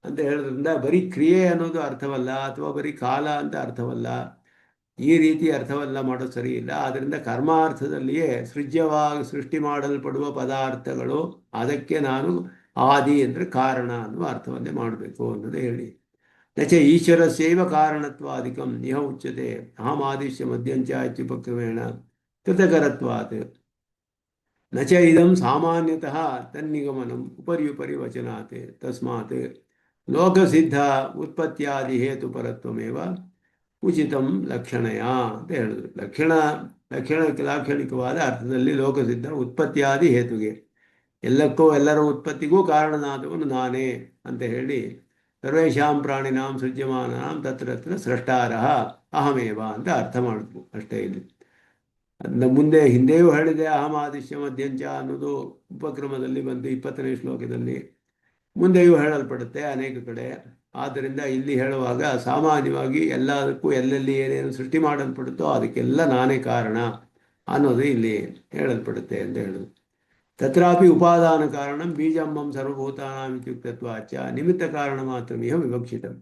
ಅಂತ ಹೇಳೋದ್ರಿಂದ ಬರೀ ಕ್ರಿಯೆ ಅನ್ನೋದು ಅರ್ಥವಲ್ಲ, ಅಥವಾ ಬರೀ ಕಾಲ ಅಂತ ಅರ್ಥವಲ್ಲ. ಈ ರೀತಿ ಅರ್ಥವಲ್ಲ ಮಾಡೋದು ಸರಿ ಇಲ್ಲ. ಆದ್ದರಿಂದ ಕರ್ಮಾರ್ಥದಲ್ಲಿಯೇ ಸೃಷ್ಟಿ ಮಾಡಲ್ಪಡುವ ಪದಾರ್ಥಗಳು, ಅದಕ್ಕೆ ನಾನು ಆದಿ ಅಂದರೆ ಕಾರಣ ಅನ್ನುವ ಅರ್ಥವನ್ನೇ ಮಾಡಬೇಕು ಅನ್ನೋದೇ ಹೇಳಿ. ನಚ ಈಶ್ವರಸ್ಯೈವ ಕಾರಣತ್ವಾದಿಕಂ ಇಹ ಉಚ್ಯತೆ ಅಹಮಾದಿಶ್ಯ ಮಧ್ಯಂಚ ಇತ್ಯುಪಕ್ರಮೇಣ ಕೃತಕರತ್ವಾತ್. ನಚ ಇದಂ ಸಾಮಾನ್ಯತಃ ತನ್ನಿಗಮನಂ ಉಪರಿ ವಚನಾತ್. ತಸ್ಮಾತ್ ಲೋಕಸಿದ್ಧ ಉತ್ಪತ್ತಿಯಾದಿ ಹೇತುಪರತ್ವಮೇವ ಉಚಿತಂ ಲಕ್ಷಣಯ ಅಂತ ಹೇಳಿದ್ರು. ಲಾಕ್ಷಣಿಕವಾದ ಅರ್ಥದಲ್ಲಿ ಲೋಕಸಿದ್ಧ ಉತ್ಪತ್ತಿಯಾದಿ ಹೇತುಗೆ, ಎಲ್ಲರ ಉತ್ಪತ್ತಿಗೂ ಕಾರಣನಾದವನು ನಾನೇ ಅಂತ ಹೇಳಿ, ಸರ್ವೇಷಾಂ ಪ್ರಾಣಿನಾಂ ಸೃಜ್ಯಮಾನಾಂ ತತ್ರ ಸೃಷ್ಟಾರಃ ಅಹಮೇವ ಅಂತ ಅರ್ಥ ಮಾಡಿದ್ರು ಅಷ್ಟೇ. ಇಲ್ಲಿ ಅದನ್ನ ಮುಂದೆ ಹಿಂದೆಯೂ ಹೇಳಿದೆ, ಅಹಮಾದಿಶ್ಯ ಮಧ್ಯಂಚ ಅನ್ನೋದು ಉಪಕ್ರಮದಲ್ಲಿ ಬಂದು 20ನೇ ಶ್ಲೋಕದಲ್ಲಿ ಮುಂದೆಯೂ ಹೇಳಲ್ಪಡುತ್ತೆ ಅನೇಕ ಕಡೆ. ಆದ್ದರಿಂದ ಇಲ್ಲಿ ಹೇಳುವಾಗ ಸಾಮಾನ್ಯವಾಗಿ ಎಲ್ಲದಕ್ಕೂ ಎಲ್ಲೆಲ್ಲಿ ಏನೇನು ಸೃಷ್ಟಿ ಮಾಡಲ್ಪಡುತ್ತೋ ಅದಕ್ಕೆಲ್ಲ ನಾನೇ ಕಾರಣ ಅನ್ನೋದು ಇಲ್ಲಿ ಹೇಳಲ್ಪಡುತ್ತೆ ಅಂತ ಹೇಳೋದು. ತತ್ರಾಪಿ ಉಪಾದಾನ ಕಾರಣ ಬೀಜಮ್ಮಂ ಸರ್ವಭೂತಾನಾಂ ಇತ್ಯುಕ್ತತ್ವಾಚ ನಿಮಿತ್ತ ಕಾರಣ ಮಾತ್ರ ಇಹ ವಿವಕ್ಷಿತಂ.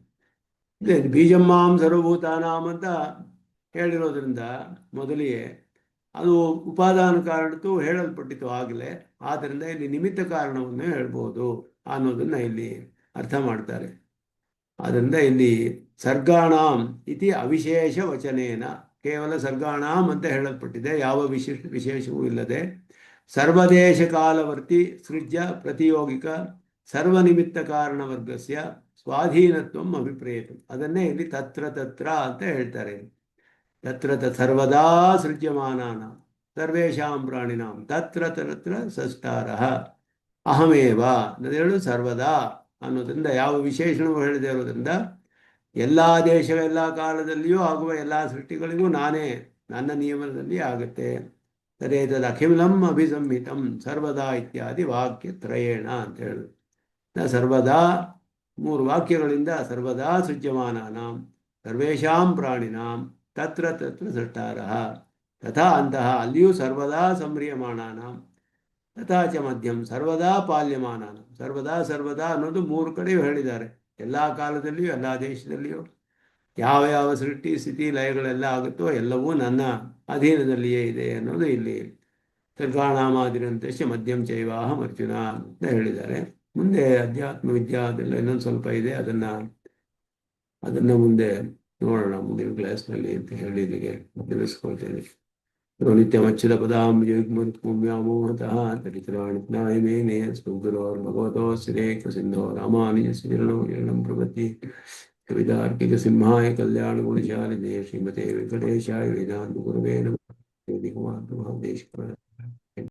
ಬೀಜಮ್ಮಾಂ ಸರ್ವಭೂತಾನಾಂ ಅಂತ ಹೇಳಿರೋದ್ರಿಂದ ಮೊದಲಿಗೆ ಅದು ಉಪಾದಾನ ಕಾರಣಕ್ಕೂ ಹೇಳಲ್ಪಟ್ಟಿತು ಆಗಲೇ. ಆದ್ದರಿಂದ ಇಲ್ಲಿ ನಿಮಿತ್ತ ಕಾರಣವನ್ನು ಹೇಳ್ಬೋದು ಅನ್ನೋದನ್ನ ಇಲ್ಲಿ ಅರ್ಥ ಮಾಡ್ತಾರೆ. ಆದ್ದರಿಂದ ಇಲ್ಲಿ ಸರ್ಗಾಣಾಂ ಇತಿ ಅವಿಶೇಷ ವಚನೇನ, ಕೇವಲ ಸರ್ಗಾಣಾಂ ಅಂತ ಹೇಳಲ್ಪಟ್ಟಿದೆ, ಯಾವ ವಿಶೇಷವೂ ಇಲ್ಲದೆ. ಸರ್ವದೇಶ ಕಾಲವರ್ತಿ ಸೃಜ್ಯ ಪ್ರತಿಯೋಗಿಕ ಸರ್ವನಿಮಿತ್ತ ಕಾರಣ ವರ್ಗಸ್ಯ ಸ್ವಾಧೀನತ್ವಂ ಅಭಿಪ್ರೇತ. ಅದನ್ನೇ ಇಲ್ಲಿ ತತ್ರ ಅಂತ ಹೇಳ್ತಾರೆ. ತತ್ರ ಸರ್ವದಾ ಸೃಜ್ಯಮಾನಾನ ಸರ್ವೇಷಾಂ ಪ್ರಾಣಿನಾಂ ತತ್ರ ಸಷ್ಟಾರಃ ಅಹಮೇವ ಅನ್ನೋದೇಳು ಸರ್ವದಾ ಅನ್ನೋದ್ರಿಂದ ಯಾವ ವಿಶೇಷಣವು ಹೇಳದೇ ಇರೋದ್ರಿಂದ ಎಲ್ಲ ದೇಶ ಎಲ್ಲ ಕಾಲದಲ್ಲಿಯೂ ಆಗುವ ಎಲ್ಲ ಸೃಷ್ಟಿಗಳಿಗೂ ನಾನೇ, ನನ್ನ ನಿಯಮದಲ್ಲಿ ಆಗುತ್ತೆ. ತದೇತದ್ ಅಖಿಲಂ ಅಭಿಸಂಹಿತಂ ಸರ್ವದಾ ಇತ್ಯಾದಿ ವಾಕ್ಯ ತ್ರಯೇಣ ಅಂತ ಹೇಳುದು. ಸರ್ವದಾ 3 ವಾಕ್ಯಗಳಿಂದ ಸರ್ವದಾ ಸೃಜ್ಯಮಾನಾನಾಂ ಸರ್ವೇಷಾಂ ಪ್ರಾಣಿನಾಂ ತತ್ರ ಸೃಷ್ಟಾರಃ ತಥಾ ಅಂತಹ ಅಲ್ಲಿಯೂ ಸರ್ವದಾ ಸಂಮ್ರಿಯಮಾಣಾನಾಂ ತಥಾ ಚ ಮಧ್ಯಂ ಸರ್ವದಾ ಪಾಲ್ಯಮಾನಾನಾಂ. ಸರ್ವದಾ ಅನ್ನೋದು 3 ಕಡೆಯೂ ಹೇಳಿದ್ದಾರೆ. ಎಲ್ಲ ಕಾಲದಲ್ಲಿಯೂ ಎಲ್ಲ ದೇಶದಲ್ಲಿಯೂ ಯಾವ ಸೃಷ್ಟಿ ಸ್ಥಿತಿ ಲಯಗಳೆಲ್ಲ ಆಗುತ್ತೋ ಎಲ್ಲವೂ ನನ್ನ ಅಧೀನದಲ್ಲಿಯೇ ಇದೆ ಅನ್ನೋದು ಇಲ್ಲಿ ಸರ್ಗಾಣಾಮಾದಿರಂತೆ ಮಧ್ಯಂ ಚೈವಾಹಂ ಅರ್ಜುನ ಅಂತ ಹೇಳಿದ್ದಾರೆ. ಮುಂದೆ ಅಧ್ಯಾತ್ಮ ವಿದ್ಯಾ ಅದೆಲ್ಲ ಇನ್ನೊಂದು ಸ್ವಲ್ಪ ಇದೆ, ಅದನ್ನ ಮುಂದೆ ನೋಡೋಣ ಮುಂದಿನ ಕ್ಲಾಸ್ನಲ್ಲಿ ಅಂತ ಹೇಳಿ ಇಲ್ಲಿಗೆ ತಿಳಿಸ್ಕೊಳ್ತೇನೆ. ನಿತ್ಯಮಚ್ಯುತ ಪದಾಂಬುಜಯುಗ್ಮೋಹತಃ ತರಿತರಾಣಿ ಮೇನೆ ಸ್ಮೃಗುರೋರ್ಭಗವತೋ ಶ್ರೀರೇಖ ಸಿಂಧೋ ರಾಮಾನುಜಸ್ಯ ಚರಣಂ ಪ್ರಪತ್ತಿ. ಕವಿತಾರ್ಕಿಕ ಸಿಂಹಾಯ ಕಲ್ಯಾಣ ಗುಣಶಾಲಿನೇ ಶ್ರೀಮತೆ ವೆಂಕಟೇಶಾಯ ವೇದಾಂತ ಗುರವೇ ನಮಃ.